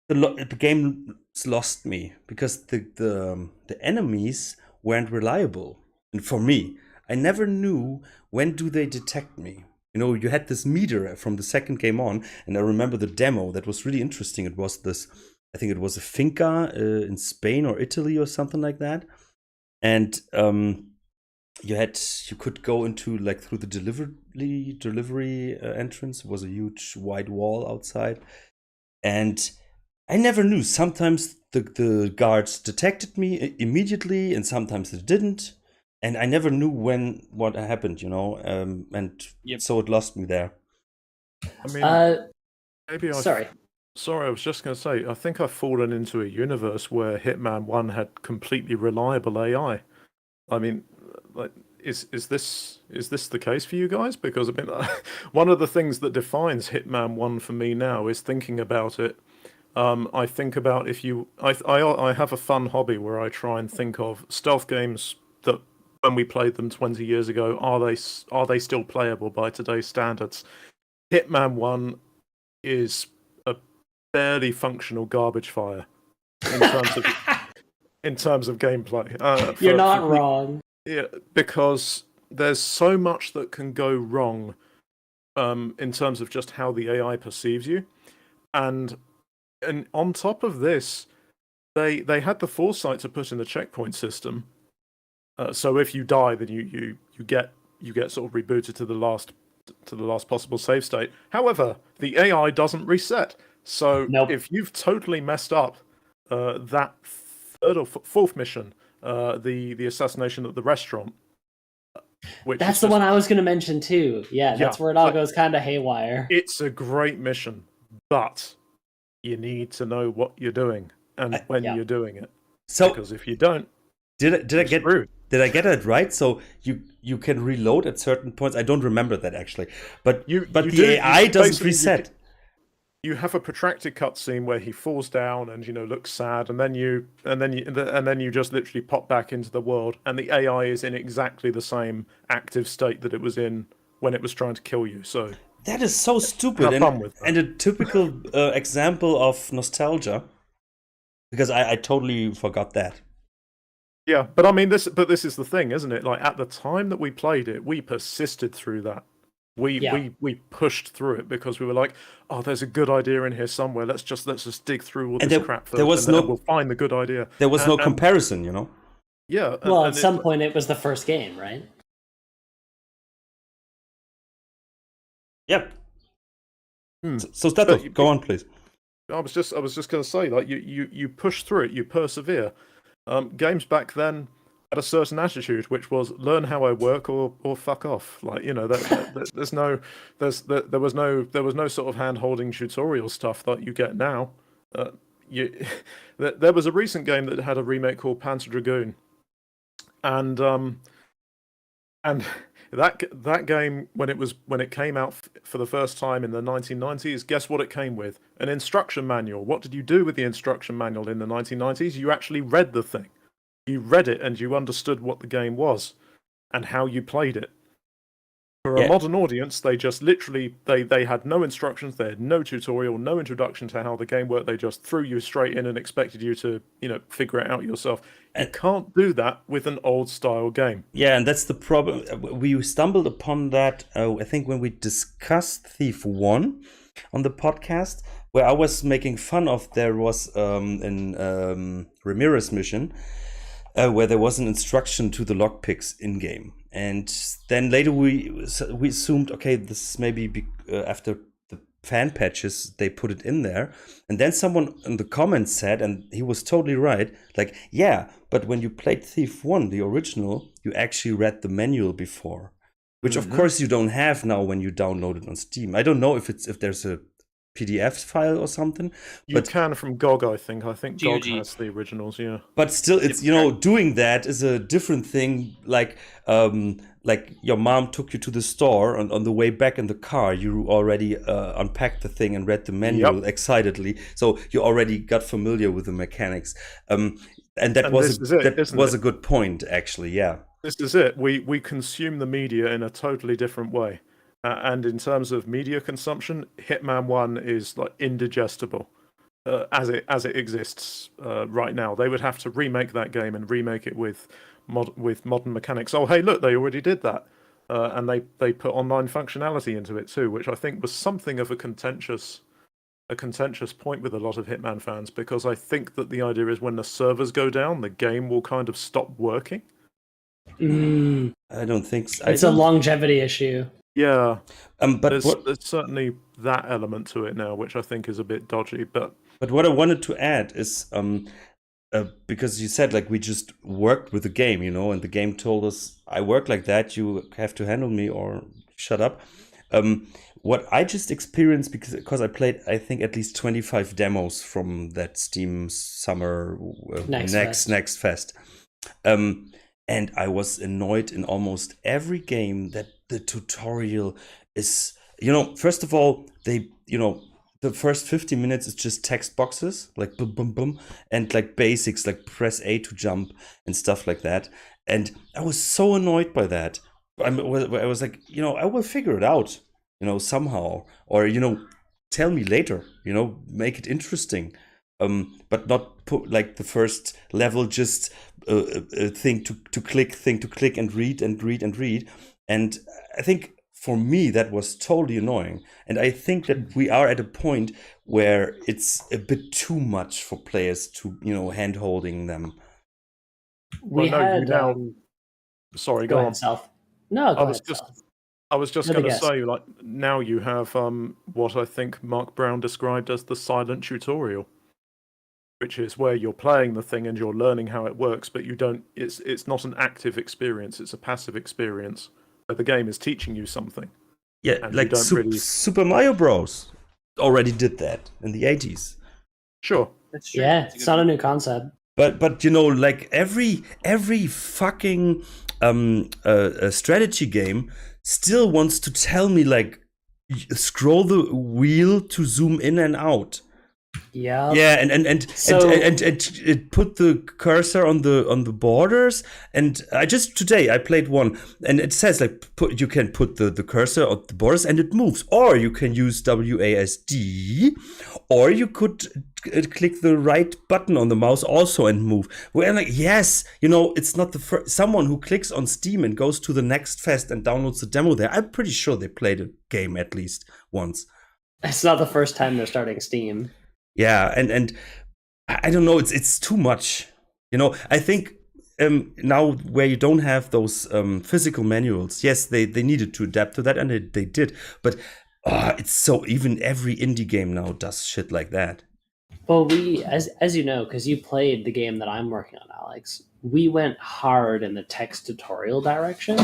the game lost me because the enemies weren't reliable. And for me, I never knew when do they detect me. You had this meter from the second game on, and I remember the demo that was really interesting. It was this, I think it was a finca in Spain or Italy or something like that. And you could go into like through the delivery entrance. It was a huge white wall outside, and I never knew. Sometimes the guards detected me immediately, and sometimes they didn't. And I never knew what happened, and so it lost me there. I mean, maybe sorry, I was just going to say, I think I've fallen into a universe where Hitman 1 had completely reliable AI. I mean, like, is this the case for you guys? Because I mean, one of the things that defines Hitman 1 for me now is thinking about it. I think about I have a fun hobby where I try and think of stealth games that, when we played them 20 years ago, are they still playable by today's standards? Hitman 1 is a barely functional garbage fire in terms of gameplay. You're not wrong. Yeah, because there's so much that can go wrong in terms of just how the AI perceives you, and on top of this, they had the foresight to put in the checkpoint system. So if you die, then you get sort of rebooted to the last possible save state. However, the AI doesn't reset. So if you've totally messed up that third or fourth mission, the assassination at the restaurant, that's the one I was going to mention too. Yeah, that's where it all goes kind of haywire. It's a great mission, but you need to know what you're doing and when you're doing it. So, because if you don't, did I get it right? So you can reload at certain points. I don't remember that actually, but the AI doesn't reset. You have a protracted cutscene where he falls down and looks sad, and then you just literally pop back into the world, and the AI is in exactly the same active state that it was in when it was trying to kill you. So That is so stupid Have and, fun with that. and a typical example of nostalgia, because I totally forgot that. Yeah, but I mean this is the thing, isn't it? Like at the time that we played it, we persisted through that. We pushed through it because we were like, oh, there's a good idea in here somewhere. Let's just dig through all And this there- crap first, there was and then no- we'll find the good idea. There was no And- comparison, you know. Yeah. Well, and at some point, it was the first game, right? Yeah. Hmm. So Stato, But you- go on, please. I was just going to say, like you push through it, you persevere. Games back then had a certain attitude, which was learn how I work or fuck off. Like there was no sort of hand holding tutorial stuff that you get now. There was a recent game that had a remake called Panzer Dragoon, and that game when it came out for the first time in the 1990s, guess what it came with? An instruction manual. What did you do with the instruction manual in the 1990s? You actually read the thing. You read it and you understood what the game was and how you played it. For a modern audience, they just literally they had no instructions, they had no tutorial, no introduction to how the game worked. They just threw you straight in and expected you to, figure it out yourself. You can't do that with an old style game. Yeah, and that's the problem. We stumbled upon that, I think, when we discussed Thief 1 on the podcast, where I was making fun of there was an Ramirez mission where there was an instruction to the lockpicks in game. And then later we assumed, okay, this is maybe after the fan patches, they put it in there. And then someone in the comments said, and he was totally right, like, yeah, but when you played Thief 1, the original, you actually read the manual before. Which, of course, you don't have now when you download it on Steam. I don't know if there's a PDF file or something. You can from GOG, I think. I think GOG GOG. has the originals, yeah. But still, it's doing that is a different thing. Like your mom took you to the store, and on the way back in the car, you already unpacked the thing and read the manual excitedly. So you already got familiar with the mechanics. And that was a good point, actually. Yeah. This is it. We consume the media in a totally different way. And in terms of media consumption, Hitman 1 is like indigestible as it exists right now. They would have to remake that game and remake it with modern mechanics. Oh, hey, look, they already did that, and they put online functionality into it too, which I think was something of a contentious point with a lot of Hitman fans, because I think that the idea is when the servers go down, the game will kind of stop working. I don't think so. It's a longevity issue. Yeah, but there's certainly that element to it now, which I think is a bit dodgy. But what I wanted to add is because you said like we just worked with the game, and the game told us, I work like that, you have to handle me or shut up. What I just experienced, because I played, I think, at least 25 demos from that Steam Summer Next Fest. And I was annoyed in almost every game that the tutorial is, first of all, the first 50 minutes is just text boxes, like boom, boom, boom, and like basics, like press A to jump and stuff like that. And I was so annoyed by that. I was like, I will figure it out, somehow, or, tell me later, make it interesting. But not put like the first level, just a thing to click and read. And I think for me that was totally annoying. And I think that we are at a point where it's a bit too much for players to, hand holding them. Sorry, go on. ahead, Self. No, go ahead, Self. I was just going to say, like, now you have what I think Mark Brown described as the silent tutorial, which is where you're playing the thing and you're learning how it works, but you don't. It's not an active experience; it's a passive experience where the game is teaching you something. Yeah, like Super Mario Bros. Already did that in the 80s. Sure. That's true. Yeah, it's not a new concept. But like every fucking strategy game still wants to tell me, like, scroll the wheel to zoom in and out. Yeah. Yeah, and So- it put the cursor on the borders. And today I played one, and it says like you can put the cursor on the borders and it moves, or you can use WASD, or you could click the right button on the mouse also and move. Well, I'm like, yes, it's not the first someone who clicks on Steam and goes to the next fest and downloads the demo there. I'm pretty sure they played a game at least once. It's not the first time they're starting Steam. Yeah, and I don't know, it's too much. I think now where you don't have those physical manuals, yes, they needed to adapt to that, and they did. But it's so, even every indie game now does shit like that. Well, we, as you know, because you played the game that I'm working on, Alex, we went hard in the text tutorial direction.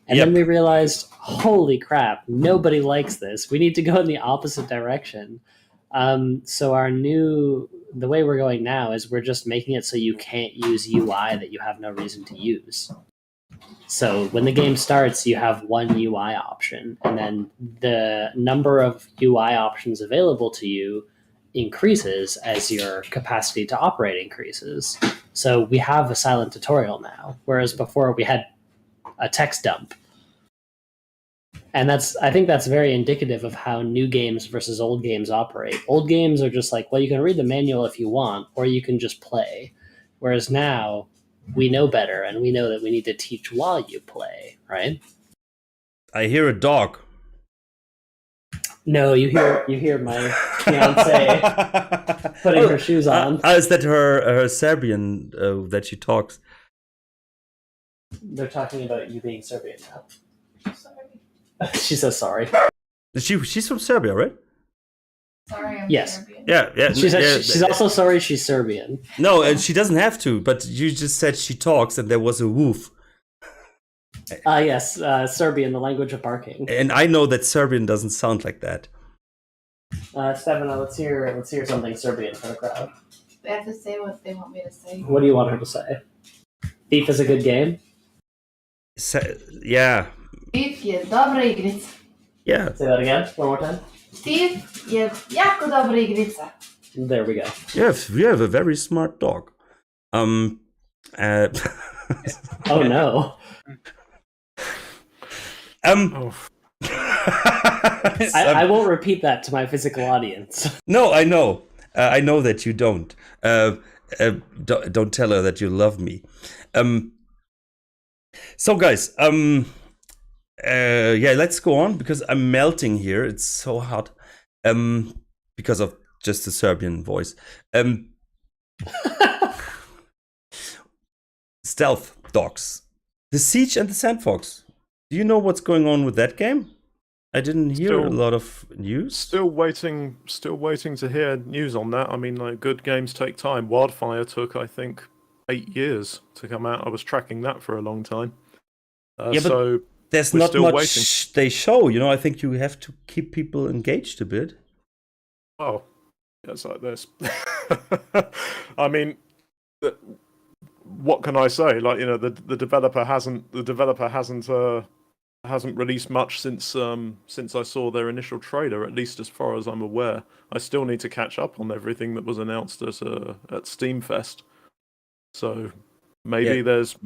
And Yep. then we realized, holy crap, nobody likes this. We need to go in the opposite direction. So the way we're going now is we're just making it so you can't use UI that you have no reason to use. So when the game starts, you have one UI option, and then the number of UI options available to you increases as your capacity to operate increases. So we have a silent tutorial now, whereas before we had a text dump. And I think that's very indicative of how new games versus old games operate. Old games are just like, well, you can read the manual if you want, or you can just play. Whereas now, we know better, and we know that we need to teach while you play, right? I hear a dog. No, you hear my fiance putting her shoes on. Is that her Serbian that she talks? They're talking about you being Serbian now. She says sorry. She's from Serbia, right? Sorry, I'm Yes. Serbian. Yeah. She's also sorry she's Serbian. No, and she doesn't have to, but you just said she talks and there was a woof. Yes, Serbian, the language of barking. And I know that Serbian doesn't sound like that. Stefano, let's hear something Serbian for the crowd. They have to say what they want me to say. What do you want her to say? Thief is a good game? Yeah. Thief je dobra igrica. Yeah. Say that again, one more time. Thief je jako dobra igrica. There we go. We have a very smart dog. Oh no. Oh, I won't repeat that to my physical audience. No, I know. I know that you don't. Don't tell her that you love me. So guys, let's go on because I'm melting here. It's so hot. Because of just the Serbian voice. Stealth dogs. The Siege and the Sandfox. Do you know what's going on with that game? I didn't hear a lot of news. still waiting to hear news on that. I mean, like, good games take time. Wildfire took, I think, 8 years to come out. I was tracking that for a long time. Yeah, but so there's we're not still much waiting. they show. I think you have to keep people engaged a bit. Oh, it's like this. I mean, what can I say? Like, the developer hasn't released much since I saw their initial trailer. At least as far as I'm aware, I still need to catch up on everything that was announced at Steamfest. So maybe there's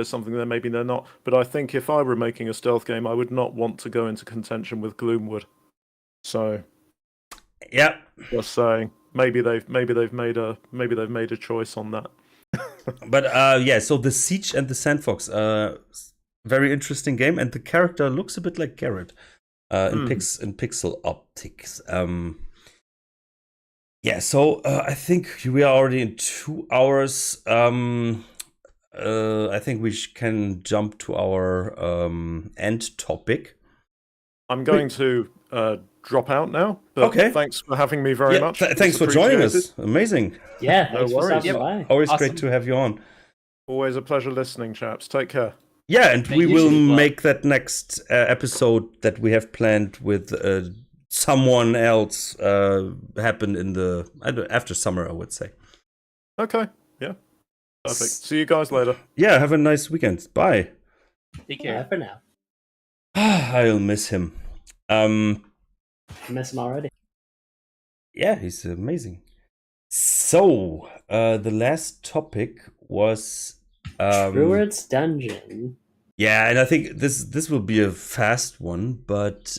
something there, maybe they're not. But I think if I were making a stealth game, I would not want to go into contention with Gloomwood. So Yeah. just saying, maybe they've made a choice on that. But so the Siege and the Sandfox, very interesting game, and the character looks a bit like Garrett in pixel optics. So I think we are already in 2 hours. I think we can jump to our end topic. I'm going to drop out now. But Okay. Thanks for having me very much. Thanks It's for joining appreciated. us. Amazing. Yeah, No thanks for worries. stopping by. Always Awesome. great to have you on. Always a pleasure listening, chaps. Take care. Yeah, and Thank we you. will Well- make that next episode that we have planned with someone else happen after summer, I would say. Okay. Yeah. Perfect. See you guys later. Yeah, have a nice weekend. Bye. Take care. Bye for now. I'll miss him. I miss him already. Yeah, he's amazing. So, the last topic was Truarts Dungeon. yeah, and I think this will be a fast one, but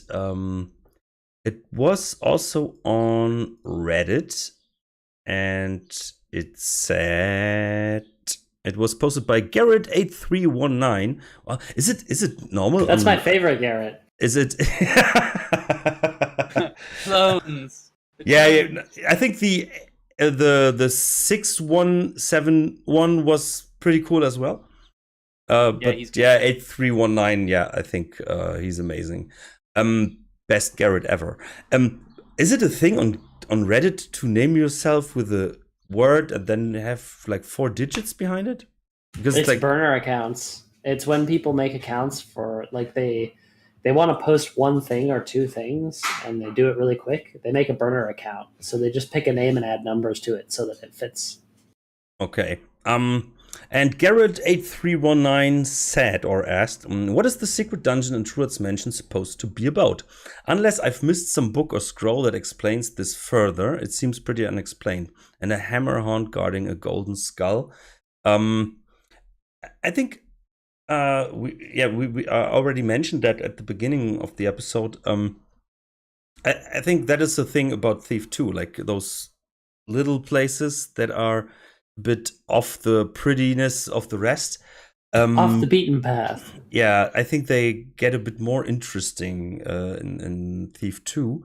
it was also on Reddit, and it said it was posted by Garrett8319. Well, is it normal? That's my favorite, Garrett. Is it? Clones. The Yeah, clones. I think the 6171 was pretty cool as well. But he's good. yeah, 8319. Yeah, I think he's amazing. Best Garrett ever. Is it a thing on Reddit to name yourself with a word and then have like 4 digits behind it? Because It's like burner accounts. It's when people make accounts for like they want to post one thing or 2 things and they do it really quick. They make a burner account. So they just pick a name and add numbers to it so that it fits. okay. And Garrett8319 said or asked, what is the secret dungeon in Truarts Mansion supposed to be about? Unless I've missed some book or scroll that explains this further, it seems pretty unexplained. And a hammer haunt guarding a golden skull. I think we already mentioned that at the beginning of the episode. I think that is the thing about Thief 2, like those little places that are a bit off the prettiness of the rest. Off the beaten path. Yeah, I think they get a bit more interesting in Thief 2.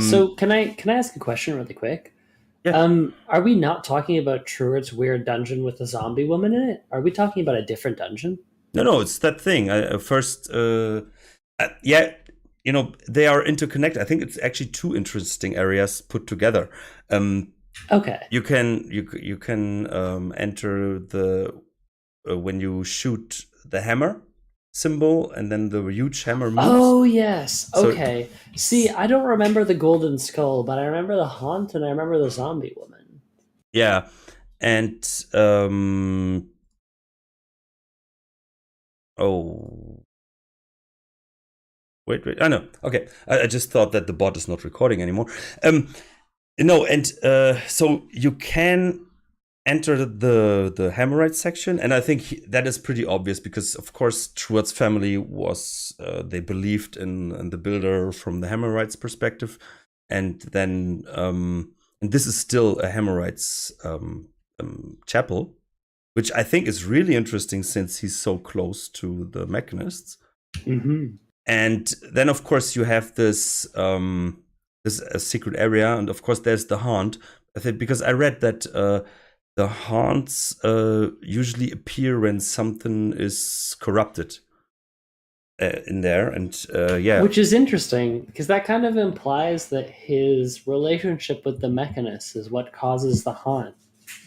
So can I ask a question really quick? Yeah. Are we not talking about Truart's weird dungeon with a zombie woman in it? Are we talking about a different dungeon? No, it's that thing. Yeah, they are interconnected. I think it's actually 2 interesting areas put together. Okay. You can enter the when you shoot the hammer symbol, and then the huge hammer moves. Oh yes. So- Okay. See, I don't remember the golden skull, but I remember the haunt and I remember the zombie woman. Yeah, and oh. Wait. I know. Okay, I just thought that the bot is not recording anymore. No, and so you can enter the Hammerite section, and I think that is pretty obvious because, of course, Truart's family was they believed in the builder from the Hammerite's perspective, and then and this is still a Hammerite's chapel, which I think is really interesting since he's so close to the mechanists. Mm-hmm. And then, of course, you have this a secret area, and of course, there's the haunt. I think because I read that the haunts usually appear when something is corrupted in there, and yeah, Which is interesting because that kind of implies that his relationship with the mechanist is what causes the haunt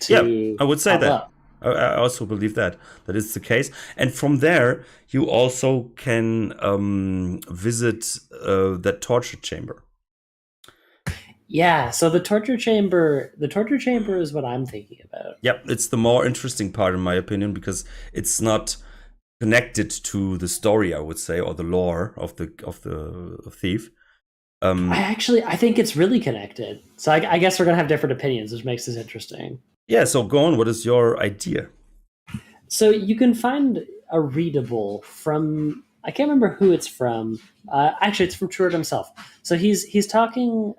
to I would say pop that. up. I also believe that is the case, and from there you also can visit that torture chamber. Yeah, so the torture chamber is what I'm thinking about. Yep, it's the more interesting part in my opinion because it's not connected to the story, I would say, or the lore of the thief. I think it's really connected. So I guess we're gonna have different opinions, which makes this interesting. Yeah, so go on. What is your idea? So you can find a readable from, I can't remember who it's from. Actually, it's from Truart himself. So he's talking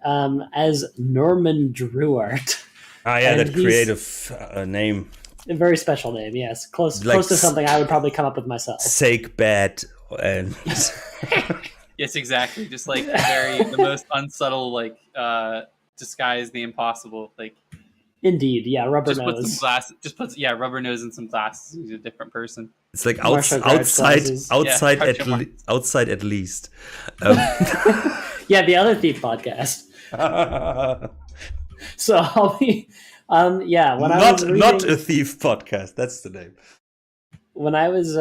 as Norman Truart. Ah, yeah, And that creative name. A very special name, yes. Close Like to something I would probably come up with myself. Sake bad and Yes, exactly. Just like the most unsubtle, like disguise the impossible. Like Indeed, yeah, rubber just put nose. some glass. Just put rubber nose and some glasses. He's a different person. it's like Marshall Grudge glasses. outside Yeah, outside at least. Yeah, the other Thief podcast. So I'll be, yeah. When I was not reading- a thief podcast. That's the name. when I was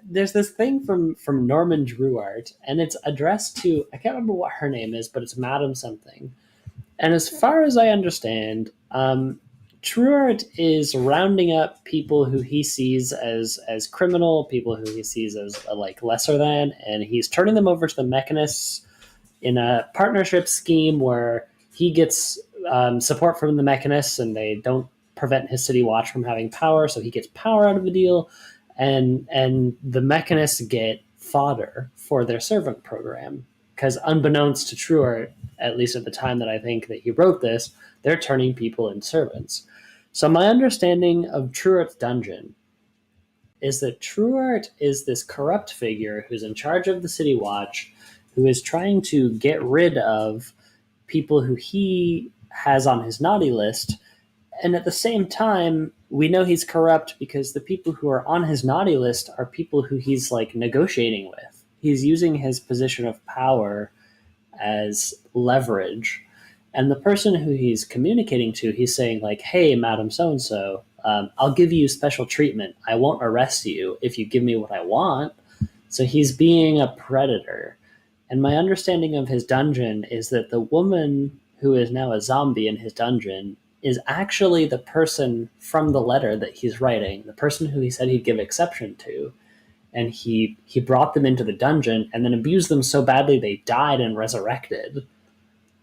there's this thing from Norman Truart, and it's addressed to, I can't remember what her name is, but it's Madam something. And as far as I understand, Truart is rounding up people who he sees as criminal, people who he sees as like lesser than, and he's turning them over to the mechanists in a partnership scheme where he gets support from the mechanists, and they don't prevent his city watch from having power, so he gets power out of the deal, and the mechanists get fodder for their servant program, because unbeknownst to Truart, at least at the time that I think that he wrote this, they're turning people into servants. So my understanding of Truarts Dungeon is that Truart is this corrupt figure who's in charge of the city watch, who is trying to get rid of people who he has on his naughty list. And at the same time, we know he's corrupt because the people who are on his naughty list are people who he's like negotiating with. He's using his position of power as leverage. And the person who he's communicating to, he's saying like, hey, Madam So-and-so, I'll give you special treatment. I won't arrest you if you give me what I want. So he's being a predator. And my understanding of his dungeon is that the woman who is now a zombie in his dungeon is actually the person from the letter that he's writing, the person who he said he'd give exception to. And he brought them into the dungeon and then abused them so badly they died and resurrected.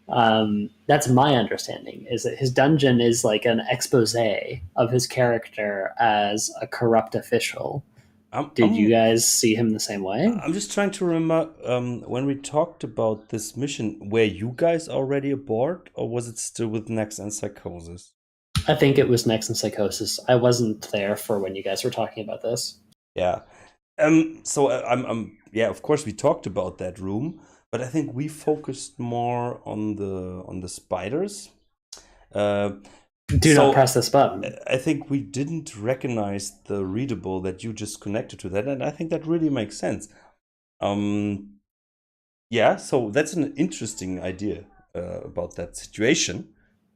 That's my understanding, is that his dungeon is like an expose of his character as a corrupt official. Did you guys see him the same way? I'm just trying to remember when we talked about this mission, were you guys already aboard, or was it still with Nex and Psychosis? I think it was Nex and Psychosis. I wasn't there for when you guys were talking about this. Yeah. So yeah, of course we talked about that room, but I think we focused more on the spiders. Do not press this button. I think we didn't recognize the readable that you just connected to that, and I think that really makes sense. Yeah, so that's an interesting idea about that situation.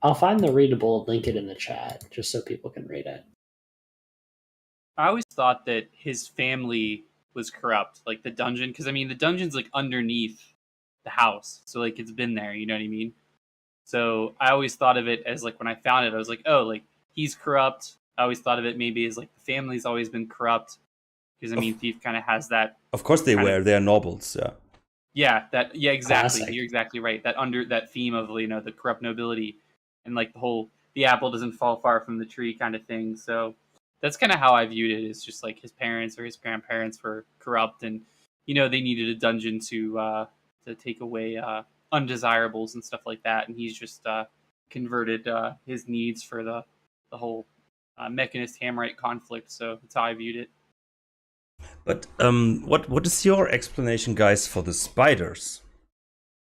I'll find the readable and link it in the chat, just so people can read it. I always thought that his family was corrupt, like the dungeon, because I mean the dungeon's like underneath the house, so like it's been there, you know what I mean? So I always thought of it as like, when I found it, I was like, oh, like he's corrupt. I always thought of it maybe as like the family's always been corrupt, because I mean Thief kind of has that. Of course they were. They're nobles. Yeah. Yeah, exactly. Classic. You're exactly right. That theme of, you know, the corrupt nobility and like the apple doesn't fall far from the tree kind of thing. So that's kind of how I viewed it. It's just like his parents or his grandparents were corrupt, and you know they needed a dungeon to take away undesirables and stuff like that, and he's just converted his needs for the whole mechanist Hammerite conflict. So that's how I viewed it. But what is your explanation, guys, for the spiders?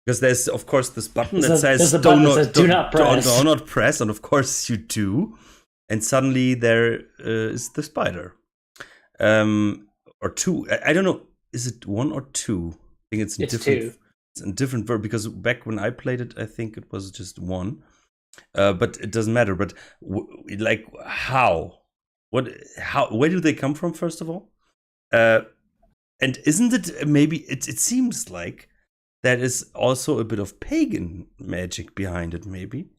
Because there's of course this button that says do not press. Do not press, and of course you do. And suddenly there is the spider. Or two. I don't know. Is it one or two? I think it's different. Two. It's a different verb, because back when I played it, I think it was just one. But it doesn't matter. But like how? Where do they come from, first of all? And isn't it maybe it seems like there is also a bit of pagan magic behind it, maybe?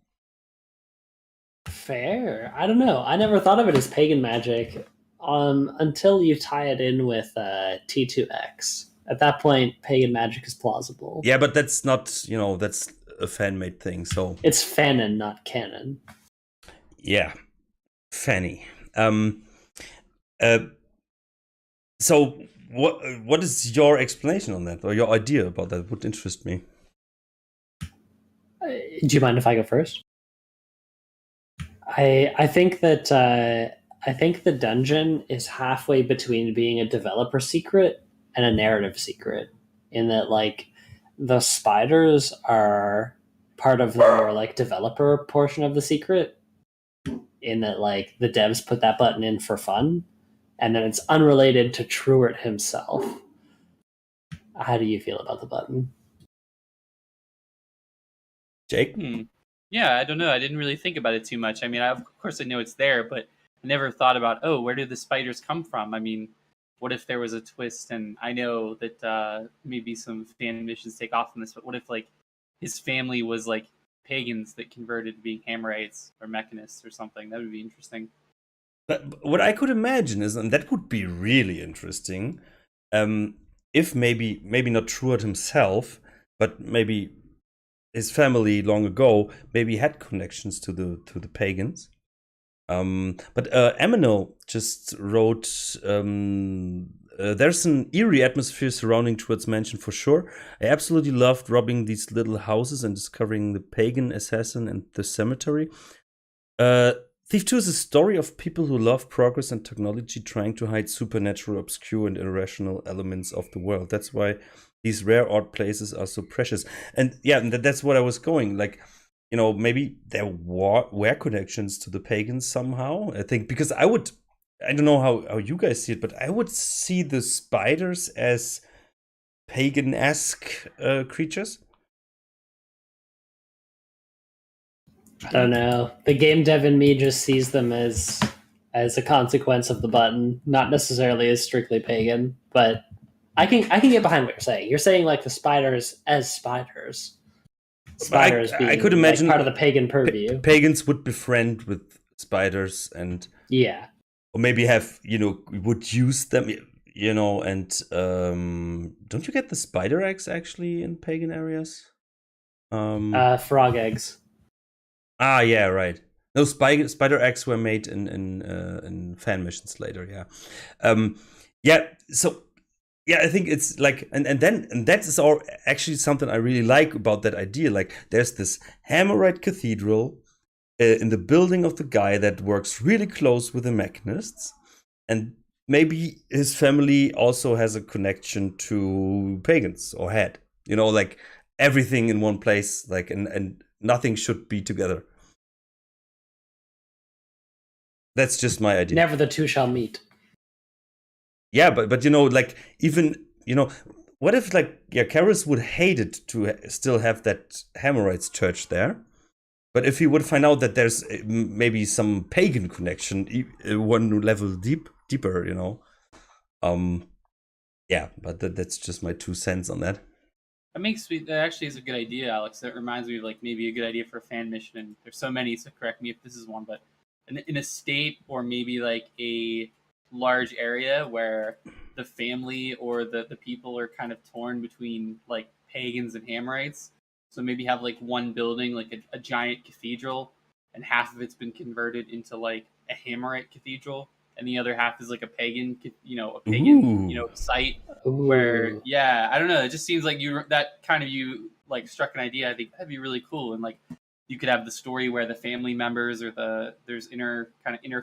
Fair. I don't know. I never thought of it as pagan magic until you tie it in with T2X. At that point, pagan magic is plausible. Yeah, but that's not, that's a fan-made thing, so... It's fanon, not canon. Yeah. Fanny. So, what is your explanation on that, or your idea about that? Would interest me. Do you mind if I go first? I think that the dungeon is halfway between being a developer secret and a narrative secret, in that like the spiders are part of the more like developer portion of the secret, in that like the devs put that button in for fun, and then it's unrelated to Truart himself. How do you feel about the button, Jake? Yeah, I don't know. I didn't really think about it too much. I mean, of course I know it's there, but I never thought about, where do the spiders come from? I mean, what if there was a twist? And I know that maybe some fan missions take off from this, but what if like his family was like pagans that converted to being Hammerites or mechanists or something? That would be interesting. But what I could imagine is, and that would be really interesting, if maybe not Truart himself, but maybe his family long ago maybe had connections to the pagans. But Emino just wrote, there's an eerie atmosphere surrounding Truarts Mansion for sure. I absolutely loved robbing these little houses and discovering the pagan assassin and the cemetery. Thief 2 is a story of people who love progress and technology trying to hide supernatural, obscure, and irrational elements of the world. That's why these rare, odd places are so precious. And yeah, that's what I was going. Like, you know, maybe there were connections to the pagans somehow. I think because I don't know how you guys see it, but I would see the spiders as pagan-esque creatures. I don't know. The game dev in me just sees them as a consequence of the button, not necessarily as strictly pagan. But I can get behind what you're saying. You're saying like the spiders as spiders. Spiders being I could imagine like part of the pagan purview. Pagans would befriend with spiders and or maybe have would use them, and don't you get the spider eggs actually in pagan areas? Frog eggs. Ah, yeah, right. No, spider eggs were made in fan missions later. Yeah. So yeah, I think it's like, and that is all actually something I really like about that idea. Like, there's this Hammerite cathedral in the building of the guy that works really close with the mechanists, and maybe his family also has a connection to pagans or had, like everything in one place, like and nothing should be together. That's just my idea. Never the two shall meet. Yeah, but like, even, what if, like, Karras would hate it to still have that Hammerites church there, but if he would find out that there's maybe some pagan connection, one level deeper, yeah, but that's just my 2 cents on that. That actually is a good idea, Alex. That reminds me of like maybe a good idea for a fan mission, and there's so many, so correct me if this is one, but in a state or maybe like a large area where the family or the people are kind of torn between like pagans and Hammerites. So maybe have like one building, like a giant cathedral, and half of it's been converted into like a Hammerite cathedral, and the other half is like a pagan site. Ooh. Where, yeah, I don't know. It just seems like you like struck an idea. I think that'd be really cool, and like you could have the story where the family members or there's inner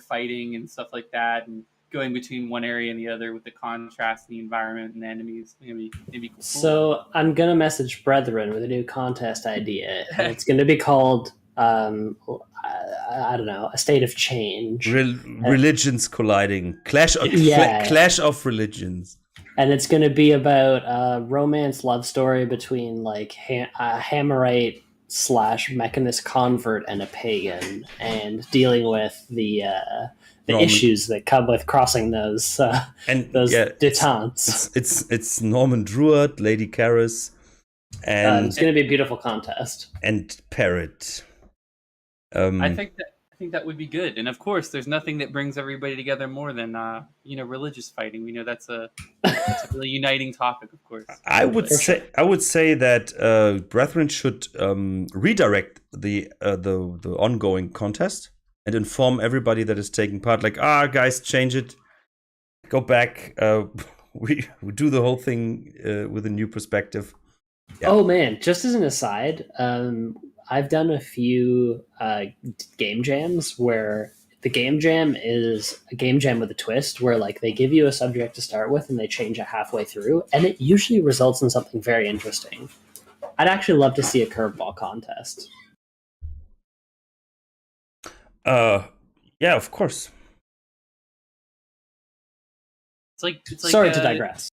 fighting and stuff like that, and going between one area and the other with the contrast in the environment and the enemies. Maybe cool. So I'm gonna message Brethren with a new contest idea, and it's gonna be called I don't know, a state of change. Religions colliding, clash of religions, and it's gonna be about a romance love story between like a Hammerite / Mechanist convert and a pagan, and dealing with the issues that come with crossing those détentes. It's Norman Druid, Lady Karras, and it's going to be a beautiful contest. And Parrot. I think that would be good, and of course, there's nothing that brings everybody together more than religious fighting. We know that's a really uniting topic, of course. I would say that Brethren should redirect the ongoing contest and inform everybody that is taking part. Like, guys, change it, go back. We do the whole thing with a new perspective. Yeah. Oh man! Just as an aside, I've done a few game jams where the game jam is a game jam with a twist, where like they give you a subject to start with and they change it halfway through, and it usually results in something very interesting. I'd actually love to see a curveball contest. Yeah, of course. It's like sorry to digress.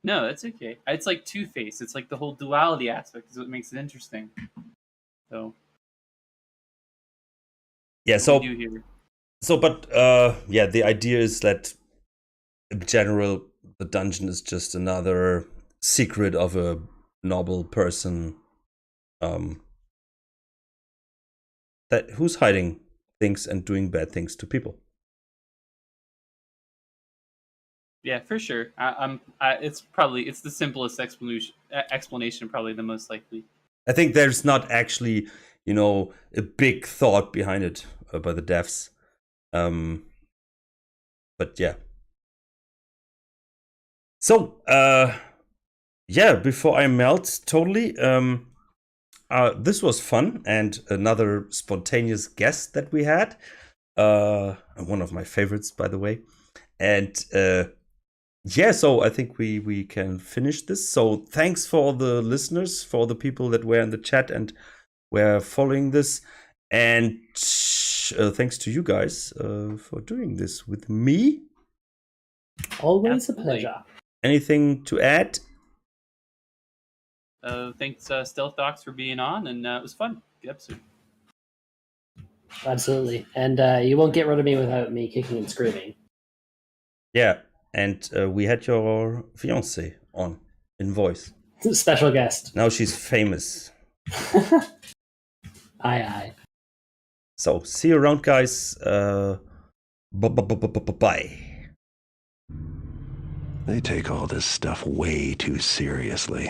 No, that's okay. It's like Two-Face. It's like the whole duality aspect is what makes it interesting. So yeah, but the idea is that in general the dungeon is just another secret of a noble person that who's hiding things and doing bad things to people. Yeah, for sure. It's the simplest explanation, probably the most likely. I think there's not actually, a big thought behind it by the devs. But yeah. So, before I melt totally, this was fun and another spontaneous guest that we had. One of my favorites, by the way. And so I think we can finish this. So thanks for the listeners, for the people that were in the chat and were following this. And thanks to you guys for doing this with me. Always Absolutely. a pleasure. Anything to add? Thanks, Stealth Docs, for being on, and it was fun. Good episode. Absolutely. And you won't get rid of me without me kicking and screaming. Yeah, and we had your fiancée on in voice. Special guest. Now she's famous. Aye. So see you around, guys. Bye. They take all this stuff way too seriously.